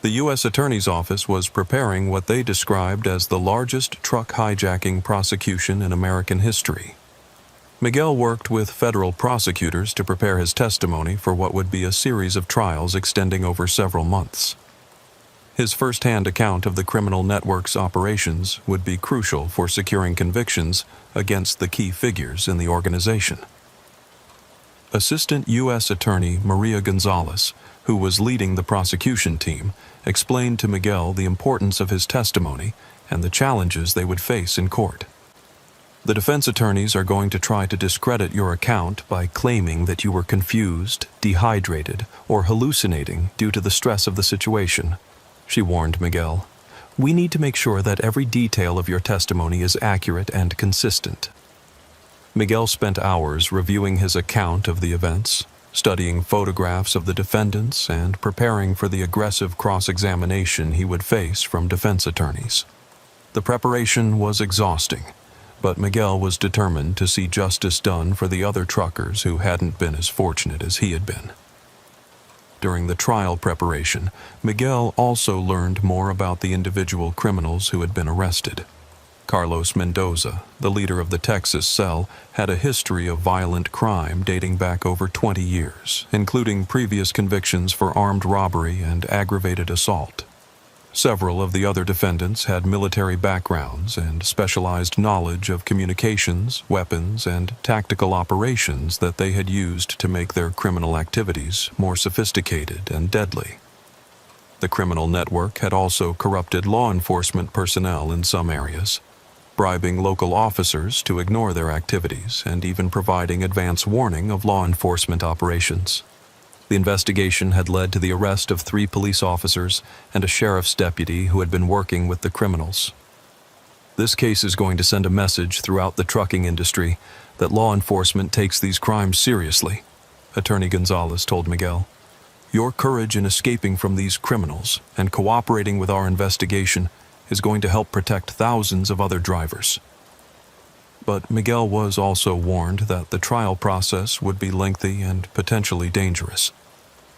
Speaker 1: The U.S. Attorney's Office was preparing what they described as the largest truck hijacking prosecution in American history. Miguel worked with federal prosecutors to prepare his testimony for what would be a series of trials extending over several months. His first-hand account of the criminal network's operations would be crucial for securing convictions against the key figures in the organization. Assistant U.S. Attorney Maria Gonzalez, who was leading the prosecution team, explained to Miguel the importance of his testimony and the challenges they would face in court. The defense attorneys are going to try to discredit your account by claiming that you were confused, dehydrated, or hallucinating due to the stress of the situation, she warned Miguel. We need to make sure that every detail of your testimony is accurate and consistent. Miguel spent hours reviewing his account of the events, studying photographs of the defendants, and preparing for the aggressive cross-examination he would face from defense attorneys. The preparation was exhausting, but Miguel was determined to see justice done for the other truckers who hadn't been as fortunate as he had been. During the trial preparation, Miguel also learned more about the individual criminals who had been arrested. Carlos Mendoza, the leader of the Texas cell, had a history of violent crime dating back over 20 years, including previous convictions for armed robbery and aggravated assault. Several of the other defendants had military backgrounds and specialized knowledge of communications, weapons, and tactical operations that they had used to make their criminal activities more sophisticated and deadly. The criminal network had also corrupted law enforcement personnel in some areas, bribing local officers to ignore their activities and even providing advance warning of law enforcement operations. The investigation had led to the arrest of 3 police officers and a sheriff's deputy who had been working with the criminals. This case is going to send a message throughout the trucking industry that law enforcement takes these crimes seriously, Attorney Gonzalez told Miguel. Your courage in escaping from these criminals and cooperating with our investigation is going to help protect thousands of other drivers. But Miguel was also warned that the trial process would be lengthy and potentially dangerous.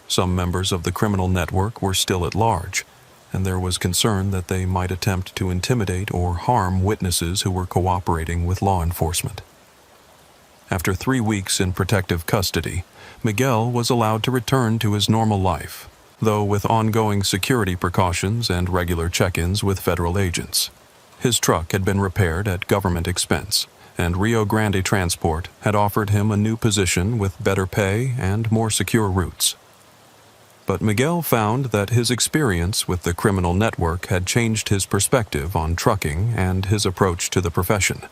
Speaker 1: Some members of the criminal network were still at large, and there was concern that they might attempt to intimidate or harm witnesses who were cooperating with law enforcement. After 3 weeks in protective custody, Miguel was allowed to return to his normal life, though with ongoing security precautions and regular check-ins with federal agents. His truck had been repaired at government expense, and Rio Grande Transport had offered him a new position with better pay and more secure routes. But Miguel found that his experience with the criminal network had changed his perspective on trucking and his approach to the profession.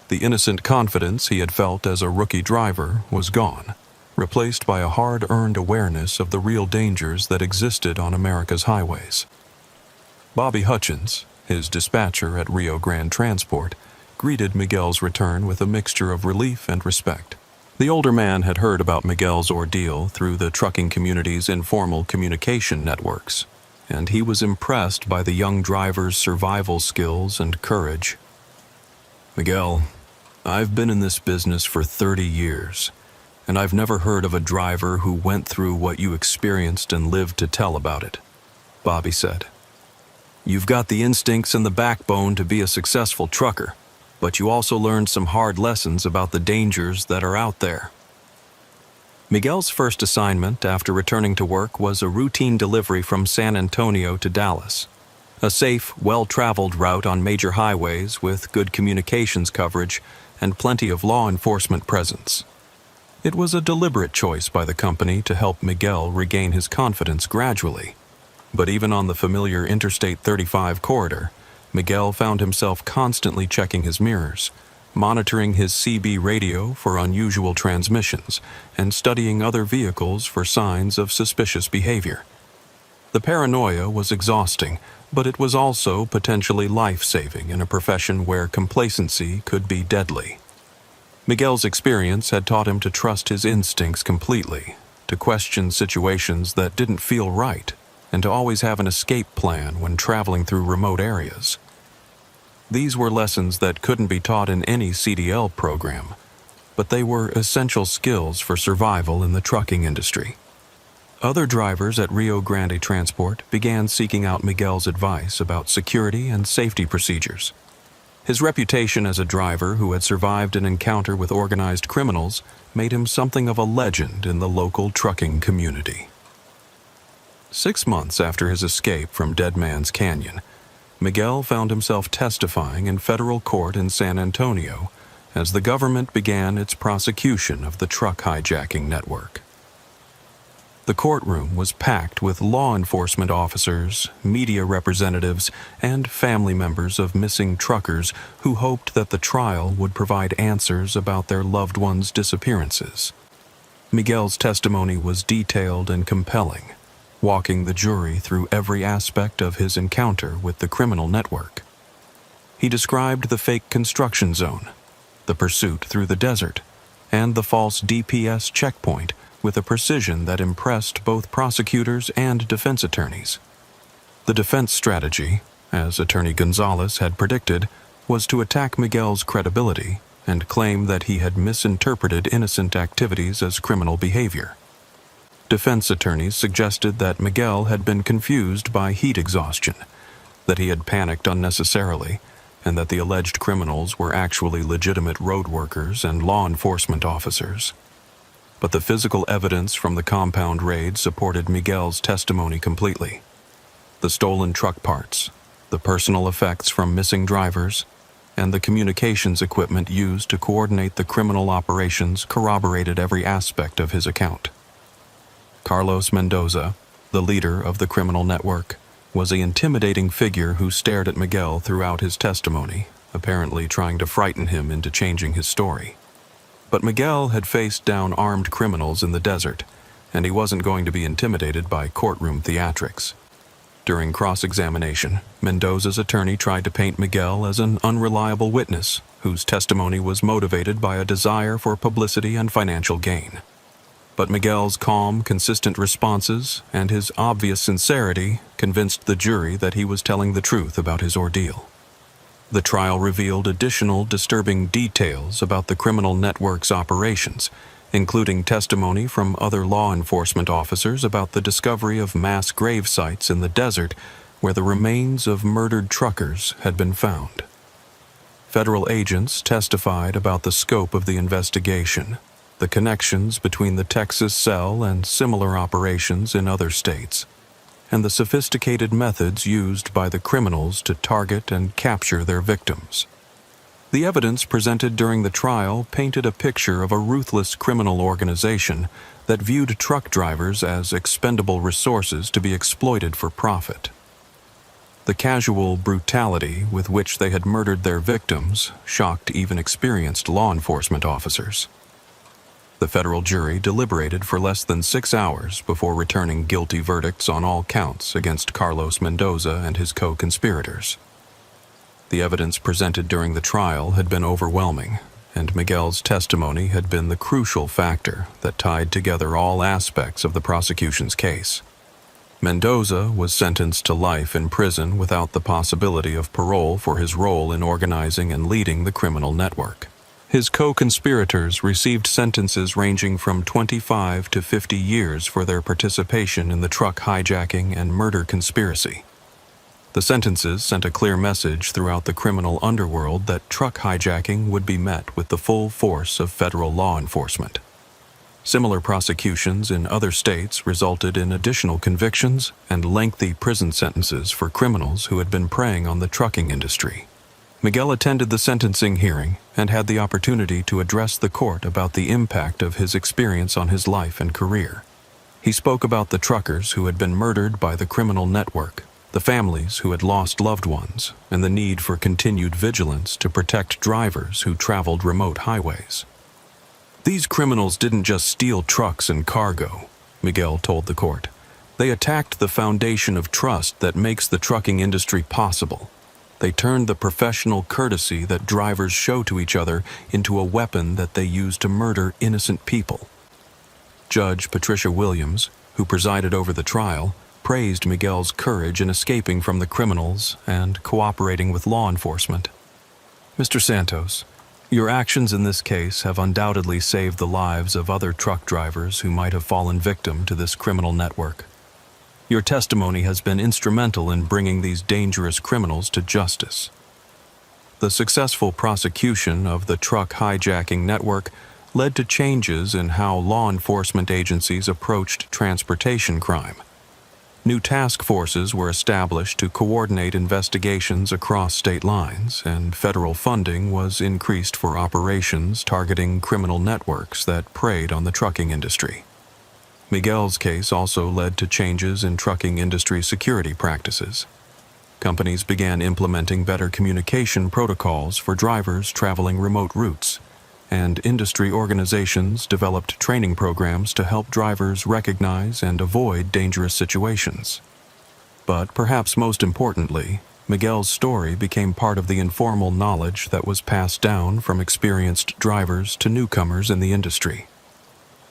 Speaker 1: The innocent confidence he had felt as a rookie driver was gone, replaced by a hard-earned awareness of the real dangers that existed on America's highways. Bobby Hutchins, his dispatcher at Rio Grande Transport, greeted Miguel's return with a mixture of relief and respect. The older man had heard about Miguel's ordeal through the trucking community's informal communication networks, and he was impressed by the young driver's survival skills and courage. Miguel, I've been in this business for 30 years, and I've never heard of a driver who went through what you experienced and lived to tell about it, Bobby said. You've got the instincts and the backbone to be a successful trucker, but you also learned some hard lessons about the dangers that are out there. Miguel's first assignment after returning to work was a routine delivery from San Antonio to Dallas.
Speaker 2: A safe, well-traveled route on major highways with good communications coverage and plenty of law enforcement presence. It was a deliberate choice by the company to help Miguel regain his confidence gradually. But even on the familiar Interstate 35 corridor, Miguel found himself constantly checking his mirrors, monitoring his CB radio for unusual transmissions, and studying other vehicles for signs of suspicious behavior. The paranoia was exhausting, but it was also potentially life-saving in a profession where complacency could be deadly. Miguel's experience had taught him to trust his instincts completely, to question situations that didn't feel right, and to always have an escape plan when traveling through remote areas. These were lessons that couldn't be taught in any CDL program, but they were essential skills for survival in the trucking industry. Other drivers at Rio Grande Transport began seeking out Miguel's advice about security and safety procedures. His reputation as a driver who had survived an encounter with organized criminals made him something of a legend in the local trucking community. 6 months after his escape from Dead Man's Canyon, Miguel found himself testifying in federal court in San Antonio as the government began its prosecution of the truck hijacking network. The courtroom was packed with law enforcement officers, media representatives, and family members of missing truckers who hoped that the trial would provide answers about their loved ones' disappearances. Miguel's testimony was detailed and compelling, walking the jury through every aspect of his encounter with the criminal network. He described the fake construction zone, the pursuit through the desert, and the false DPS checkpoint with a precision that impressed both prosecutors and defense attorneys. The defense strategy, as Attorney Gonzalez had predicted, was to attack Miguel's credibility and claim that he had misinterpreted innocent activities as criminal behavior. Defense attorneys suggested that Miguel had been confused by heat exhaustion, that he had panicked unnecessarily, and that the alleged criminals were actually legitimate road workers and law enforcement officers. But the physical evidence from the compound raid supported Miguel's testimony completely. The stolen truck parts, the personal effects from missing drivers, and the communications equipment used to coordinate the criminal operations corroborated every aspect of his account. Carlos Mendoza, the leader of the criminal network, was an intimidating figure who stared at Miguel throughout his testimony, apparently trying to frighten him into changing his story. But Miguel had faced down armed criminals in the desert, and he wasn't going to be intimidated by courtroom theatrics. During cross-examination, Mendoza's attorney tried to paint Miguel as an unreliable witness whose testimony was motivated by a desire for publicity and financial gain. But Miguel's calm, consistent responses and his obvious sincerity convinced the jury that he was telling the truth about his ordeal. The trial revealed additional disturbing details about the criminal network's operations, including testimony from other law enforcement officers about the discovery of mass grave sites in the desert where the remains of murdered truckers had been found. Federal agents testified about the scope of the investigation, the connections between the Texas cell and similar operations in other states, and the sophisticated methods used by the criminals to target and capture their victims. The evidence presented during the trial painted a picture of a ruthless criminal organization that viewed truck drivers as expendable resources to be exploited for profit. The casual brutality with which they had murdered their victims shocked even experienced law enforcement officers. The federal jury deliberated for less than 6 hours before returning guilty verdicts on all counts against Carlos Mendoza and his co-conspirators. The evidence presented during the trial had been overwhelming, and Miguel's testimony had been the crucial factor that tied together all aspects of the prosecution's case. Mendoza was sentenced to life in prison without the possibility of parole for his role in organizing and leading the criminal network. His co-conspirators received sentences ranging from 25 to 50 years for their participation in the truck hijacking and murder conspiracy. The sentences sent a clear message throughout the criminal underworld that truck hijacking would be met with the full force of federal law enforcement.
Speaker 1: Similar prosecutions in other states resulted in additional convictions and lengthy prison sentences for criminals who had been preying on the trucking industry. Miguel attended the sentencing hearing and had the opportunity to address the court about the impact of his experience on his life and career. He spoke about the truckers who had been murdered by the criminal network, the families who had lost loved ones, and the need for continued vigilance to protect drivers who traveled remote highways. These criminals didn't just steal trucks and cargo, Miguel told the court. They attacked the foundation of trust that makes the trucking industry possible. They turned the professional courtesy that drivers show to each other into a weapon that they use to murder innocent people. Judge Patricia Williams, who presided over the trial, praised Miguel's courage in escaping from the criminals and cooperating with law enforcement. Mr. Santos, your actions in this case have undoubtedly saved the lives of other truck drivers who might have fallen victim to this criminal network. Your testimony has been instrumental in bringing these dangerous criminals to justice. The successful prosecution of the truck hijacking network led to changes in how law enforcement agencies approached transportation crime. New task forces were established to coordinate investigations across state lines, and federal funding was increased for operations targeting criminal networks that preyed on the trucking industry. Miguel's case also led to changes in trucking industry security practices. Companies began implementing better communication protocols for drivers traveling remote routes, and industry organizations developed training programs to help drivers recognize and avoid dangerous situations. But perhaps most importantly, Miguel's story became part of the informal knowledge that was passed down from experienced drivers to newcomers in the industry.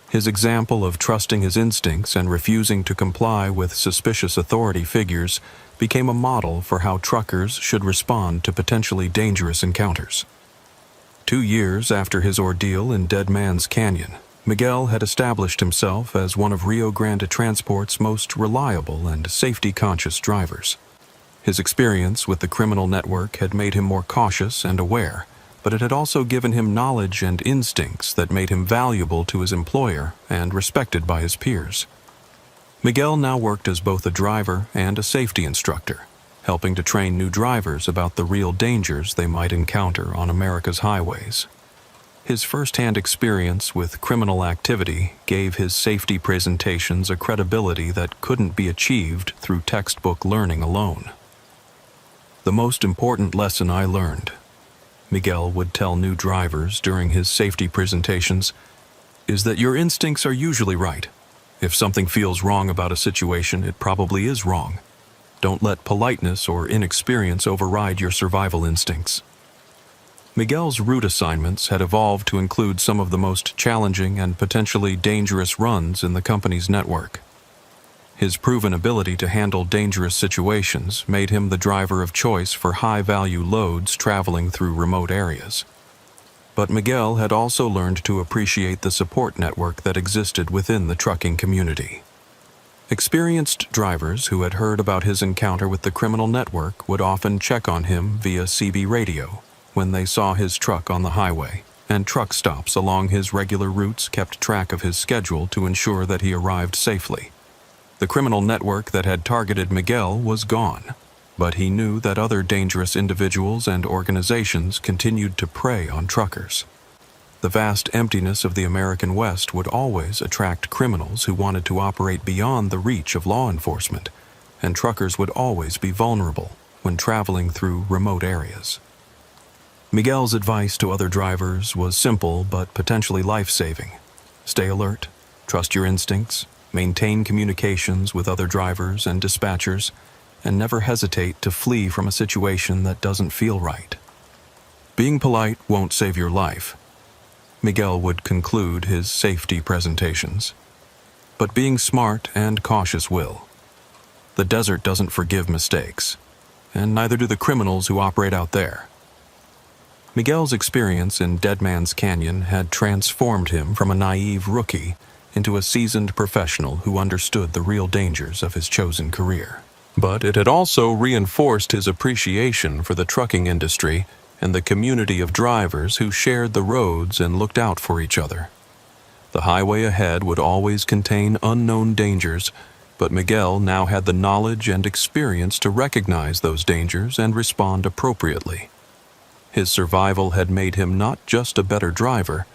Speaker 1: His example of trusting his instincts and refusing to comply with suspicious authority figures became a model for how truckers should respond to potentially dangerous encounters. 2 years after his ordeal in Dead Man's Canyon, Miguel had established himself as one of Rio Grande Transport's most reliable and safety-conscious drivers. His experience with the criminal network had made him more cautious and aware, but it had also given him knowledge and instincts that made him valuable to his employer and respected by his peers. Miguel now worked as both a driver and a safety instructor, helping to train new drivers about the real dangers they might encounter on America's highways. His first-hand experience with criminal activity gave his safety presentations a credibility that couldn't be achieved through textbook learning alone. The most important lesson I learned, Miguel would tell new drivers during his safety presentations, is that your instincts are usually right. If something feels wrong about a situation, it probably is wrong. Don't let politeness or inexperience override your survival instincts. Miguel's route assignments had evolved to include some of the most challenging and potentially dangerous runs in the company's network. His proven ability to handle dangerous situations made him the driver of choice for high-value loads traveling through remote areas. But Miguel had also learned to appreciate the support network that existed within the trucking community. Experienced drivers who had heard about his encounter with the criminal network would often check on him via CB radio when they saw his truck on the highway, and truck stops along his regular routes kept track of his schedule to ensure that he arrived safely. The criminal network that had targeted Miguel was gone, but he knew that other dangerous individuals and organizations continued to prey on truckers. The vast emptiness of the American West would always attract criminals who wanted to operate beyond the reach of law enforcement, and truckers would always be vulnerable when traveling through remote areas. Miguel's advice to other drivers was simple but potentially life-saving. Stay alert, trust your instincts, maintain communications with other drivers and dispatchers, and never hesitate to flee from a situation that doesn't feel right. Being polite won't save your life, Miguel would conclude his safety presentations. But being smart and cautious will. The desert doesn't forgive mistakes, and neither do the criminals who operate out there. Miguel's experience in Dead Man's Canyon had transformed him from a naive rookie into a seasoned professional who understood the real dangers of his chosen career. But it had also reinforced his appreciation for the trucking industry and the community of drivers who shared the roads and looked out for each other. The highway ahead would always contain unknown dangers, but Miguel now had the knowledge and experience to recognize those dangers and respond appropriately. His survival had made him not just a better driver,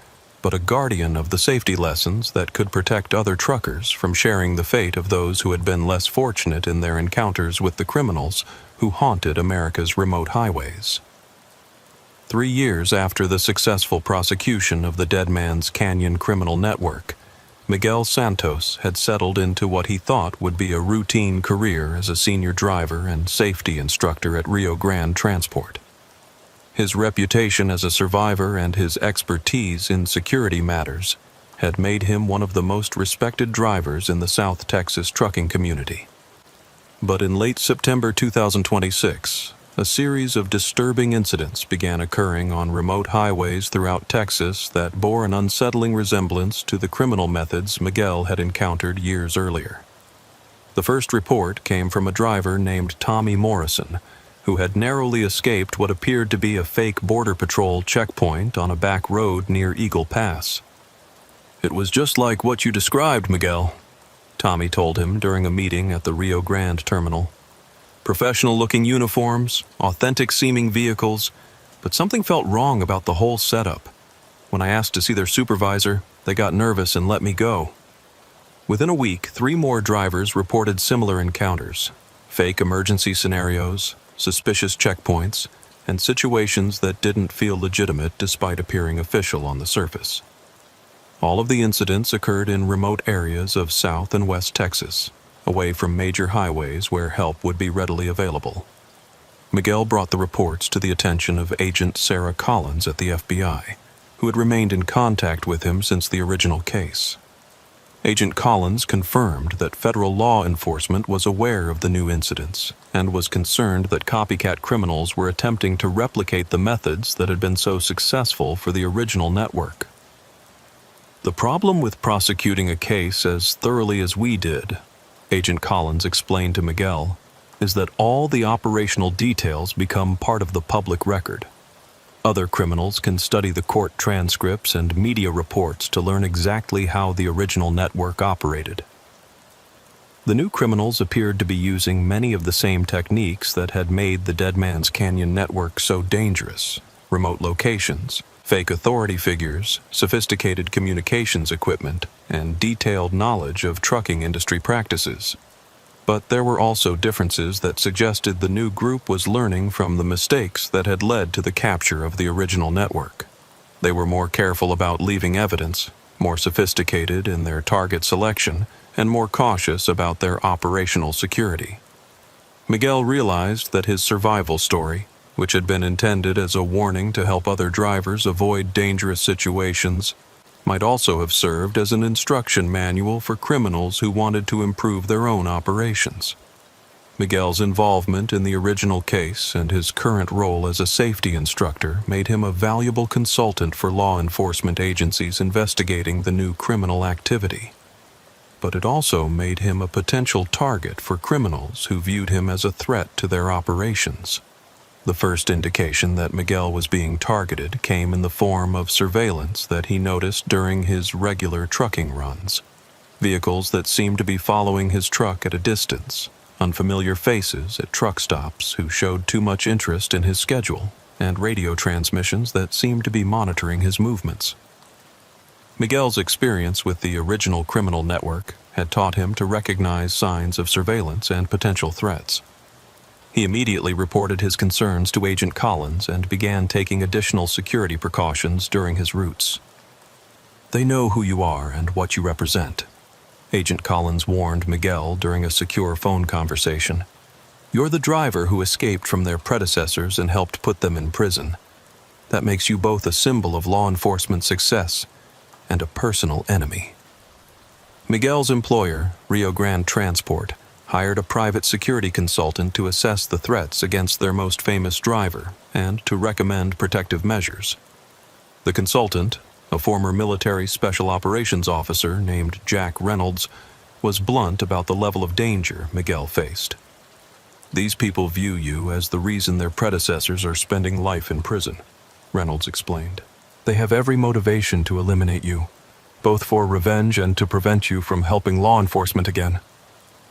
Speaker 1: but a guardian of the safety lessons that could protect other truckers from sharing the fate of those who had been less fortunate in their encounters with the criminals who haunted America's remote highways. 3 years after the successful prosecution of the Dead Man's Canyon criminal network, Miguel Santos had settled into what he thought would be a routine career as a senior driver and safety instructor at Rio Grande Transport. His reputation as a survivor and his expertise in security matters had made him one of the most respected drivers in the South Texas trucking community. But in late September 2026, a series of disturbing incidents began occurring on remote highways throughout Texas that bore an unsettling resemblance to the criminal methods Miguel had encountered years earlier. The first report came from a driver named Tommy Morrison, who had narrowly escaped what appeared to be a fake Border Patrol checkpoint on a back road near Eagle Pass. "It was just like what you described, Miguel," Tommy told him during a meeting at the Rio Grande terminal. "Professional-looking uniforms, authentic-seeming vehicles, but something felt wrong about the whole setup. When I asked to see their supervisor, they got nervous and let me go." Within a week, 3 more drivers reported similar encounters: fake emergency scenarios, suspicious checkpoints, and situations that didn't feel legitimate despite appearing official on the surface. All of the incidents occurred in remote areas of South and West Texas, away from major highways where help would be readily available. Miguel brought the reports to the attention of Agent Sarah Collins at the FBI, who had remained in contact with him since the original case. Agent Collins confirmed that federal law enforcement was aware of the new incidents and was concerned that copycat criminals were attempting to replicate the methods that had been so successful for the original network. "The problem with prosecuting a case as thoroughly as we did," Agent Collins explained to Miguel, "is that all the operational details become part of the public record. Other criminals can study the court transcripts and media reports to learn exactly how the original network operated." The new criminals appeared to be using many of the same techniques that had made the Dead Man's Canyon network so dangerous: remote locations, fake authority figures, sophisticated communications equipment, and detailed knowledge of trucking industry practices. But there were also differences that suggested the new group was learning from the mistakes that had led to the capture of the original network. They were more careful about leaving evidence, more sophisticated in their target selection, and more cautious about their operational security. Miguel realized that his survival story, which had been intended as a warning to help other drivers avoid dangerous situations, might also have served as an instruction manual for criminals who wanted to improve their own operations. Miguel's involvement in the original case and his current role as a safety instructor made him a valuable consultant for law enforcement agencies investigating the new criminal activity. But it also made him a potential target for criminals who viewed him as a threat to their operations. The first indication that Miguel was being targeted came in the form of surveillance that he noticed during his regular trucking runs. Vehicles that seemed to be following his truck at a distance, unfamiliar faces at truck stops who showed too much interest in his schedule, and radio transmissions that seemed to be monitoring his movements. Miguel's experience with the original criminal network had taught him to recognize signs of surveillance and potential threats. He immediately reported his concerns to Agent Collins and began taking additional security precautions during his routes. "They know who you are and what you represent," Agent Collins warned Miguel during a secure phone conversation. "You're the driver who escaped from their predecessors and helped put them in prison. That makes you both a symbol of law enforcement success and a personal enemy." Miguel's employer, Rio Grande Transport, hired a private security consultant to assess the threats against their most famous driver and to recommend protective measures. The consultant, a former military special operations officer named Jack Reynolds, was blunt about the level of danger Miguel faced. "These people view you as the reason their predecessors are spending life in prison," Reynolds explained. "They have every motivation to eliminate you,
Speaker 2: both for revenge and to prevent you from helping law enforcement again.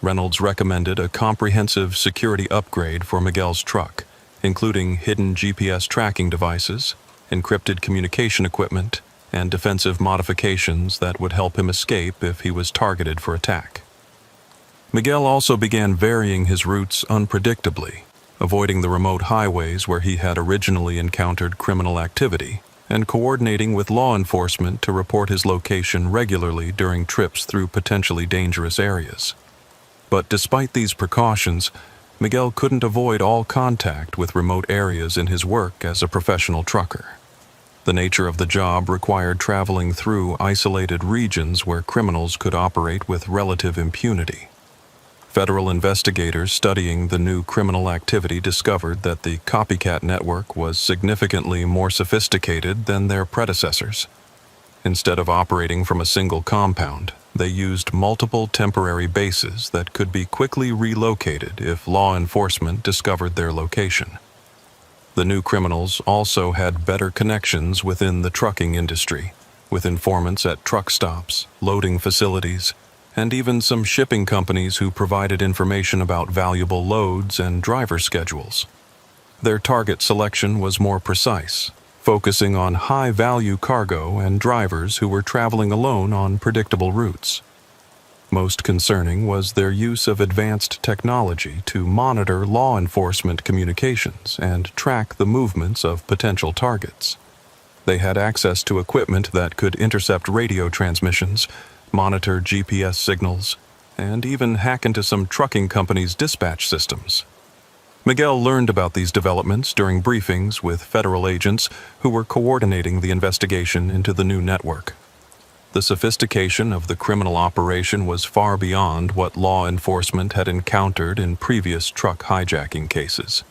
Speaker 2: Reynolds recommended a comprehensive security upgrade for Miguel's truck, including hidden GPS tracking devices, encrypted communication equipment, and defensive modifications that would help him escape if he was targeted for attack. Miguel also began varying his routes unpredictably, avoiding the remote highways where he had originally encountered criminal activity, and coordinating with law enforcement to report his location regularly during trips through potentially dangerous areas. But despite these precautions, Miguel couldn't avoid all contact with remote areas in his work as a professional trucker. The nature of the job required traveling through isolated regions where criminals could operate with relative impunity. Federal investigators studying the new criminal activity discovered that the copycat network was significantly more sophisticated than their predecessors. Instead of operating from a single compound, they used multiple temporary bases that could be quickly relocated if law enforcement discovered their location. The new criminals also had better connections within the trucking industry, with informants at truck stops, loading facilities, and even some shipping companies who provided information about valuable loads and driver schedules. Their target selection was more precise, focusing on high-value cargo and drivers who were traveling alone on predictable routes. Most concerning was their use of advanced technology to monitor law enforcement communications and track the movements of potential targets. They had access to equipment that could intercept radio transmissions, monitor GPS signals, and even hack into some trucking companies' dispatch systems. Miguel learned about these developments during briefings with federal agents who were coordinating the investigation into the new network. The sophistication of the criminal operation was far beyond what law enforcement had encountered in previous truck hijacking cases.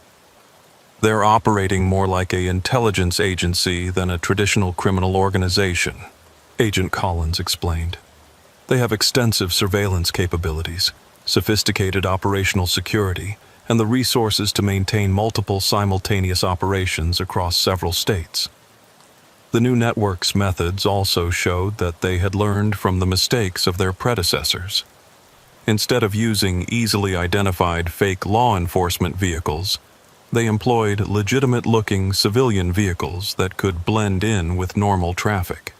Speaker 2: They're operating more like an intelligence agency than a traditional criminal organization, Agent Collins explained. They have extensive surveillance capabilities, sophisticated operational security, and the resources to maintain multiple simultaneous operations across several states. The new network's methods also showed that they had learned from the mistakes of their predecessors. Instead of using easily identified fake law enforcement vehicles, they employed legitimate-looking civilian vehicles that could blend in with normal traffic.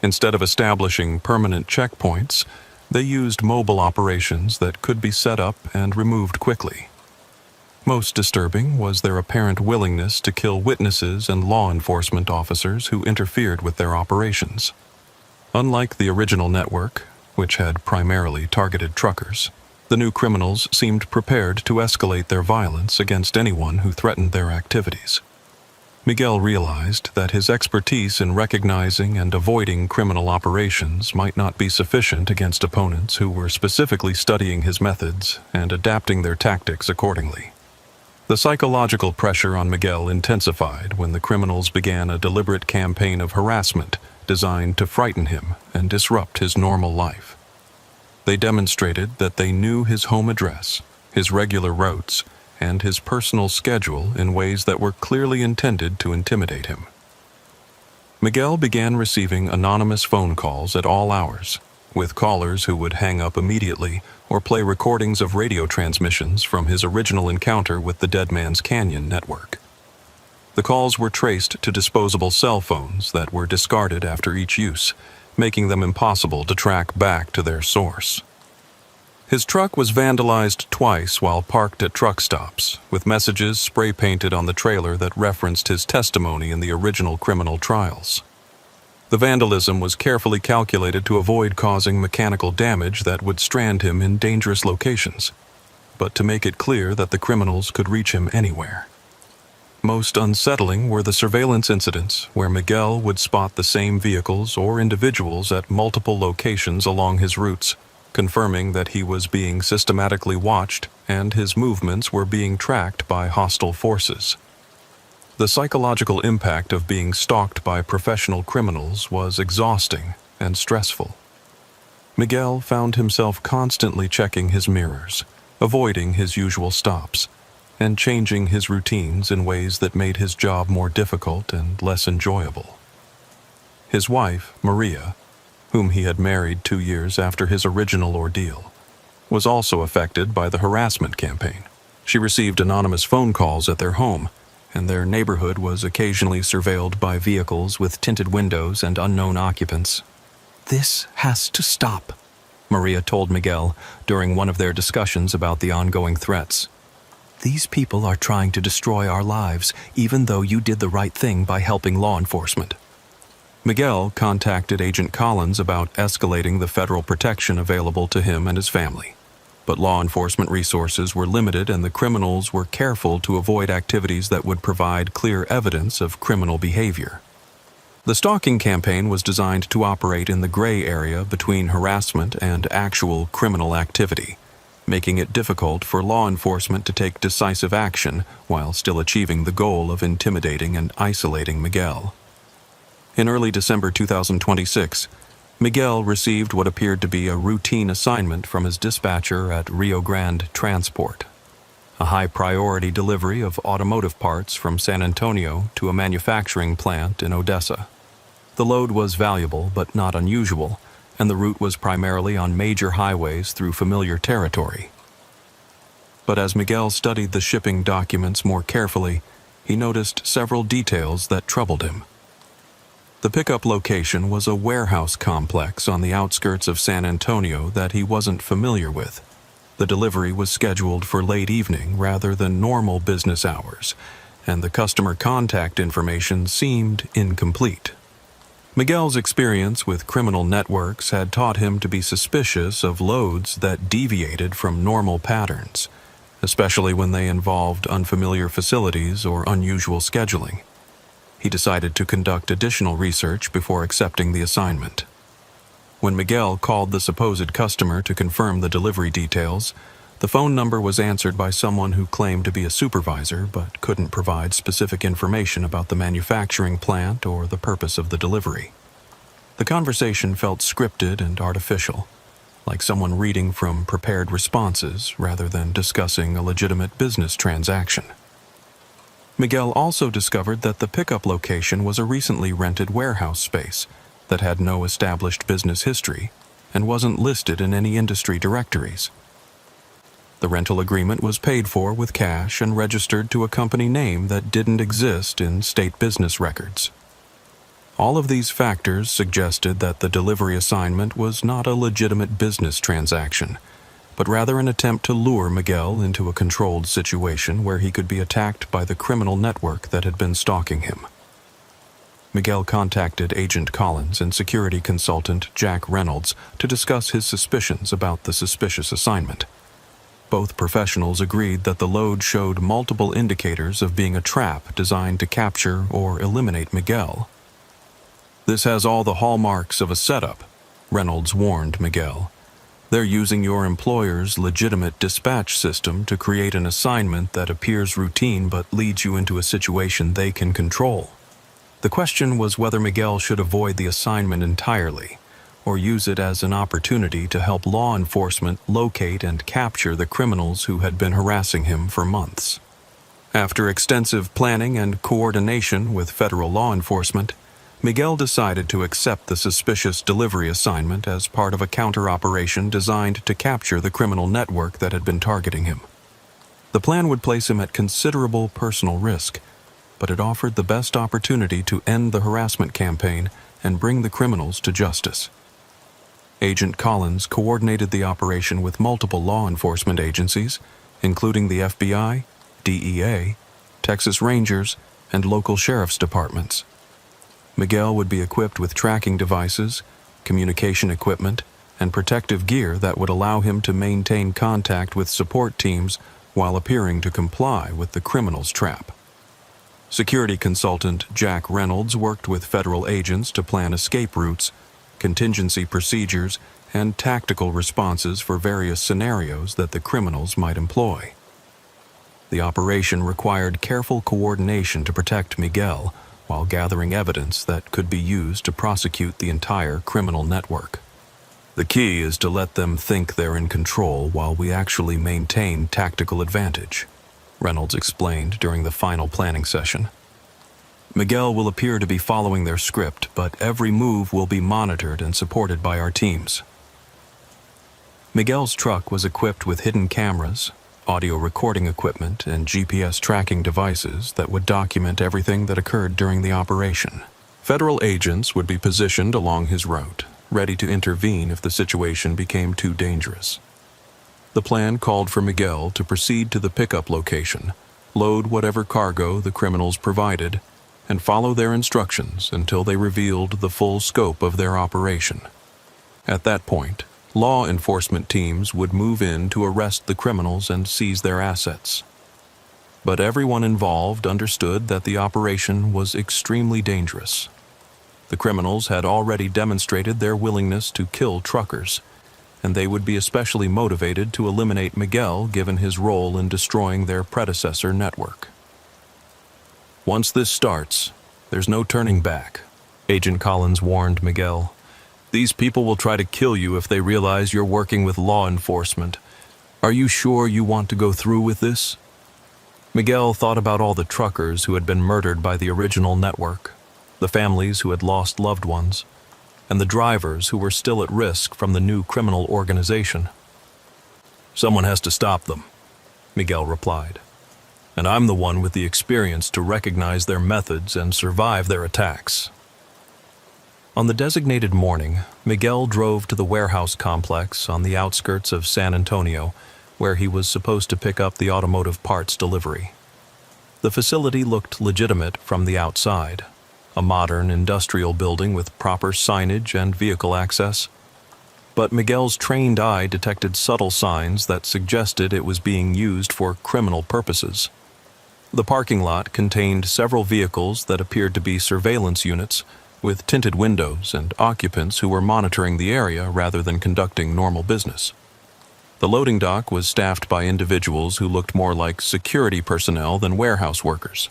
Speaker 2: Instead of establishing permanent checkpoints, they used mobile operations that could be set up and removed quickly. Most disturbing was their apparent willingness to kill witnesses and law enforcement officers who interfered with their operations. Unlike the original network, which had primarily targeted truckers, the new criminals seemed prepared to escalate their violence against anyone who threatened their activities. Miguel realized that his expertise in recognizing and avoiding criminal operations might not be sufficient against opponents who were specifically studying his methods and adapting their tactics accordingly. The psychological pressure on Miguel intensified when the criminals began a deliberate campaign of harassment designed to frighten him and disrupt his normal life. They demonstrated that they knew his home address, his regular routes, and his personal schedule in ways that were clearly intended to intimidate him. Miguel began receiving anonymous phone calls at all hours, with callers who would hang up immediately or play recordings of radio transmissions from his original encounter with the Dead Man's Canyon network. The calls were traced to disposable cell phones that were discarded after each use, making them impossible to track back to their source. His truck was vandalized twice while parked at truck stops, with messages spray-painted on the trailer that referenced his testimony in the original criminal trials. The vandalism was carefully calculated to avoid causing mechanical damage that would strand him in dangerous locations, but to make it clear that the criminals could reach him anywhere. Most unsettling were the surveillance incidents where Miguel would spot the same vehicles or individuals at multiple locations along his routes, confirming that he was being systematically watched and his movements were being tracked by hostile forces. The psychological impact of being stalked by professional criminals was exhausting and stressful. Miguel found himself constantly checking his mirrors, avoiding his usual stops, and changing his routines in ways that made his job more difficult and less enjoyable. His wife, Maria,
Speaker 1: whom he had married 2 years after his original ordeal, was also affected by the harassment campaign. She received anonymous phone calls at their home, and their neighborhood was occasionally surveilled by vehicles with tinted windows and unknown occupants. "This has to stop," Maria told Miguel during one of their discussions about the ongoing threats. "These people are trying to destroy our lives, even though you did the right thing by helping law enforcement." Miguel contacted Agent Collins about escalating the federal protection available to him and his family. But law enforcement resources were limited, and the criminals were careful to avoid activities that would provide clear evidence of criminal behavior. The stalking campaign was designed to operate in the gray area between harassment and actual criminal activity, making it difficult for law enforcement to take decisive action while still achieving the goal of intimidating and isolating Miguel. In early December 2026, Miguel received what appeared to be a routine assignment from his dispatcher at Rio Grande Transport, a high-priority delivery of automotive parts from San Antonio to a manufacturing plant in Odessa. The load was valuable but not unusual, and the route was primarily on major highways through familiar territory. But as Miguel studied the shipping documents more carefully, he noticed several details that troubled him. The pickup location was a warehouse complex on the outskirts of San Antonio that he wasn't familiar with. The delivery was scheduled for late evening rather than normal business hours, and the customer contact information seemed incomplete. Miguel's experience with criminal networks had taught him to be suspicious of loads that deviated from normal patterns, especially when they involved unfamiliar facilities or unusual scheduling. He decided to conduct additional research before accepting the assignment. When Miguel called the supposed customer to confirm the delivery details, the phone number was answered by someone who claimed to be a supervisor but couldn't provide specific information about the manufacturing plant or the purpose of the delivery. The conversation felt scripted and artificial, like someone reading from prepared responses rather than discussing a legitimate business transaction. Miguel also discovered that the pickup location was a recently rented warehouse space that had no established business history and wasn't listed in any industry directories. The rental agreement was paid for with cash and registered to a company name that didn't exist in state business records. All of these factors suggested that the delivery assignment was not a legitimate business transaction, but rather an attempt to lure Miguel into a controlled situation where he could be attacked by the criminal network that had been stalking him. Miguel contacted Agent Collins and security consultant Jack Reynolds to discuss his suspicions about the suspicious assignment. Both professionals agreed that the load showed multiple indicators of being a trap designed to capture or eliminate Miguel. "This has all the hallmarks of a setup," Reynolds warned Miguel. "They're using your employer's legitimate dispatch system to create an assignment that appears routine but leads you into a situation they can control." The question was whether Miguel should avoid the assignment entirely, or use it as an opportunity to help law enforcement locate and capture the criminals who had been harassing him for months. After extensive planning and coordination with federal law enforcement, Miguel decided to accept the suspicious delivery assignment as part of a counter-operation designed to capture the criminal network that had been targeting him. The plan would place him at considerable personal risk, but it offered the best opportunity to end the harassment campaign and bring the criminals to justice. Agent Collins coordinated the operation with multiple law enforcement agencies, including the FBI, DEA, Texas Rangers, and local sheriff's departments. Miguel would be equipped with tracking devices, communication equipment, and protective gear that would allow him to maintain contact with support teams while appearing to comply with the criminal's trap. Security consultant Jack Reynolds worked with federal agents to plan escape routes, contingency procedures, and tactical responses for various scenarios that the criminals might employ. The operation required careful coordination to protect Miguel while gathering evidence that could be used to prosecute the entire criminal network. "The key is to let them think they're in control while we actually maintain tactical advantage," Reynolds explained during the final planning session.
Speaker 2: Miguel will appear to be following their script, but every move will be monitored and supported by our teams. Miguel's truck was equipped with hidden cameras, audio recording equipment, and GPS tracking devices that would document everything that occurred during the operation. Federal agents would be positioned along his route, ready to intervene if the situation became too dangerous. The plan called for Miguel to proceed to the pickup location, load whatever cargo the criminals provided, and follow their instructions until they revealed the full scope of their operation. At that point, law enforcement teams would move in to arrest the criminals and seize their assets. But everyone involved understood that the operation was extremely dangerous. The criminals had already demonstrated their willingness to kill truckers, and they would be especially motivated to eliminate Miguel given his role in destroying their predecessor network. Once this starts, there's no turning back, Agent Collins warned Miguel. These people will try to kill you if they realize you're working with law enforcement. Are you sure you want to go through with this? Miguel thought about all the truckers who had been murdered by the original network, the families who had lost loved ones, and the drivers who were still at risk from the new criminal organization. Someone has to stop them, Miguel replied. And I'm the one with the experience to recognize their methods and survive their attacks. On the designated morning, Miguel drove to the warehouse complex on the outskirts of San Antonio, where he was supposed to pick up the automotive parts delivery. The facility looked legitimate from the outside, a modern industrial building with proper signage and vehicle access. But Miguel's trained eye detected subtle signs that suggested it was being used for criminal purposes. The parking lot contained several vehicles that appeared to be surveillance units, with tinted windows and occupants who were monitoring the area rather than conducting normal business. The loading dock was staffed by individuals who looked more like security personnel than warehouse workers.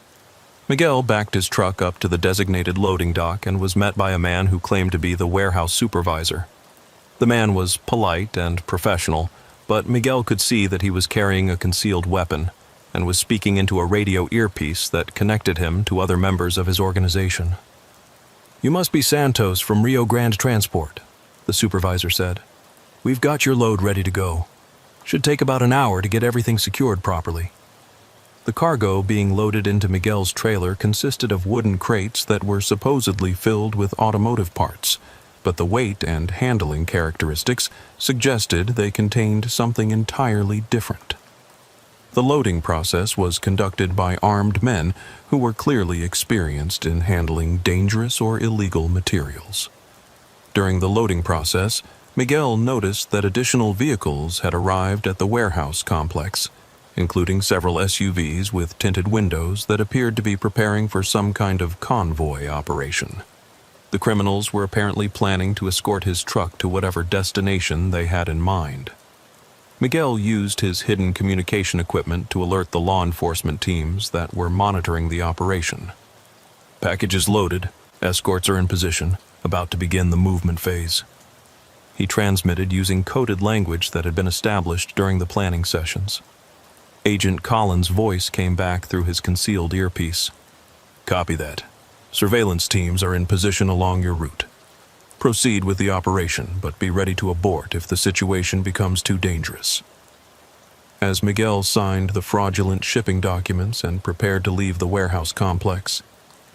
Speaker 2: Miguel backed his truck up to the designated loading dock and was met by a man who claimed to be the warehouse supervisor. The man was polite and professional, but Miguel could see that he was carrying a concealed weapon and was speaking into a radio earpiece that connected him to other members of his organization. "You must be Santos from Rio Grande Transport," the supervisor said. "We've got your load ready to go. Should take about an hour to get everything secured properly." The cargo being loaded into Miguel's trailer consisted of wooden crates that were supposedly filled with automotive parts, but the weight and handling characteristics suggested they contained something entirely different. The loading process was conducted by armed men who were clearly experienced in handling dangerous or illegal materials. During the loading process, Miguel noticed that additional vehicles had arrived at the warehouse complex, including several SUVs with tinted windows that appeared to be preparing for some kind of convoy operation. The criminals were apparently planning to escort his truck to whatever destination they had in mind. Miguel used his hidden communication equipment to alert the law enforcement teams that were monitoring the operation. "Package is loaded. Escorts are in position, about to begin the movement phase." He transmitted using coded language that had been established during the planning sessions. Agent Collins' voice came back through his concealed earpiece. "Copy that. Surveillance teams are in position along your route. Proceed with the operation, but be ready to abort if the situation becomes too dangerous." As Miguel signed the fraudulent shipping documents and prepared to leave the warehouse complex,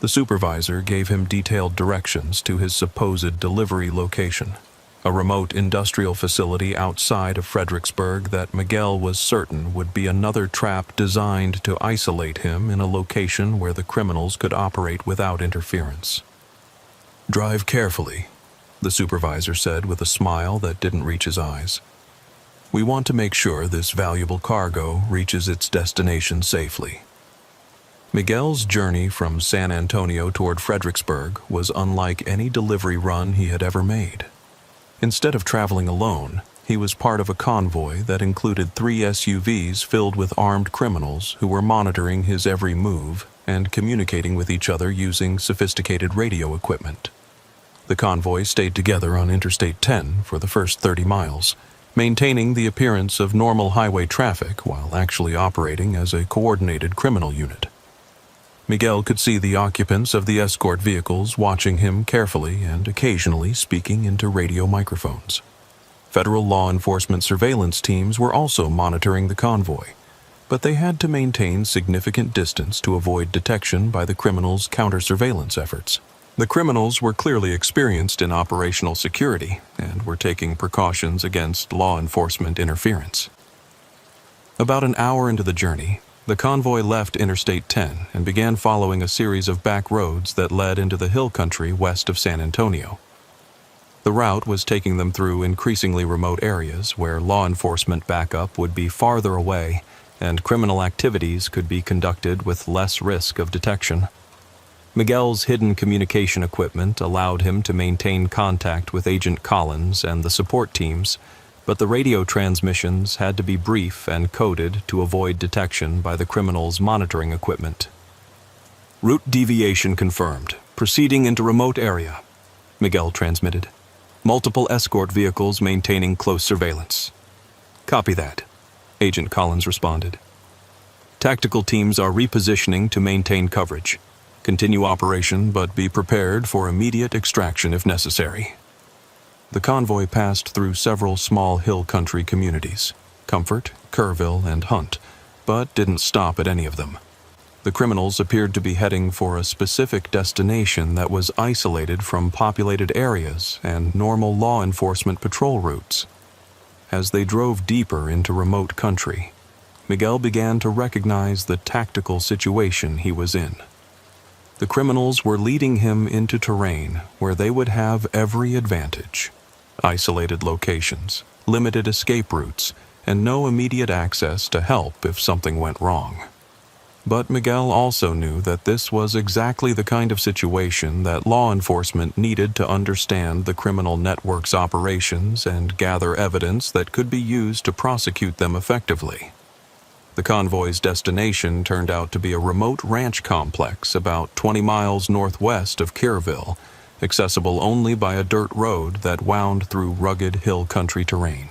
Speaker 2: the supervisor gave him detailed directions to his supposed delivery location, a remote industrial facility outside of Fredericksburg that Miguel was certain would be another trap designed to isolate him in a location where the criminals could operate without interference. "Drive carefully," the supervisor said with a smile that didn't reach his eyes. "We want to make sure this valuable cargo reaches its destination safely." Miguel's journey from San Antonio toward Fredericksburg was unlike any delivery run he had ever made. Instead of traveling alone, he was part of a convoy that included 3 SUVs filled with armed criminals who were monitoring his every move and communicating with each other using sophisticated radio equipment. The convoy stayed together on Interstate 10 for the first 30 miles, maintaining the appearance of normal highway traffic while actually operating as a coordinated criminal unit.
Speaker 1: Miguel could see the occupants of the escort vehicles watching him carefully and occasionally speaking into radio microphones. Federal law enforcement surveillance teams were also monitoring the convoy, but they had to maintain significant distance to avoid detection by the criminals' counter-surveillance efforts. The criminals were clearly experienced in operational security and were taking precautions against law enforcement interference. About an hour into the journey, the convoy left Interstate 10 and began following a series of back roads that led into the hill country west of San Antonio. The route was taking them through increasingly remote areas where law enforcement backup would be farther away and criminal activities could be conducted with less risk of detection. Miguel's hidden communication equipment allowed him to maintain contact with Agent Collins and the support teams, but the radio transmissions had to be brief and coded to avoid detection by the criminals' monitoring equipment. "Route deviation confirmed. Proceeding into remote area," Miguel transmitted. "Multiple escort vehicles maintaining close surveillance." "Copy that," Agent Collins responded. "Tactical teams are repositioning to maintain coverage. Continue operation, but be prepared for immediate extraction if necessary." The convoy passed through several small hill country communities, Comfort, Kerrville, and Hunt, but didn't stop at any of them. The criminals appeared to be heading for a specific destination that was isolated from populated areas and normal law enforcement patrol routes. As they drove deeper into remote country, Miguel began to recognize the tactical situation he was in. The criminals were leading him into terrain where they would have every advantage: isolated locations, limited escape routes, and no immediate access to help if something went wrong. But Miguel also knew that this was exactly the kind of situation that law enforcement needed to understand the criminal network's operations and gather evidence that could be used to prosecute them effectively. The convoy's destination turned out to be a remote ranch complex about 20 miles northwest of Kerrville, accessible only by a dirt road that wound through rugged hill country terrain.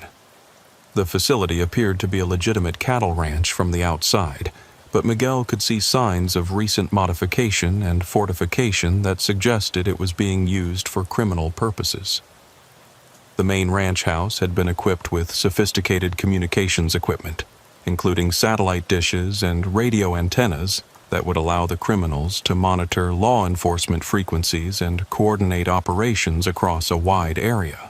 Speaker 1: The facility appeared to be a legitimate cattle ranch from the outside, but Miguel could see signs of recent modification and fortification that suggested it was being used for criminal purposes. The main ranch house had been equipped with sophisticated communications equipment, including satellite dishes and radio antennas that would allow the criminals to monitor law enforcement frequencies and coordinate operations across a wide area.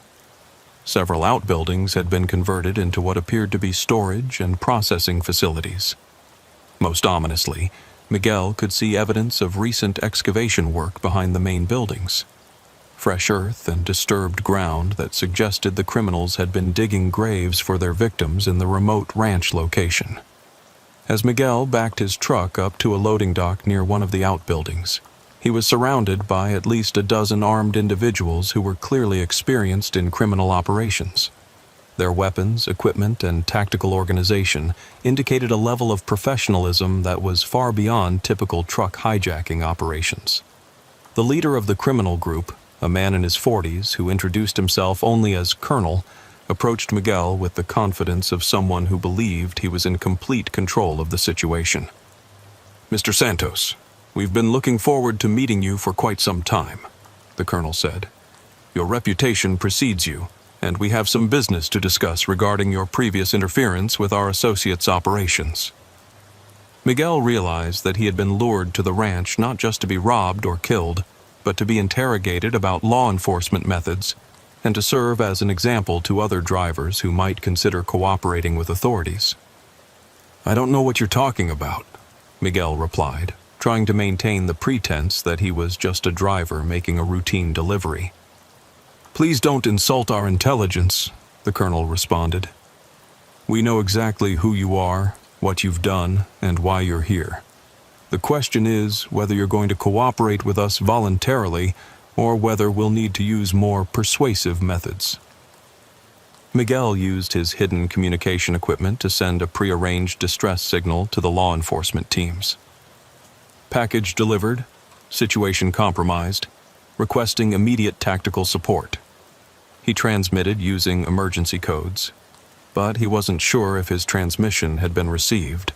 Speaker 1: Several outbuildings had been converted into what appeared to be storage and processing facilities. Most ominously, Miguel could see evidence of recent excavation work behind the main buildings. Fresh earth and disturbed ground that suggested the criminals had been digging graves for their victims in the remote ranch location. As Miguel backed his truck up to a loading dock near one of the outbuildings, he was surrounded by at least a dozen armed individuals who were clearly experienced in criminal operations. Their weapons, equipment, and tactical organization indicated a level of professionalism that was far beyond typical truck hijacking operations. The leader of the criminal group, a man in his 40s who introduced himself only as Colonel, approached Miguel with the confidence of someone who believed he was in complete control of the situation. "Mr. Santos, we've been looking forward to meeting you for quite some time," the colonel said. "Your reputation precedes you, and we have some business to discuss regarding your previous interference with our associates' operations." Miguel realized that he had been lured to the ranch not just to be robbed or killed, but to be interrogated about law enforcement methods and to serve as an example to other drivers who might consider cooperating with authorities. "I don't know what you're talking about," Miguel replied, trying to maintain the pretense that he was just a driver making a routine delivery. "Please don't insult our intelligence," the colonel responded. "We know exactly who you are, what you've done, and why you're here. The question is whether you're going to cooperate with us voluntarily or whether we'll need to use more persuasive methods." Miguel used his hidden communication equipment to send a prearranged distress signal to the law enforcement teams. "Package delivered. Situation compromised. Requesting immediate tactical support." He transmitted using emergency codes, but he wasn't sure if his transmission had been received.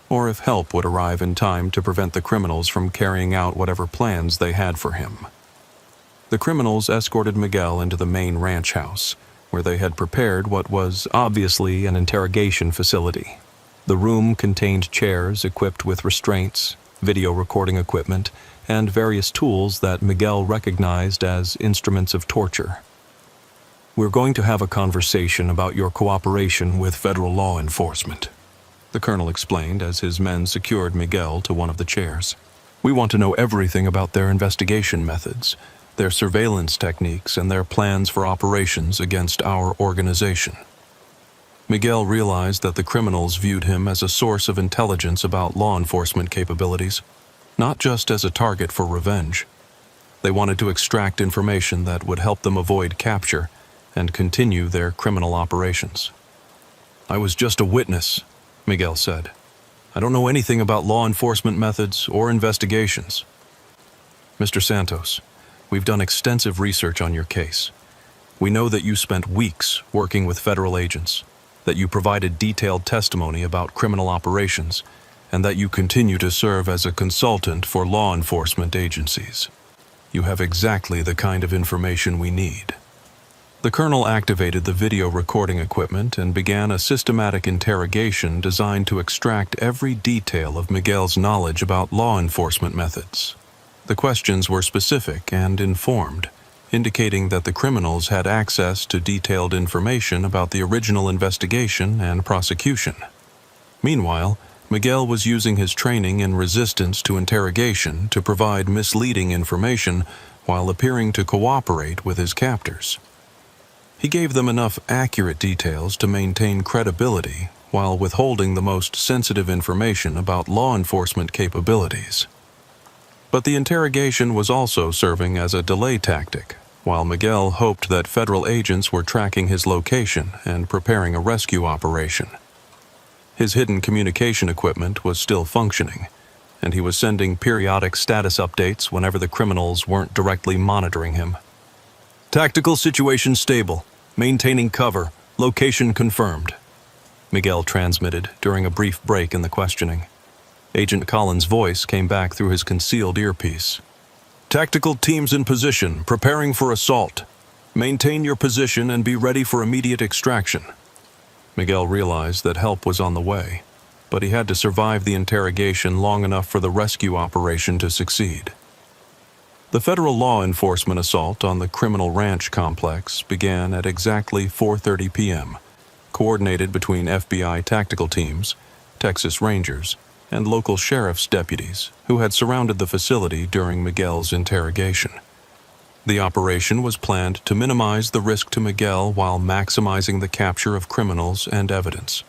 Speaker 1: or if help would arrive in time to prevent the criminals from carrying out whatever plans they had for him. The criminals escorted Miguel into the main ranch house, where they had prepared what was obviously an interrogation facility. The room contained chairs equipped with restraints, video recording equipment, and various tools that Miguel recognized as instruments of torture. "We're going to have a conversation about your cooperation with federal law enforcement," the colonel explained as his men secured Miguel to one of the chairs. "We want to know everything about their investigation methods, their surveillance techniques, and their plans for operations against our organization." Miguel realized that the criminals viewed him as a source of intelligence about law enforcement capabilities, not just as a target for revenge. They wanted to extract information that would help them avoid capture and continue their criminal operations. "I was just a witness," Miguel said. "I don't know anything about law enforcement methods or investigations." "Mr. Santos, we've done extensive research on your case. We know that you spent weeks working with federal agents, that you provided detailed testimony about criminal operations, and that you continue to serve as a consultant for law enforcement agencies. You have exactly the kind of information we need." The colonel activated the video recording equipment and began a systematic interrogation designed to extract every detail of Miguel's knowledge about law enforcement methods. The questions were specific and informed, indicating that the criminals had access to detailed information about the original investigation and prosecution. Meanwhile, Miguel was using his training in resistance to interrogation to provide misleading information while appearing to cooperate with his captors. He gave them enough accurate details to maintain credibility while withholding the most sensitive information about law enforcement capabilities. But the interrogation was also serving as a delay tactic, while Miguel hoped that federal agents were tracking his location and preparing a rescue operation. His hidden communication equipment was still functioning, and he was sending periodic status updates whenever the criminals weren't directly monitoring him. "Tactical situation stable. Maintaining cover. Location confirmed," Miguel transmitted during a brief break in the questioning. Agent Collins' voice came back through his concealed earpiece. "Tactical teams in position, preparing for assault. Maintain your position and be ready for immediate extraction." Miguel realized that help was on the way, but he had to survive the interrogation long enough for the rescue operation to succeed. The federal law enforcement assault on the criminal ranch complex began at exactly 4:30 p.m., coordinated between FBI tactical teams, Texas Rangers, and local sheriff's deputies who had surrounded the facility during Miguel's interrogation. The operation was planned to minimize the risk to Miguel while maximizing the capture of criminals and evidence.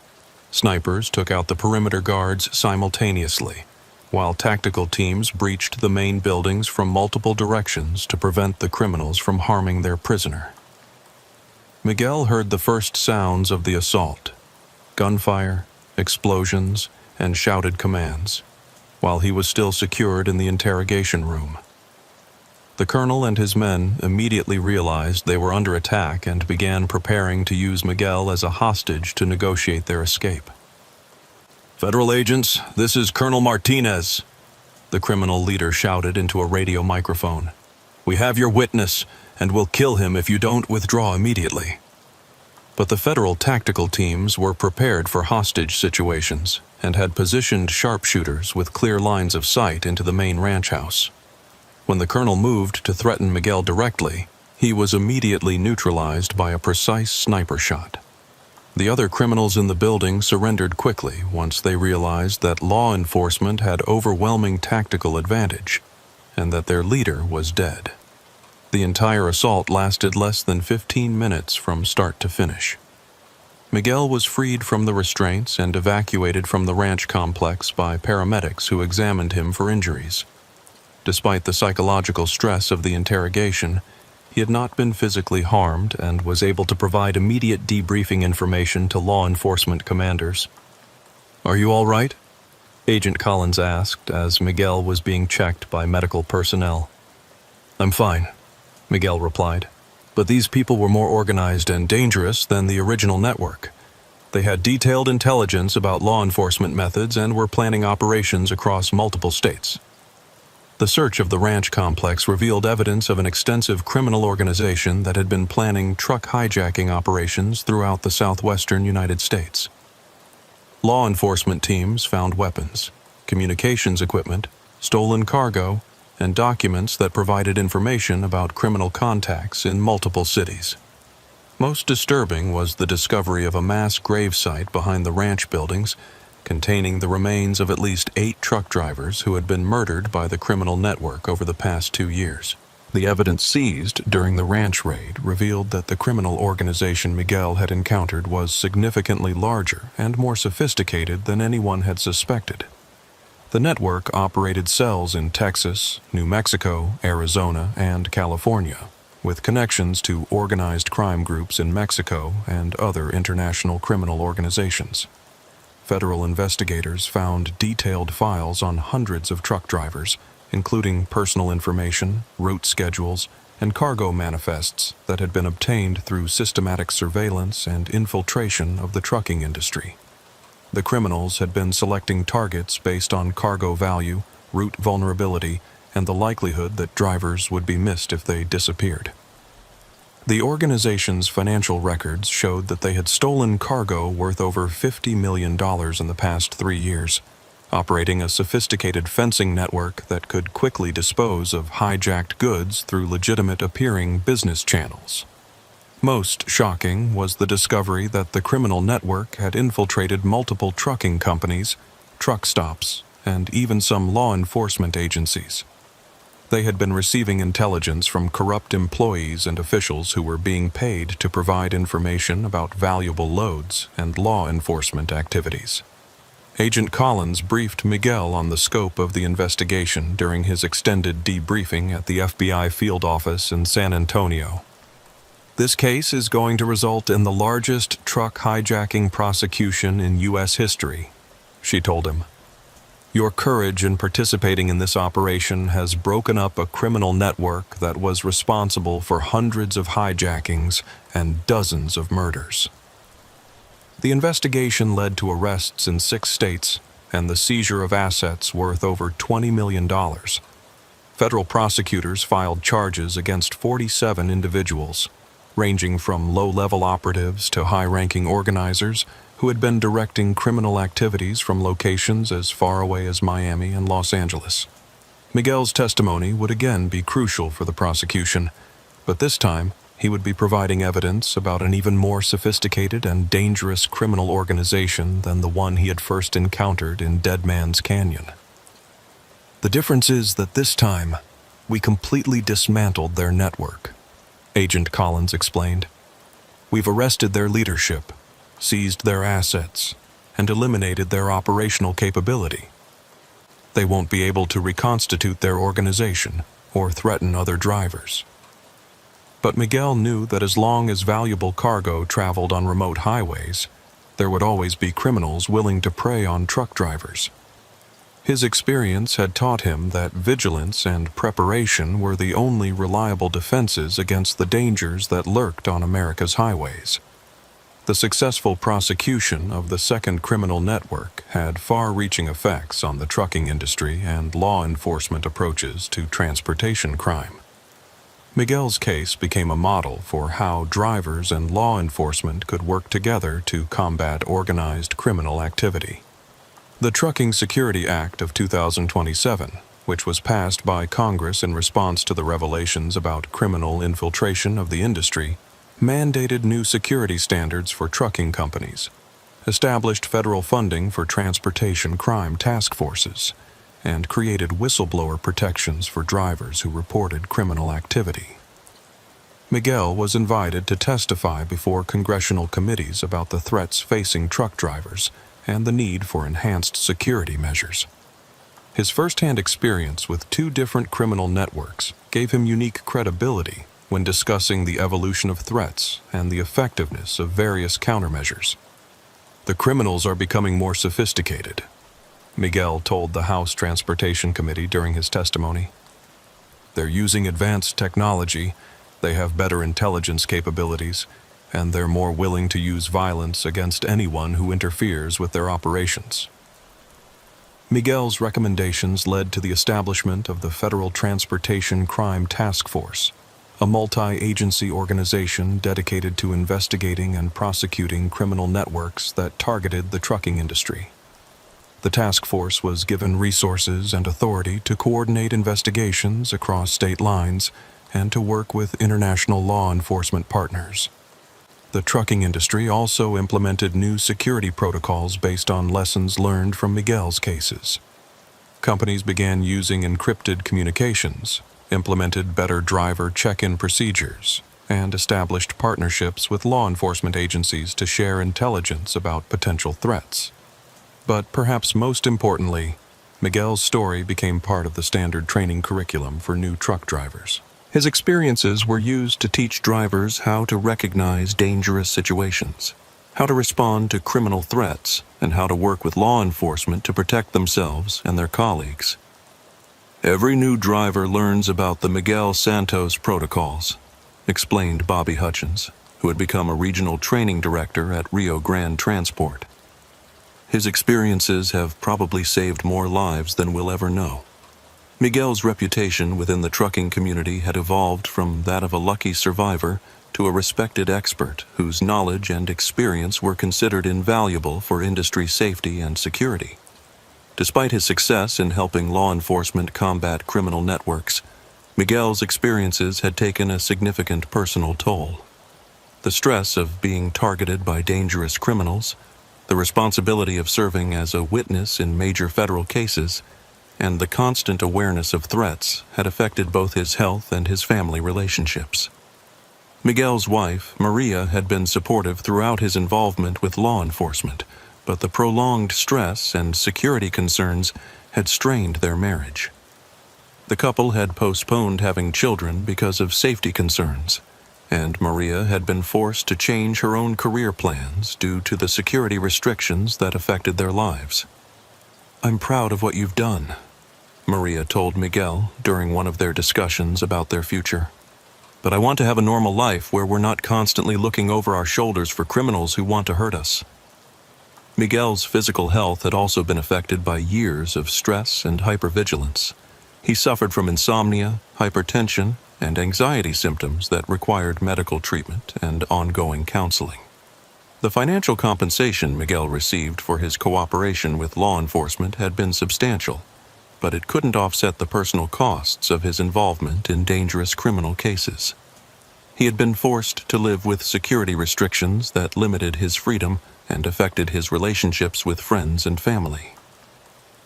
Speaker 1: Snipers took out the perimeter guards simultaneously, while tactical teams breached the main buildings from multiple directions to prevent the criminals from harming their prisoner. Miguel heard the first sounds of the assault: gunfire, explosions, and shouted commands, while he was still secured in the interrogation room. The colonel and his men immediately realized they were under attack and began preparing to use Miguel as a hostage to negotiate their escape. "Federal agents, this is Colonel Martinez," the criminal leader shouted into a radio microphone. "We have your witness, and will kill him if you don't withdraw immediately." But the federal tactical teams were prepared for hostage situations and had positioned sharpshooters with clear lines of sight into the main ranch house. When the colonel moved to threaten Miguel directly, he was immediately neutralized by a precise sniper shot. The other criminals in the building surrendered quickly once they realized that law enforcement had overwhelming tactical advantage and that their leader was dead. The entire assault lasted less than 15 minutes from start to finish. Miguel was freed from the restraints and evacuated from the ranch complex by paramedics who examined him for injuries. Despite the psychological stress of the interrogation, he had not been physically harmed and was able to provide immediate debriefing information to law enforcement commanders. "Are you all right?" Agent Collins asked as Miguel was being checked by medical personnel. "I'm fine," Miguel replied, "but these people were more organized and dangerous than the original network. They had detailed intelligence about law enforcement methods and were planning operations across multiple states. The search of the ranch complex revealed evidence of an extensive criminal organization that had been planning truck hijacking operations throughout the southwestern United States. Law enforcement teams found weapons, communications equipment, stolen cargo, and documents that provided information about criminal contacts in multiple cities. Most disturbing was the discovery of a mass grave site behind the ranch buildings containing the remains of at least 8 truck drivers who had been murdered by the criminal network over the past 2 years. The evidence seized during the ranch raid revealed that the criminal organization Miguel had encountered was significantly larger and more sophisticated than anyone had suspected. The network operated cells in Texas, New Mexico, Arizona, and California, with connections to organized crime groups in Mexico and other international criminal organizations. Federal investigators found detailed files on hundreds of truck drivers, including personal information, route schedules, and cargo manifests that had been obtained through systematic surveillance and infiltration of the trucking industry. The criminals had been selecting targets based on cargo value, route vulnerability, and the likelihood that drivers would be missed if they disappeared. The organization's financial records showed that they had stolen cargo worth over $50 million in the past 3 years, operating a sophisticated fencing network that could quickly dispose of hijacked goods through legitimate-appearing business channels. Most shocking was the discovery that the criminal network had infiltrated multiple trucking companies, truck stops, and even some law enforcement agencies. They had been receiving intelligence from corrupt employees and officials who were being paid to provide information about valuable loads and law enforcement activities. Agent Collins briefed Miguel on the scope of the investigation during his extended debriefing at the FBI field office in San Antonio. This case is going to result in the largest truck hijacking prosecution in U.S. history, she told him. Your courage in participating in this operation has broken up a criminal network that was responsible for hundreds of hijackings and dozens of murders. The investigation led to arrests in 6 states and the seizure of assets worth over $20 million. Federal prosecutors filed charges against 47 individuals, ranging from low-level operatives to high-ranking organizers who had been directing criminal activities from locations as far away as Miami and Los Angeles. Miguel's testimony would again be crucial for the prosecution, but this time he would be providing evidence about an even more sophisticated and dangerous criminal organization than the one he had first encountered in Dead Man's Canyon. The difference is that this time, we completely dismantled their network, Agent Collins explained. We've arrested their leadership, seized their assets, and eliminated their operational capability. They won't be able to reconstitute their organization or threaten other drivers. But Miguel knew that as long as valuable cargo traveled on remote highways, there would always be criminals willing to prey on truck drivers. His experience had taught him that vigilance and preparation were the only reliable defenses against the dangers that lurked on America's highways. The successful prosecution of the second criminal network had far-reaching effects on the trucking industry and law enforcement approaches to transportation crime. Miguel's case became a model for how drivers and law enforcement could work together to combat organized criminal activity. The Trucking Security Act of 2027, which was passed by Congress in response to the revelations about criminal infiltration of the industry, mandated new security standards for trucking companies, established federal funding for transportation crime task forces, and created whistleblower protections for drivers who reported criminal activity. Miguel was invited to testify before congressional committees about the threats facing truck drivers and the need for enhanced security measures. His first-hand experience with 2 different criminal networks gave him unique credibility when discussing the evolution of threats and the effectiveness of various countermeasures. The criminals are becoming more sophisticated, Miguel told the House Transportation Committee during his testimony. They're using advanced technology, they have better intelligence capabilities, and they're more willing to use violence against anyone who interferes with their operations. Miguel's recommendations led to the establishment of the Federal Transportation Crime Task Force, a multi-agency organization dedicated to investigating and prosecuting criminal networks that targeted the trucking industry. The task force was given resources and authority to coordinate investigations across state lines and to work with international law enforcement partners. The trucking industry also implemented new security protocols based on lessons learned from Miguel's cases. Companies began using encrypted communications, implemented better driver check-in procedures, and established partnerships with law enforcement agencies to share intelligence about potential threats. But perhaps most importantly, Miguel's story became part of the standard training curriculum for new truck drivers. His experiences were used to teach drivers how to recognize dangerous situations, how to respond to criminal threats, and how to work with law enforcement to protect themselves and their colleagues. Every new driver learns about the Miguel Santos protocols, explained Bobby Hutchins, who had become a regional training director at Rio Grande Transport. His experiences have probably saved more lives than we'll ever know. Miguel's reputation within the trucking community had evolved from that of a lucky survivor to a respected expert whose knowledge and experience were considered invaluable for industry safety and security. Despite his success in helping law enforcement combat criminal networks, Miguel's experiences had taken a significant personal toll. The stress of being targeted by dangerous criminals, the responsibility of serving as a witness in major federal cases, and the constant awareness of threats had affected both his health and his family relationships. Miguel's wife, Maria, had been supportive throughout his involvement with law enforcement, but the prolonged stress and security concerns had strained their marriage. The couple had postponed having children because of safety concerns, and Maria had been forced to change her own career plans due to the security restrictions that affected their lives. "I'm proud of what you've done," Maria told Miguel during one of their discussions about their future. "But I want to have a normal life where we're not constantly looking over our shoulders for criminals who want to hurt us." Miguel's physical health had also been affected by years of stress and hypervigilance. He suffered from insomnia, hypertension, and anxiety symptoms that required medical treatment and ongoing counseling. The financial compensation Miguel received for his cooperation with law enforcement had been substantial, but it couldn't offset the personal costs of his involvement in dangerous criminal cases. He had been forced to live with security restrictions that limited his freedom and affected his relationships with friends and family.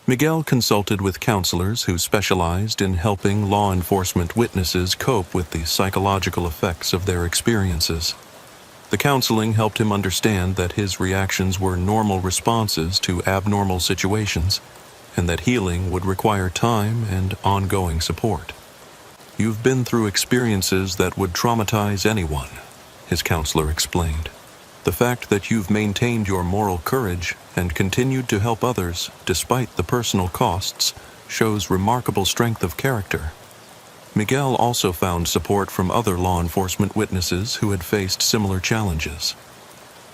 Speaker 1: Miguel consulted with counselors who specialized in helping law enforcement witnesses cope with the psychological effects of their experiences. The counseling helped him understand that his reactions were normal responses to abnormal situations, and that healing would require time and ongoing support. "You've been through experiences that would traumatize anyone," his counselor explained. "The fact that you've maintained your moral courage and continued to help others despite the personal costs shows remarkable strength of character." Miguel also found support from other law enforcement witnesses who had faced similar challenges.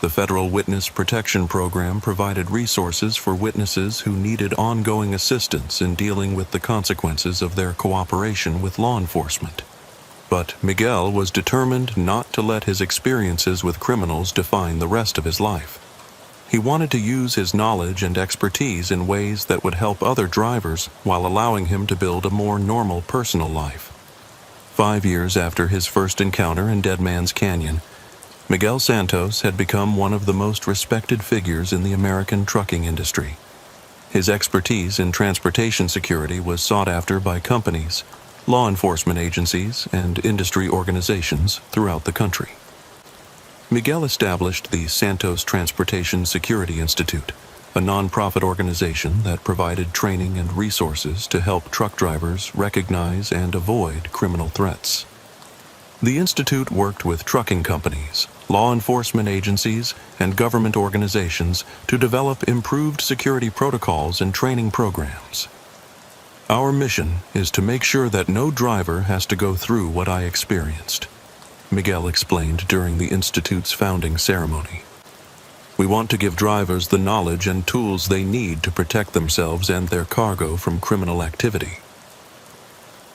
Speaker 1: The Federal Witness Protection Program provided resources for witnesses who needed ongoing assistance in dealing with the consequences of their cooperation with law enforcement. But Miguel was determined not to let his experiences with criminals define the rest of his life. He wanted to use his knowledge and expertise in ways that would help other drivers while allowing him to build a more normal personal life. 5 years after his first encounter in Dead Man's Canyon, Miguel Santos had become one of the most respected figures in the American trucking industry. His expertise in transportation security was sought after by companies, law enforcement agencies, and industry organizations throughout the country. Miguel established the Santos Transportation Security Institute, a nonprofit organization that provided training and resources to help truck drivers recognize and avoid criminal threats. The institute worked with trucking companies, law enforcement agencies, and government organizations to develop improved security protocols and training programs. "Our mission is to make sure that no driver has to go through what I experienced," Miguel explained during the Institute's founding ceremony. "We want to give drivers the knowledge and tools they need to protect themselves and their cargo from criminal activity."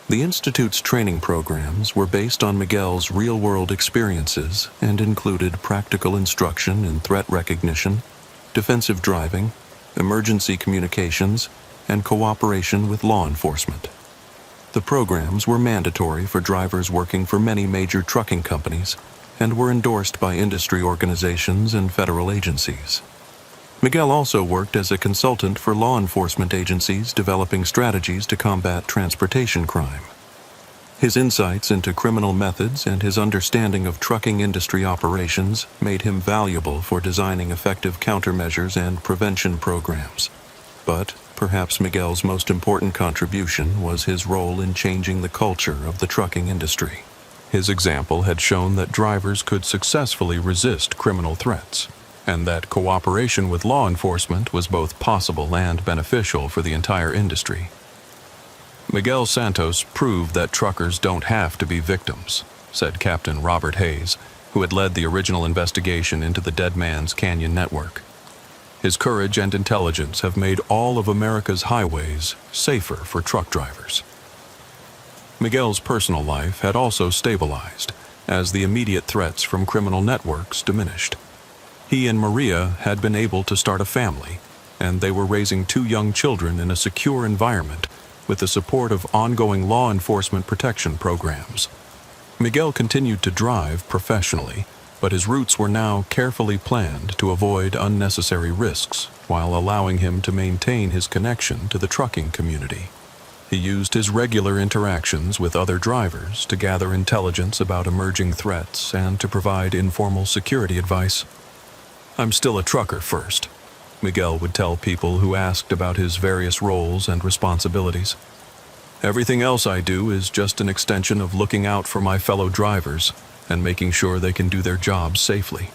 Speaker 1: The Institute's training programs were based on Miguel's real-world experiences and included practical instruction in threat recognition, defensive driving, emergency communications, and cooperation with law enforcement. The programs were mandatory for drivers working for many major trucking companies and were endorsed by industry organizations and federal agencies. Miguel also worked as a consultant for law enforcement agencies developing strategies to combat transportation crime. His insights into criminal methods and his understanding of trucking industry operations made him valuable for designing effective countermeasures and prevention programs. But perhaps Miguel's most important contribution was his role in changing the culture of the trucking industry. His example had shown that drivers could successfully resist criminal threats, and that cooperation with law enforcement was both possible and beneficial for the entire industry. "Miguel Santos proved that truckers don't have to be victims," said Captain Robert Hayes, who had led the original investigation into the Dead Man's Canyon network. "His courage and intelligence have made all of America's highways safer for truck drivers." Miguel's personal life had also stabilized as the immediate threats from criminal networks diminished. He and Maria had been able to start a family, and they were raising 2 young children in a secure environment with the support of ongoing law enforcement protection programs. Miguel continued to drive professionally, but his routes were now carefully planned to avoid unnecessary risks while allowing him to maintain his connection to the trucking community. He used his regular interactions with other drivers to gather intelligence about emerging threats and to provide informal security advice. "I'm still a trucker first," Miguel would tell people who asked about his various roles and responsibilities. "Everything else I do is just an extension of looking out for my fellow drivers and making sure they can do their jobs safely."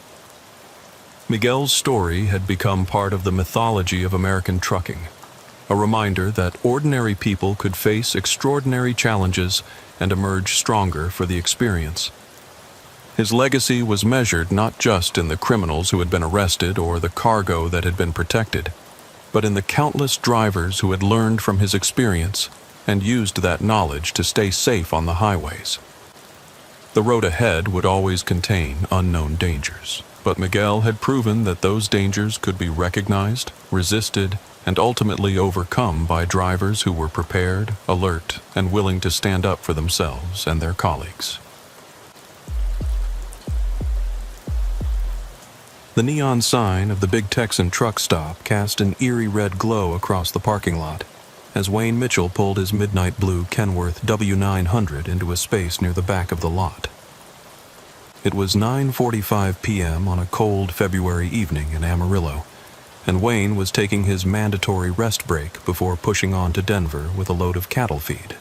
Speaker 1: Miguel's story had become part of the mythology of American trucking, a reminder that ordinary people could face extraordinary challenges and emerge stronger for the experience. His legacy was measured not just in the criminals who had been arrested or the cargo that had been protected, but in the countless drivers who had learned from his experience and used that knowledge to stay safe on the highways. The road ahead would always contain unknown dangers, but Miguel had proven that those dangers could be recognized, resisted, and ultimately overcome by drivers who were prepared, alert, and willing to stand up for themselves and their colleagues. The neon sign of the big Texan truck stop cast an eerie red glow across the parking lot as Wayne Mitchell pulled his midnight blue Kenworth W900 into a space near the back of the lot. It was 9:45 p.m. on a cold February evening in Amarillo, and Wayne was taking his mandatory rest break before pushing on to Denver with a load of cattle feed.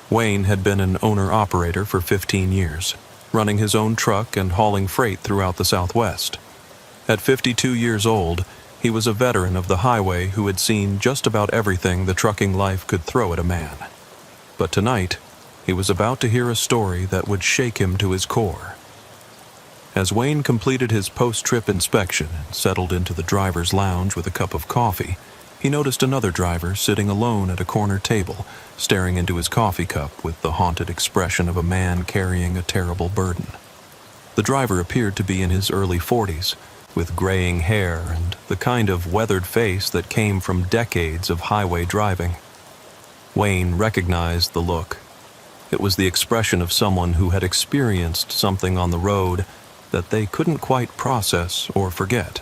Speaker 1: Wayne had been an owner-operator for 15 years, running his own truck and hauling freight throughout the Southwest. At 52 years old, he was a veteran of the highway who had seen just about everything the trucking life could throw at a man. But tonight, he was about to hear a story that would shake him to his core. As Wayne completed his post-trip inspection and settled into the driver's lounge with a cup of coffee, he noticed another driver sitting alone at a corner table, staring into his coffee cup with the haunted expression of a man carrying a terrible burden. The driver appeared to be in his early 40s, with graying hair and the kind of weathered face that came from decades of highway driving. Wayne recognized the look. It was the expression of someone who had experienced something on the road that they couldn't quite process or forget.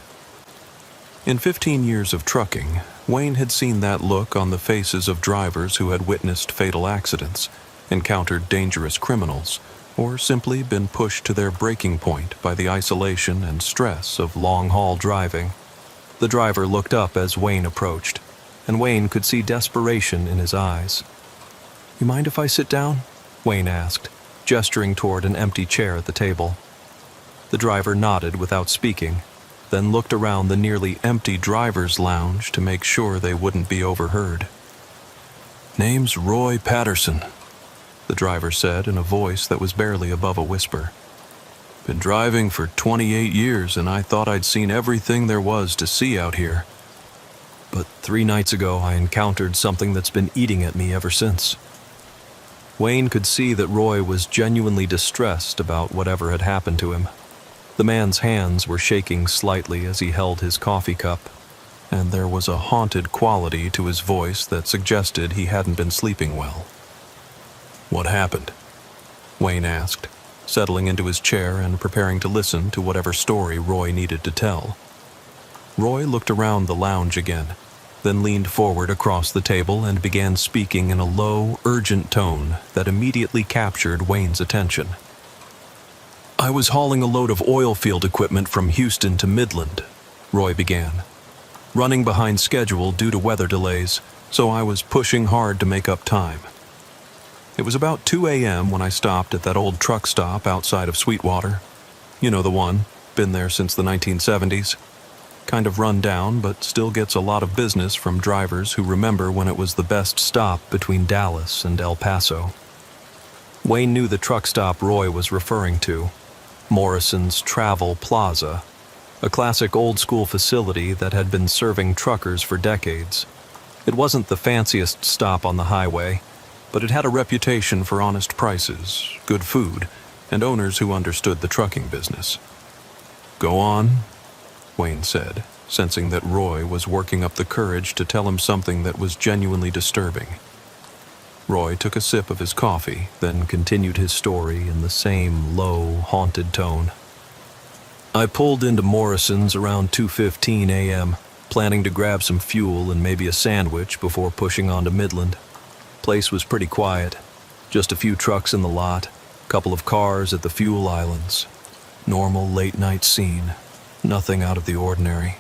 Speaker 1: In 15 years of trucking, Wayne had seen that look on the faces of drivers who had witnessed fatal accidents, encountered dangerous criminals, or simply been pushed to their breaking point by the isolation and stress of long-haul driving. The driver looked up as Wayne approached, and Wayne could see desperation in his eyes. "You mind if I sit down?" Wayne asked, gesturing toward an empty chair at the table. The driver nodded without speaking, then looked around the nearly empty driver's lounge to make sure they wouldn't be overheard. "Name's Roy Patterson," the driver said in a voice that was barely above a whisper. Been driving for 28 years and I thought I'd seen everything there was to see out here.
Speaker 2: But 3 nights ago I encountered something that's been eating at me ever since. Wayne could see that Roy was genuinely distressed about whatever had happened to him. The man's hands were shaking slightly as he held his coffee cup, and there was a haunted quality to his voice that suggested he hadn't been sleeping well.
Speaker 1: "What happened?" Wayne asked, settling into his chair and preparing to listen to whatever story Roy needed to tell. Roy looked around the lounge again, then leaned forward across the table and began speaking in a low, urgent tone that immediately captured Wayne's attention. "I was hauling a load of oil field equipment from Houston to Midland," Roy began, "running behind schedule due to weather delays, so I was pushing hard to make up time. It was about 2 a.m. when I stopped at that old truck stop outside of Sweetwater. You know the one, been there since the 1970s. Kind of run down, but still gets a lot of business from drivers who remember when it was the best stop between Dallas and El Paso." Wayne knew the truck stop Roy was referring to, Morrison's Travel Plaza, a classic old-school facility that had been serving truckers for decades. It wasn't the fanciest stop on the highway, but it had a reputation for honest prices, good food, and owners who understood the trucking business. "Go on," Wayne said, sensing that Roy was working up the courage to tell him something that was genuinely disturbing. Roy took a sip of his coffee, then continued his story in the same low, haunted tone. "I pulled into Morrison's around 2:15 a.m., planning to grab some fuel and maybe a sandwich before pushing on to Midland. Place was pretty quiet, just a few trucks in the lot, couple of cars at the fuel islands. Normal late-night scene, nothing out of the ordinary."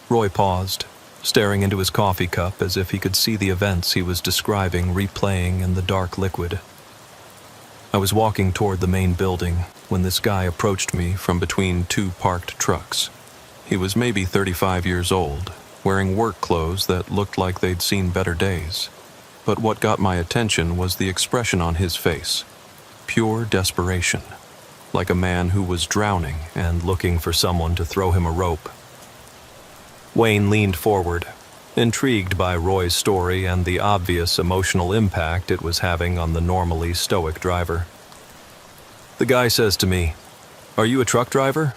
Speaker 1: Roy paused, staring into his coffee cup as if he could see the events he was describing replaying in the dark liquid. "I was walking toward the main building when this guy approached me from between 2 parked trucks. He was maybe 35 years old, wearing work clothes that looked like they'd seen better days. But what got my attention was the expression on his face. Pure desperation, like a man who was drowning and looking for someone to throw him a rope." Wayne leaned forward, intrigued by Roy's story and the obvious emotional impact it was having on the normally stoic driver. "The guy says to me, 'Are you a truck driver?'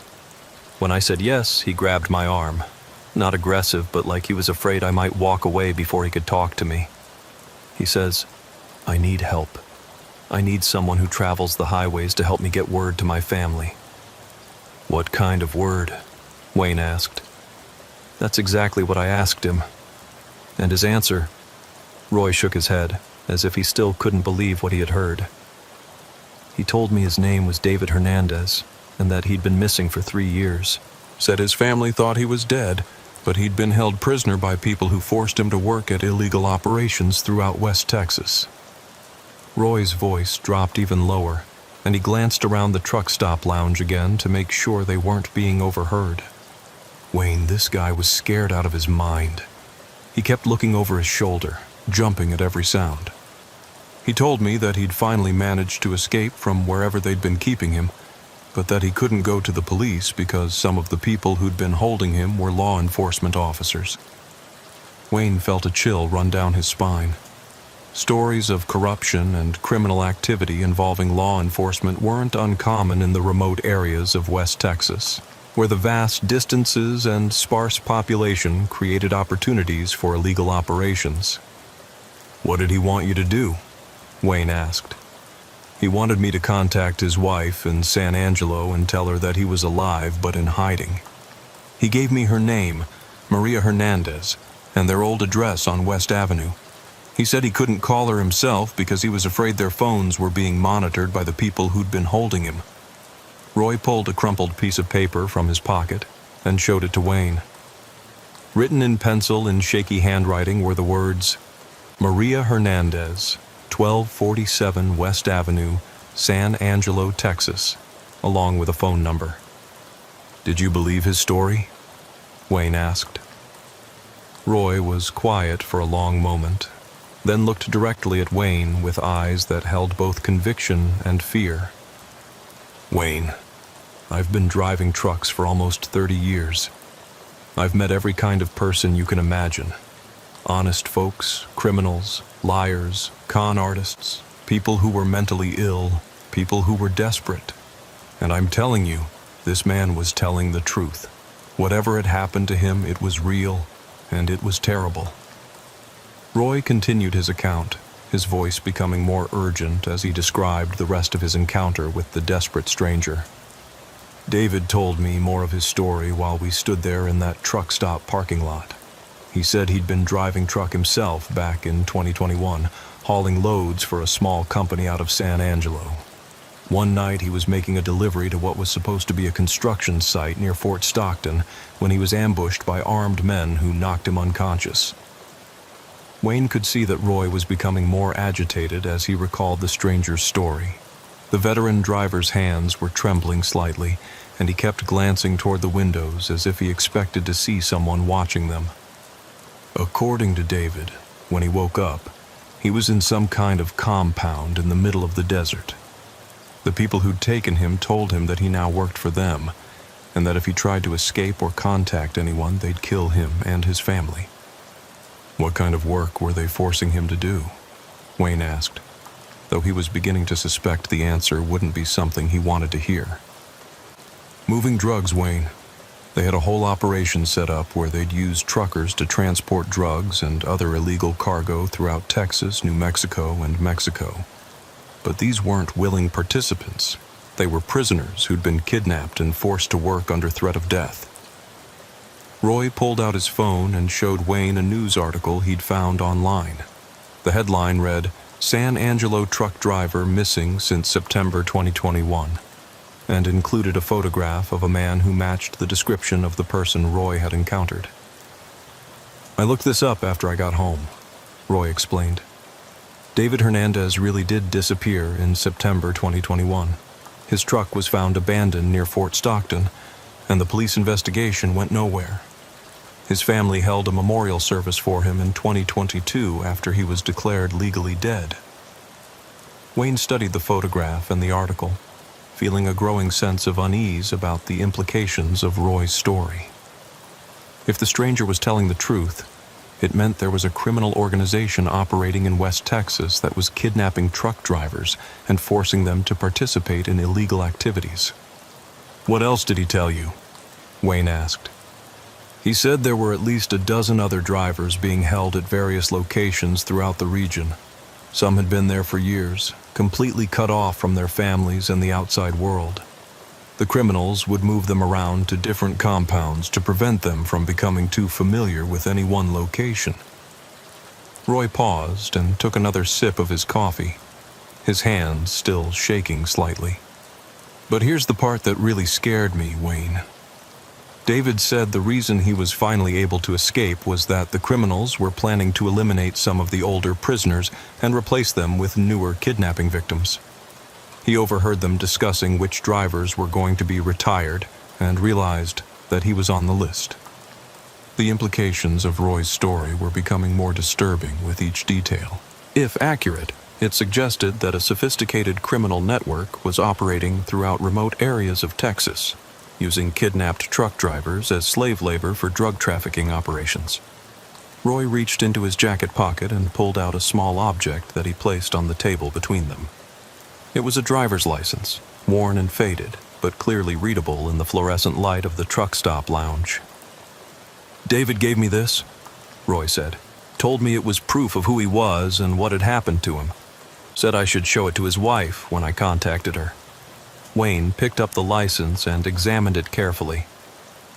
Speaker 1: When I said yes, he grabbed my arm. Not aggressive, but like he was afraid I might walk away before he could talk to me. He says, 'I need help. I need someone who travels the highways to help me get word to my family.'" "What kind of word?" Wayne asked. "That's exactly what I asked him. And his answer," Roy shook his head, as if he still couldn't believe what he had heard. "He told me his name was David Hernandez, and that he'd been missing for 3 years. Said his family thought he was dead, but he'd been held prisoner by people who forced him to work at illegal operations throughout West Texas." Roy's voice dropped even lower, and he glanced around the truck stop lounge again to make sure they weren't being overheard. Wayne, this guy was scared out of his mind. He kept looking over his shoulder, jumping at every sound. He told me that he'd finally managed to escape from wherever they'd been keeping him, but that he couldn't go to the police because some of the people who'd been holding him were law enforcement officers. Wayne felt a chill run down his spine. Stories of corruption and criminal activity involving law enforcement weren't uncommon in the remote areas of West Texas, where the vast distances and sparse population created opportunities for illegal operations. "What did he want you to do?" Wayne asked. "He wanted me to contact his wife in San Angelo and tell her that he was alive but in hiding. He gave me her name, Maria Hernandez, and their old address on West Avenue. He said he couldn't call her himself because he was afraid their phones were being monitored by the people who'd been holding him." Roy pulled a crumpled piece of paper from his pocket and showed it to Wayne. Written in pencil in shaky handwriting were the words, "Maria Hernandez, 1247 West Avenue, San Angelo, Texas," along with a phone number. "Did you believe his story?" Wayne asked. Roy was quiet for a long moment, then looked directly at Wayne with eyes that held both conviction and fear.
Speaker 2: Wayne, I've been driving trucks for almost 30 years. I've met every kind of person you can imagine. Honest folks, criminals, liars, con artists, people who were mentally ill, people who were desperate. And I'm telling you, this man was telling the truth. Whatever had happened to him, it was real, and it was terrible. Roy continued his account, his voice becoming more urgent as he described the rest of his encounter with the desperate stranger. David told me more of his story while we stood there in that truck stop parking lot. He said he'd been driving truck himself back in 2021, hauling loads for a small company out of San Angelo. One night he was making a delivery to what was supposed to be a construction site near Fort Stockton when he was ambushed by armed men who knocked him unconscious. Wayne could see that Roy was becoming more agitated as he recalled the stranger's story. The veteran driver's hands were trembling slightly, and he kept glancing toward the windows as if he expected to see someone watching them. According to David, when he woke up, he was in some kind of compound in the middle of the desert. The people who'd taken him told him that he now worked for them, and that if he tried to escape or contact anyone, they'd kill him and his family. What kind of work were they forcing him to do? Wayne asked, though he was beginning to suspect the answer wouldn't be something he wanted to hear. Moving drugs, Wayne. They had a whole operation set up where they'd use truckers to transport drugs and other illegal cargo throughout Texas, New Mexico, and Mexico. But these weren't willing participants. They were prisoners who'd been kidnapped and forced to work under threat of death. Roy pulled out his phone and showed Wayne a news article he'd found online. The headline read, "San Angelo truck driver missing since September 2021, and included a photograph of a man who matched the description of the person Roy had encountered. "I looked this up after I got home," Roy explained. "David Hernandez really did disappear in September 2021. His truck was found abandoned near Fort Stockton, and the police investigation went nowhere. His family held a memorial service for him in 2022 after he was declared legally dead." Wayne studied the photograph and the article, feeling a growing sense of unease about the implications of Roy's story. If the stranger was telling the truth, it meant there was a criminal organization operating in West Texas that was kidnapping truck drivers and forcing them to participate in illegal activities. "What else did he tell you?" Wayne asked. "He said there were at least a dozen other drivers being held at various locations throughout the region. Some had been there for years, completely cut off from their families and the outside world. The criminals would move them around to different compounds to prevent them from becoming too familiar with any one location." Roy paused and took another sip of his coffee, his hands still shaking slightly. "But here's the part that really scared me, Wayne. David said the reason he was finally able to escape was that the criminals were planning to eliminate some of the older prisoners and replace them with newer kidnapping victims. He overheard them discussing which drivers were going to be retired and realized that he was on the list." The implications of Roy's story were becoming more disturbing with each detail. If accurate, it suggested that a sophisticated criminal network was operating throughout remote areas of Texas, using kidnapped truck drivers as slave labor for drug trafficking operations. Roy reached into his jacket pocket and pulled out a small object that he placed on the table between them. It was a driver's license, worn and faded, but clearly readable in the fluorescent light of the truck stop lounge. "David gave me this," Roy said. "Told me it was proof of who he was and what had happened to him. Said I should show it to his wife when I contacted her." Wayne picked up the license and examined it carefully.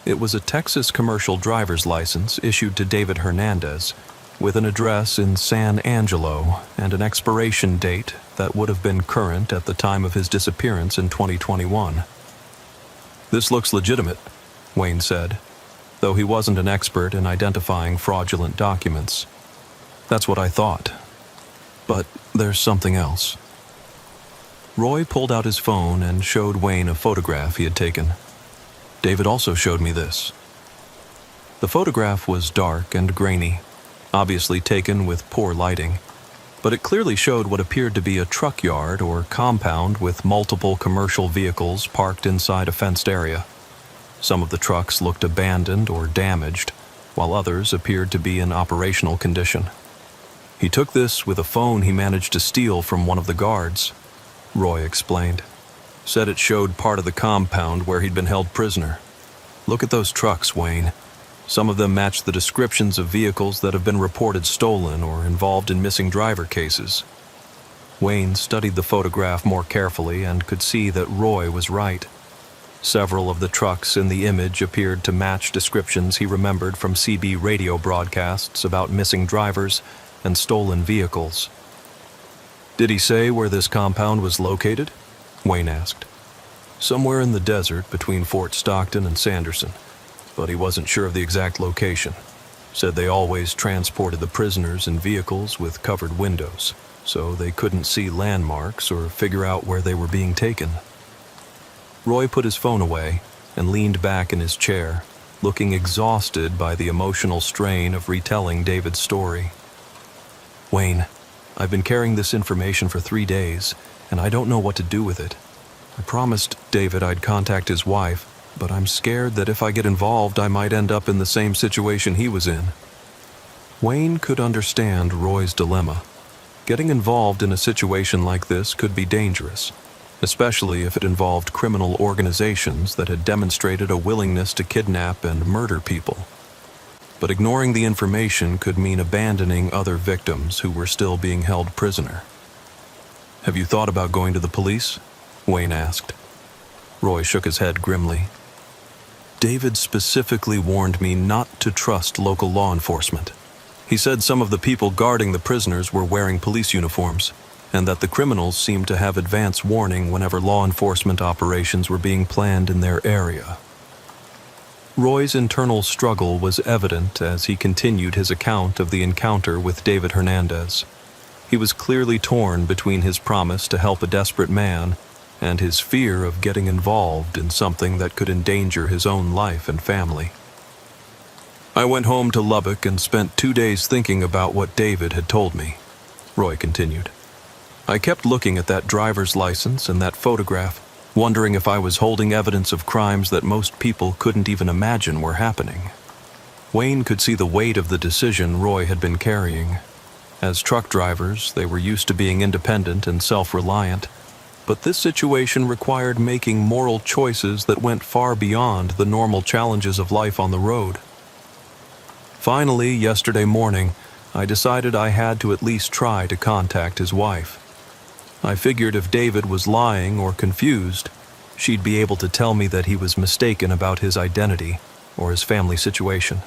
Speaker 2: It was a Texas commercial driver's license issued to David Hernandez, with an address in San Angelo and an expiration date that would have been current at the time of his disappearance in 2021. "This looks legitimate," Wayne said, though he wasn't an expert in identifying fraudulent documents. "That's what I thought. But there's something else." Roy pulled out his phone and showed Wayne a photograph he had taken. "David also showed me this." The photograph was dark and grainy, obviously taken with poor lighting, but it clearly showed what appeared to be a truck yard or compound with multiple commercial vehicles parked inside a fenced area. Some of the trucks looked abandoned or damaged, while others appeared to be in operational condition. He took this with a phone he managed to steal from one of the guards, Roy explained. Said it showed part of the compound where he'd been held prisoner. Look at those trucks, Wayne. Some of them match the descriptions of vehicles that have been reported stolen or involved in missing driver cases. Wayne studied the photograph more carefully and could see that Roy was right. Several of the trucks in the image appeared to match descriptions he remembered from CB radio broadcasts about missing drivers and stolen vehicles. Did he say where this compound was located? Wayne asked. Somewhere in the desert between Fort Stockton and Sanderson, but he wasn't sure of the exact location. Said they always transported the prisoners in vehicles with covered windows, so they couldn't see landmarks or figure out where they were being taken. Roy put his phone away and leaned back in his chair, looking exhausted by the emotional strain of retelling David's story. Wayne, I've been carrying this information for 3 days, and I don't know what to do with it. I promised David I'd contact his wife, but I'm scared that if I get involved, I might end up in the same situation he was in. Wayne could understand Roy's dilemma. Getting involved in a situation like this could be dangerous, especially if it involved criminal organizations that had demonstrated a willingness to kidnap and murder people. But ignoring the information could mean abandoning other victims who were still being held prisoner. Have you thought about going to the police? Wayne asked. Roy shook his head grimly. David specifically warned me not to trust local law enforcement. He said some of the people guarding the prisoners were wearing police uniforms, and that the criminals seemed to have advance warning whenever law enforcement operations were being planned in their area. Roy's internal struggle was evident as he continued his account of the encounter with David Hernandez. He was clearly torn between his promise to help a desperate man and his fear of getting involved in something that could endanger his own life and family. I went home to Lubbock and spent 2 days thinking about what David had told me, Roy continued. I kept looking at that driver's license and that photograph, wondering if I was holding evidence of crimes that most people couldn't even imagine were happening. Wayne could see the weight of the decision Roy had been carrying. As truck drivers, they were used to being independent and self-reliant, but this situation required making moral choices that went far beyond the normal challenges of life on the road. Finally, yesterday morning, I decided I had to at least try to contact his wife. I figured if David was lying or confused, she'd be able to tell me that he was mistaken about his identity or his family situation.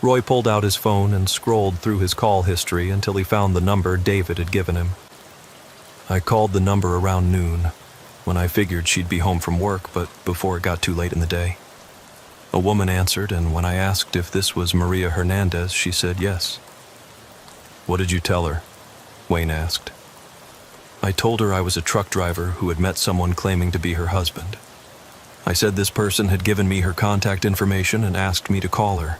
Speaker 2: Roy pulled out his phone and scrolled through his call history until he found the number David had given him. I called the number around noon, when I figured she'd be home from work, but before it got too late in the day. A woman answered, and when I asked if this was Maria Hernandez, she said yes. What did you tell her? Wayne asked. I told her I was a truck driver who had met someone claiming to be her husband. I said this person had given me her contact information and asked me to call her.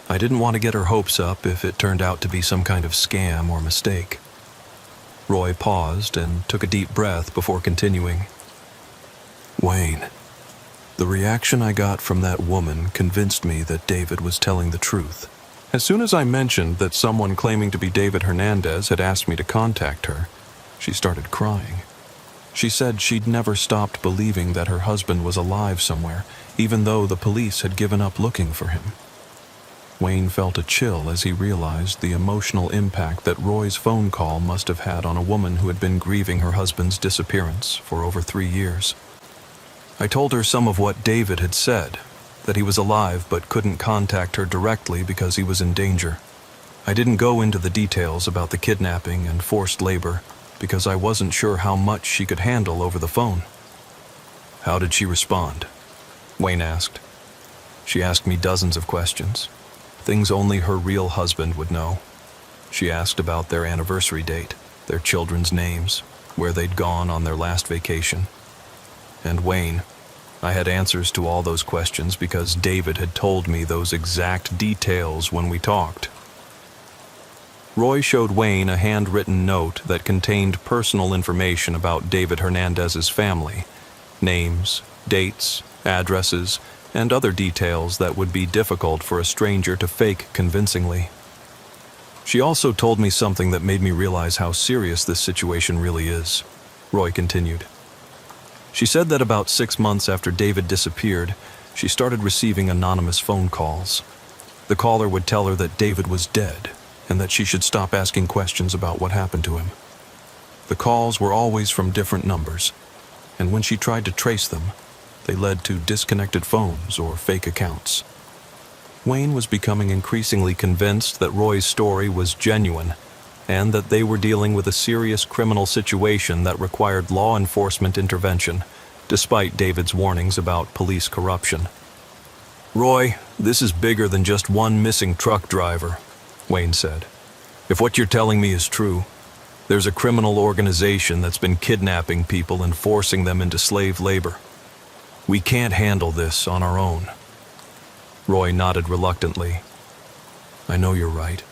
Speaker 2: I didn't want to get her hopes up if it turned out to be some kind of scam or mistake. Roy paused and took a deep breath before continuing. Wayne, the reaction I got from that woman convinced me that David was telling the truth. As soon as I mentioned that someone claiming to be David Hernandez had asked me to contact her, she started crying. She said she'd never stopped believing that her husband was alive somewhere, even though the police had given up looking for him. Wayne felt a chill as he realized the emotional impact that Roy's phone call must have had on a woman who had been grieving her husband's disappearance for over 3 years. I told her some of what David had said, that he was alive but couldn't contact her directly because he was in danger. I didn't go into the details about the kidnapping and forced labor because I wasn't sure how much she could handle over the phone. How did she respond? Wayne asked. She asked me dozens of questions. Things only her real husband would know. She asked about their anniversary date, their children's names, where they'd gone on their last vacation. And Wayne, I had answers to all those questions because David had told me those exact details when we talked. Roy showed Wayne a handwritten note that contained personal information about David Hernandez's family, names, dates, addresses, and other details that would be difficult for a stranger to fake convincingly. She also told me something that made me realize how serious this situation really is, Roy continued. She said that about 6 months after David disappeared, she started receiving anonymous phone calls. The caller would tell her that David was dead and that she should stop asking questions about what happened to him. The calls were always from different numbers, and when she tried to trace them, they led to disconnected phones or fake accounts. Wayne was becoming increasingly convinced that Roy's story was genuine and that they were dealing with a serious criminal situation that required law enforcement intervention, despite David's warnings about police corruption. "Roy, this is bigger than just one missing truck driver," Wayne said. "If what you're telling me is true, there's a criminal organization that's been kidnapping people and forcing them into slave labor. We can't handle this on our own." Roy nodded reluctantly. "I know you're right,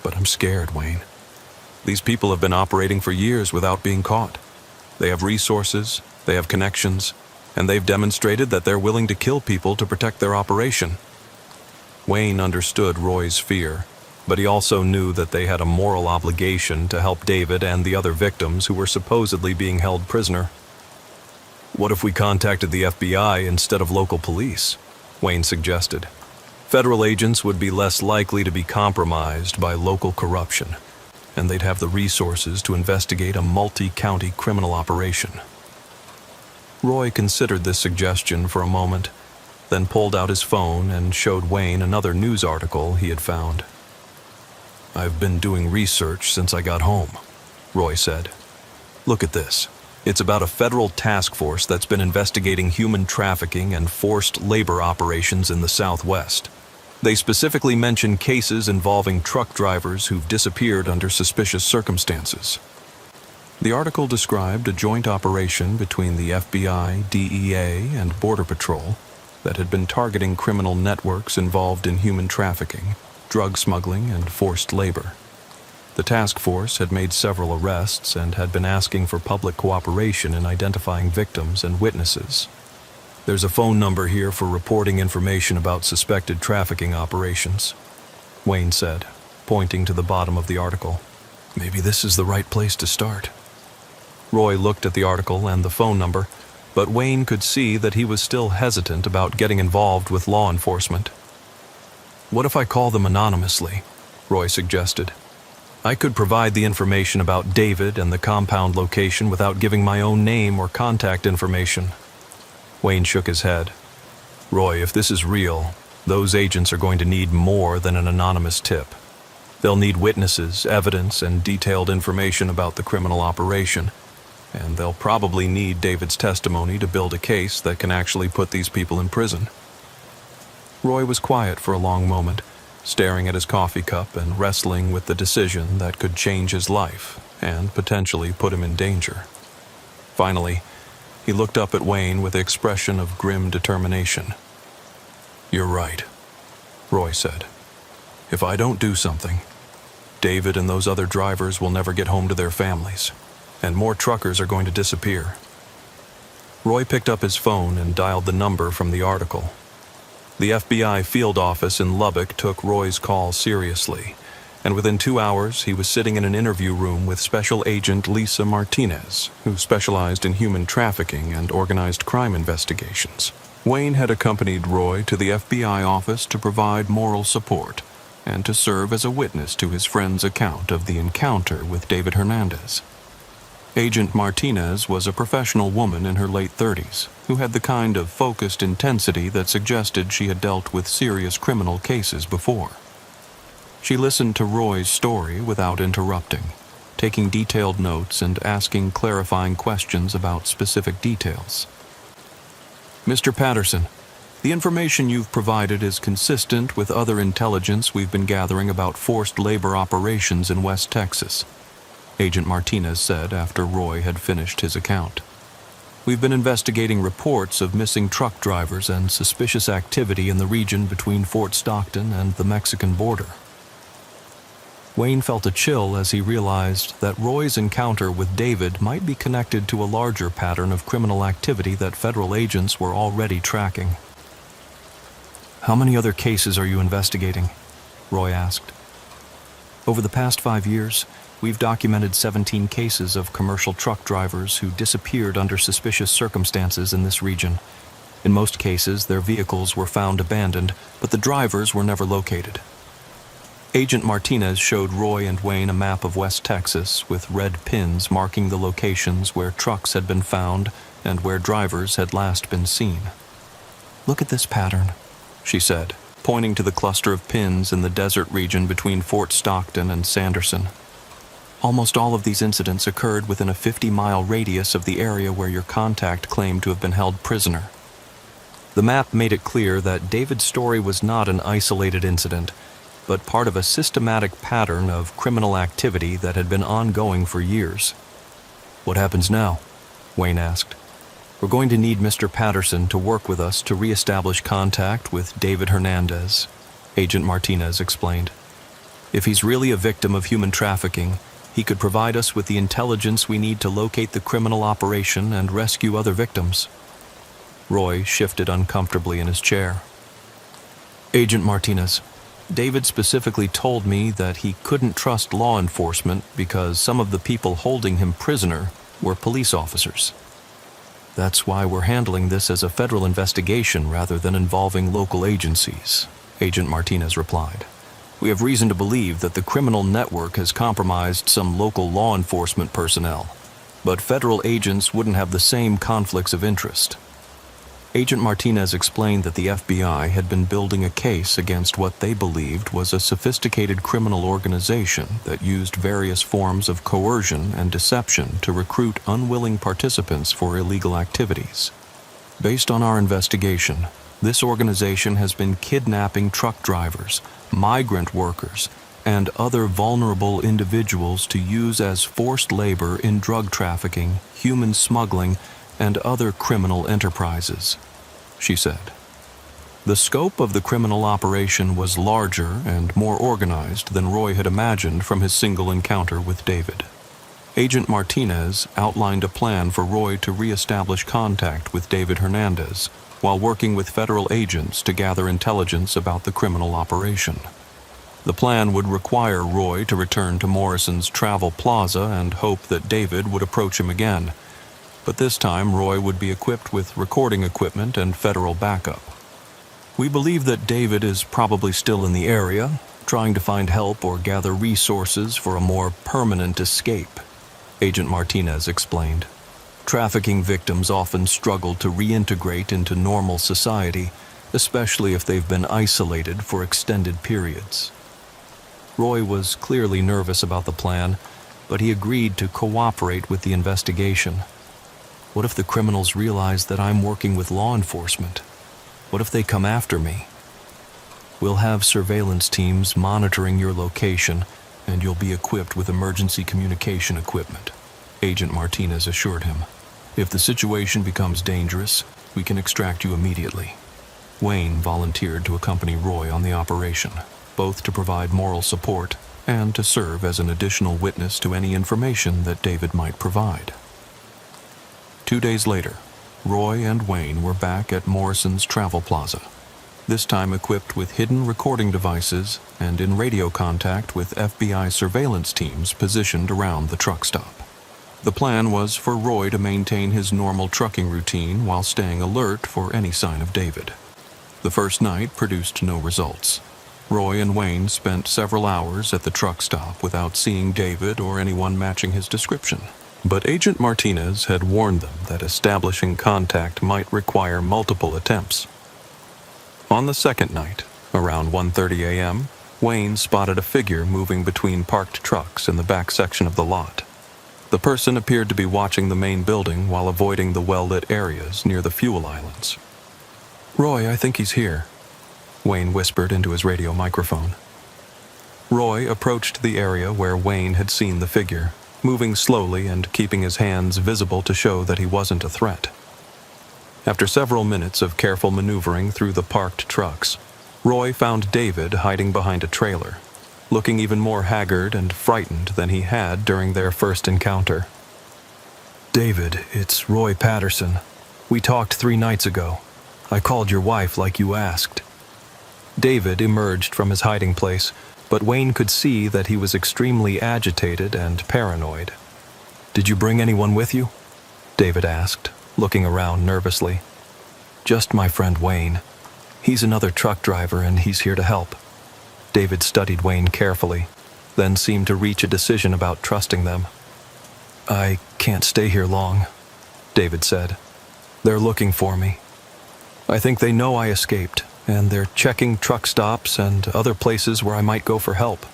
Speaker 2: but I'm scared, Wayne. These people have been operating for years without being caught. They have resources, they have connections, and they've demonstrated that they're willing to kill people to protect their operation." Wayne understood Roy's fear, but he also knew that they had a moral obligation to help David and the other victims who were supposedly being held prisoner. "What if we contacted the FBI instead of local police?" Wayne suggested. "Federal agents would be less likely to be compromised by local corruption, and they'd have the resources to investigate a multi-county criminal operation." Roy considered this suggestion for a moment, then pulled out his phone and showed Wayne another news article he had found. "I've been doing research since I got home," Roy said. "Look at this. It's about a federal task force that's been investigating human trafficking and forced labor operations in the Southwest. They specifically mention cases involving truck drivers who've disappeared under suspicious circumstances." The article described a joint operation between the FBI, DEA, and Border Patrol that had been targeting criminal networks involved in human trafficking, drug smuggling, and forced labor. The task force had made several arrests and had been asking for public cooperation in identifying victims and witnesses. "There's a phone number here for reporting information about suspected trafficking operations," Wayne said, pointing to the bottom of the article. "Maybe this is the right place to start." Roy looked at the article and the phone number, but Wayne could see that he was still hesitant about getting involved with law enforcement. "What if I call them anonymously?" Roy suggested. "I could provide the information about David and the compound location without giving my own name or contact information." Wayne shook his head. "Roy, if this is real, those agents are going to need more than an anonymous tip. They'll need witnesses, evidence, and detailed information about the criminal operation, and they'll probably need David's testimony to build a case that can actually put these people in prison." Roy was quiet for a long moment, staring at his coffee cup and wrestling with the decision that could change his life and potentially put him in danger. Finally, he looked up at Wayne with an expression of grim determination. "You're right," Roy said. "If I don't do something, David and those other drivers will never get home to their families, and more truckers are going to disappear." Roy picked up his phone and dialed the number from the article. The FBI field office in Lubbock took Roy's call seriously, and within 2 hours he was sitting in an interview room with Special Agent Lisa Martinez, who specialized in human trafficking and organized crime investigations. Wayne had accompanied Roy to the FBI office to provide moral support and to serve as a witness to his friend's account of the encounter with David Hernandez. Agent Martinez was a professional woman in her late 30s who had the kind of focused intensity that suggested she had dealt with serious criminal cases before. She listened to Roy's story without interrupting, taking detailed notes and asking clarifying questions about specific details. "Mr. Patterson, the information you've provided is consistent with other intelligence we've been gathering about forced labor operations in West Texas," Agent Martinez said after Roy had finished his account. "We've been investigating reports of missing truck drivers and suspicious activity in the region between Fort Stockton and the Mexican border." Wayne felt a chill as he realized that Roy's encounter with David might be connected to a larger pattern of criminal activity that federal agents were already tracking. "How many other cases are you investigating?" Roy asked. "Over the past 5 years, we've documented 17 cases of commercial truck drivers who disappeared under suspicious circumstances in this region. In most cases, their vehicles were found abandoned, but the drivers were never located." Agent Martinez showed Roy and Wayne a map of West Texas with red pins marking the locations where trucks had been found and where drivers had last been seen. "Look at this pattern," she said, pointing to the cluster of pins in the desert region between Fort Stockton and Sanderson. "Almost all of these incidents occurred within a 50-mile radius of the area where your contact claimed to have been held prisoner." The map made it clear that David's story was not an isolated incident, but part of a systematic pattern of criminal activity that had been ongoing for years. "What happens now?" Wayne asked. "We're going to need Mr. Patterson to work with us to reestablish contact with David Hernandez," Agent Martinez explained. "If he's really a victim of human trafficking, he could provide us with the intelligence we need to locate the criminal operation and rescue other victims." Roy shifted uncomfortably in his chair. "Agent Martinez, David specifically told me that he couldn't trust law enforcement because some of the people holding him prisoner were police officers. That's why we're handling this as a federal investigation rather than involving local agencies," Agent Martinez replied. "We have reason to believe that the criminal network has compromised some local law enforcement personnel, but federal agents wouldn't have the same conflicts of interest." Agent Martinez explained that the FBI had been building a case against what they believed was a sophisticated criminal organization that used various forms of coercion and deception to recruit unwilling participants for illegal activities. "Based on our investigation, this organization has been kidnapping truck drivers, migrant workers, and other vulnerable individuals to use as forced labor in drug trafficking, human smuggling, and other criminal enterprises," she said. The scope of the criminal operation was larger and more organized than Roy had imagined from his single encounter with David. Agent Martinez outlined a plan for Roy to reestablish contact with David Hernandez while working with federal agents to gather intelligence about the criminal operation. The plan would require Roy to return to Morrison's Travel Plaza and hope that David would approach him again. But this time Roy would be equipped with recording equipment and federal backup. "We believe that David is probably still in the area, trying to find help or gather resources for a more permanent escape," Agent Martinez explained. "Trafficking victims often struggle to reintegrate into normal society, especially if they've been isolated for extended periods." Roy was clearly nervous about the plan, but he agreed to cooperate with the investigation. "What if the criminals realize that I'm working with law enforcement? What if they come after me?" "We'll have surveillance teams monitoring your location, and you'll be equipped with emergency communication equipment," Agent Martinez assured him. "If the situation becomes dangerous, we can extract you immediately." Wayne volunteered to accompany Roy on the operation, both to provide moral support and to serve as an additional witness to any information that David might provide. 2 days later, Roy and Wayne were back at Morrison's Travel Plaza, this time equipped with hidden recording devices and in radio contact with FBI surveillance teams positioned around the truck stop. The plan was for Roy to maintain his normal trucking routine while staying alert for any sign of David. The first night produced no results. Roy and Wayne spent several hours at the truck stop without seeing David or anyone matching his description. But Agent Martinez had warned them that establishing contact might require multiple attempts. On the second night, around 1:30 a.m., Wayne spotted a figure moving between parked trucks in the back section of the lot. The person appeared to be watching the main building while avoiding the well-lit areas near the fuel islands. "Roy, I think he's here," Wayne whispered into his radio microphone. Roy approached the area where Wayne had seen the figure, moving slowly and keeping his hands visible to show that he wasn't a threat. After several minutes of careful maneuvering through the parked trucks, Roy found David hiding behind a trailer. looking even more haggard and frightened than he had during their first encounter. "David, it's Roy Patterson. We talked 3 nights ago. I called your wife like you asked." David emerged from his hiding place, but Wayne could see that he was extremely agitated and paranoid. "Did you bring anyone with you?" David asked, looking around nervously. "Just my friend Wayne. He's another truck driver and he's here to help." David studied Wayne carefully, then seemed to reach a decision about trusting them. "I can't stay here long," David said. "They're looking for me. I think they know I escaped, and they're checking truck stops and other places where I might go for help."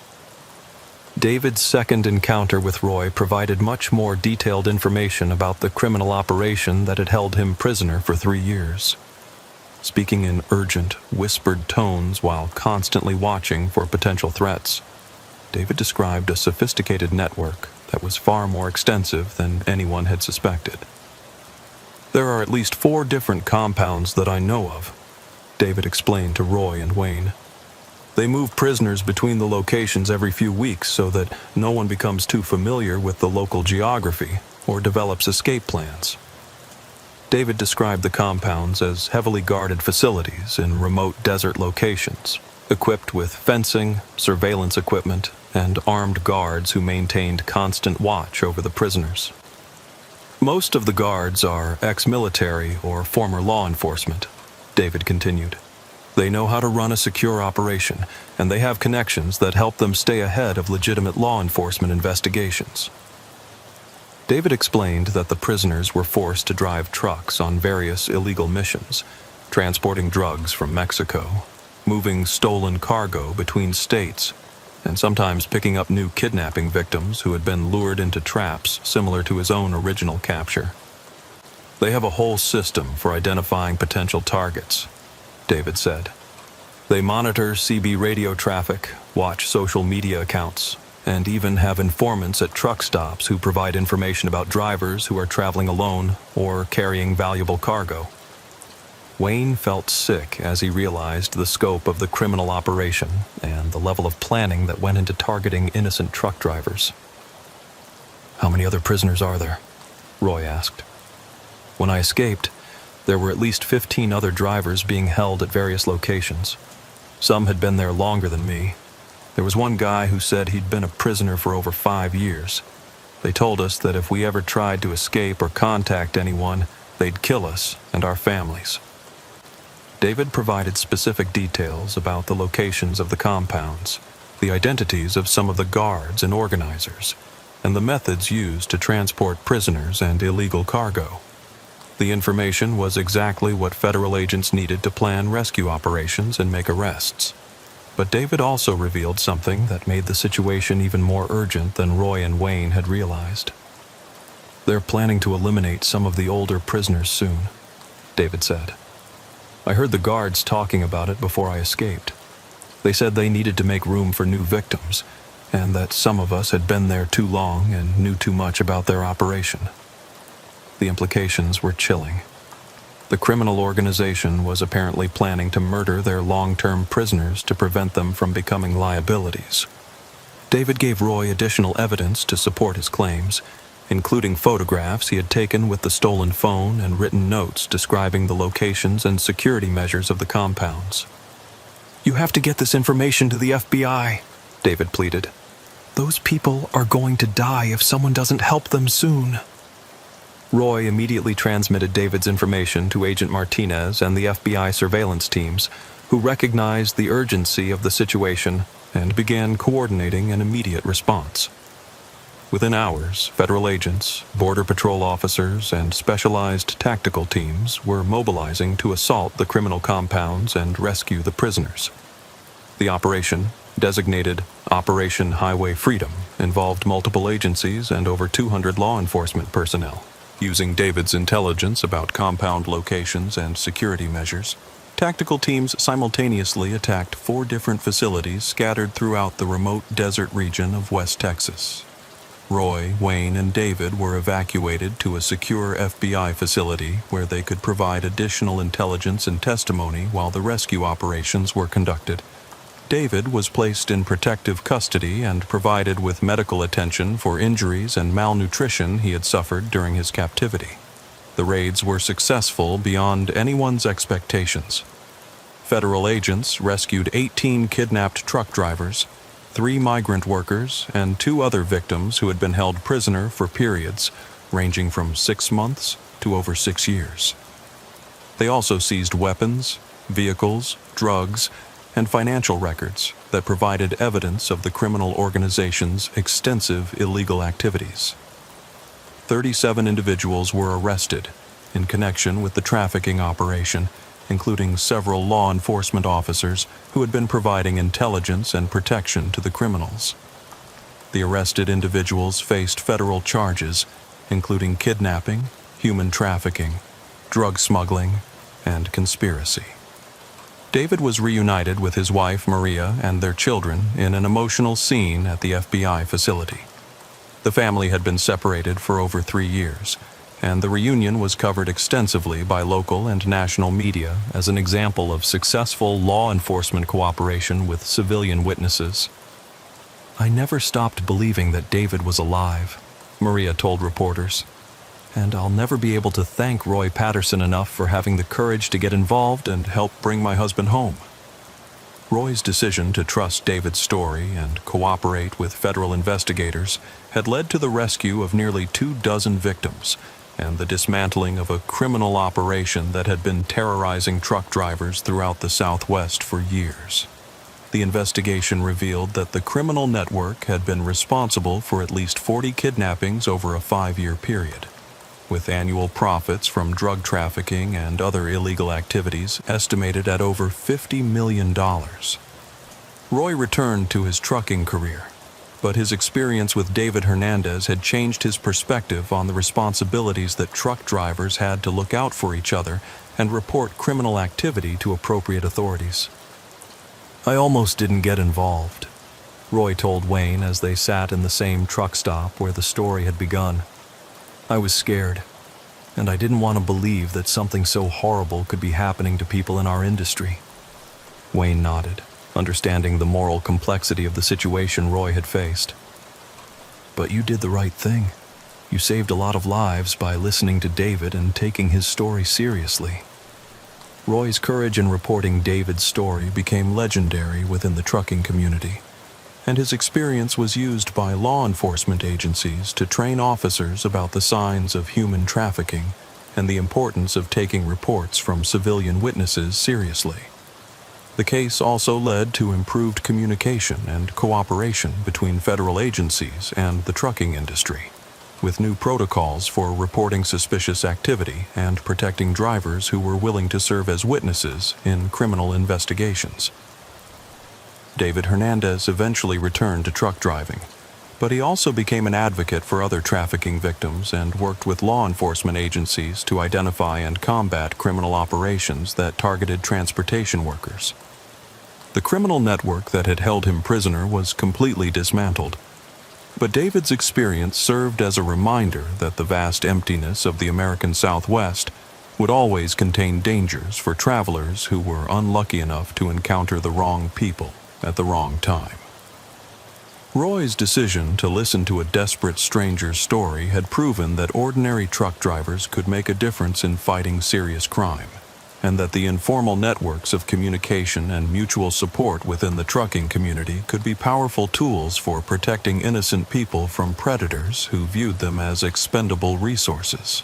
Speaker 2: David's second encounter with Roy provided much more detailed information about the criminal operation that had held him prisoner for 3 years. Speaking in urgent, whispered tones while constantly watching for potential threats, David described a sophisticated network that was far more extensive than anyone had suspected. "There are at least 4 different compounds that I know of," David explained to Roy and Wayne. "They move prisoners between the locations every few weeks so that no one becomes too familiar with the local geography or develops escape plans." David described the compounds as heavily guarded facilities in remote desert locations, equipped with fencing, surveillance equipment, and armed guards who maintained constant watch over the prisoners. "Most of the guards are ex-military or former law enforcement," David continued. "They know how to run a secure operation, and they have connections that help them stay ahead of legitimate law enforcement investigations." David explained that the prisoners were forced to drive trucks on various illegal missions, transporting drugs from Mexico, moving stolen cargo between states, and sometimes picking up new kidnapping victims who had been lured into traps similar to his own original capture. "They have a whole system for identifying potential targets," David said. "They monitor CB radio traffic, watch social media accounts, and even have informants at truck stops who provide information about drivers who are traveling alone or carrying valuable cargo." Wayne felt sick as he realized the scope of the criminal operation and the level of planning that went into targeting innocent truck drivers. "How many other prisoners are there?" Roy asked. "When I escaped, there were at least 15 other drivers being held at various locations. Some had been there longer than me. There was one guy who said he'd been a prisoner for over 5 years. They told us that if we ever tried to escape or contact anyone, they'd kill us and our families." David provided specific details about the locations of the compounds, the identities of some of the guards and organizers, and the methods used to transport prisoners and illegal cargo. The information was exactly what federal agents needed to plan rescue operations and make arrests. But David also revealed something that made the situation even more urgent than Roy and Wayne had realized. "They're planning to eliminate some of the older prisoners soon," David said. "I heard the guards talking about it before I escaped. They said they needed to make room for new victims, and that some of us had been there too long and knew too much about their operation." The implications were chilling. The criminal organization was apparently planning to murder their long-term prisoners to prevent them from becoming liabilities. David gave Roy additional evidence to support his claims, including photographs he had taken with the stolen phone and written notes describing the locations and security measures of the compounds. "You have to get this information to the FBI," David pleaded. "Those people are going to die if someone doesn't help them soon." Roy immediately transmitted David's information to Agent Martinez and the FBI surveillance teams, who recognized the urgency of the situation and began coordinating an immediate response. Within hours, federal agents, border patrol officers, and specialized tactical teams were mobilizing to assault the criminal compounds and rescue the prisoners. The operation, designated Operation Highway Freedom, involved multiple agencies and over 200 law enforcement personnel. Using David's intelligence about compound locations and security measures, tactical teams simultaneously attacked 4 different facilities scattered throughout the remote desert region of West Texas. Roy, Wayne, and David were evacuated to a secure FBI facility where they could provide additional intelligence and testimony while the rescue operations were conducted.
Speaker 1: David was placed in protective custody and provided with medical attention for injuries and malnutrition he had suffered during his captivity. The raids were successful beyond anyone's expectations. Federal agents rescued 18 kidnapped truck drivers, 3 migrant workers, and 2 other victims who had been held prisoner for periods ranging from 6 months to over 6 years. They also seized weapons, vehicles, drugs, and financial records that provided evidence of the criminal organization's extensive illegal activities. 37 individuals were arrested in connection with the trafficking operation, including several law enforcement officers who had been providing intelligence and protection to the criminals. The arrested individuals faced federal charges, including kidnapping, human trafficking, drug smuggling, and conspiracy. David was reunited with his wife Maria and their children in an emotional scene at the FBI facility. The family had been separated for over 3 years, and the reunion was covered extensively by local and national media as an example of successful law enforcement cooperation with civilian witnesses. "I never stopped believing that David was alive," Maria told reporters, "and I'll never be able to thank Roy Patterson enough for having the courage to get involved and help bring my husband home." Roy's decision to trust David's story and cooperate with federal investigators had led to the rescue of nearly 24 victims and the dismantling of a criminal operation that had been terrorizing truck drivers throughout the Southwest for years. The investigation revealed that the criminal network had been responsible for at least 40 kidnappings over a 5-year period, with annual profits from drug trafficking and other illegal activities estimated at over $50 million. Roy returned to his trucking career, but his experience with David Hernandez had changed his perspective on the responsibilities that truck drivers had to look out for each other and report criminal activity to appropriate authorities. "I almost didn't get involved," Roy told Wayne as they sat in the same truck stop where the story had begun. "I was scared, and I didn't want to believe that something so horrible could be happening to people in our industry." Wayne nodded, understanding the moral complexity of the situation Roy had faced. "But you did the right thing. You saved a lot of lives by listening to David and taking his story seriously." Roy's courage in reporting David's story became legendary within the trucking community, and his experience was used by law enforcement agencies to train officers about the signs of human trafficking and the importance of taking reports from civilian witnesses seriously. The case also led to improved communication and cooperation between federal agencies and the trucking industry, with new protocols for reporting suspicious activity and protecting drivers who were willing to serve as witnesses in criminal investigations. David Hernandez eventually returned to truck driving, but he also became an advocate for other trafficking victims and worked with law enforcement agencies to identify and combat criminal operations that targeted transportation workers. The criminal network that had held him prisoner was completely dismantled, but David's experience served as a reminder that the vast emptiness of the American Southwest would always contain dangers for travelers who were unlucky enough to encounter the wrong people at the wrong time. Roy's decision to listen to a desperate stranger's story had proven that ordinary truck drivers could make a difference in fighting serious crime, and that the informal networks of communication and mutual support within the trucking community could be powerful tools for protecting innocent people from predators who viewed them as expendable resources.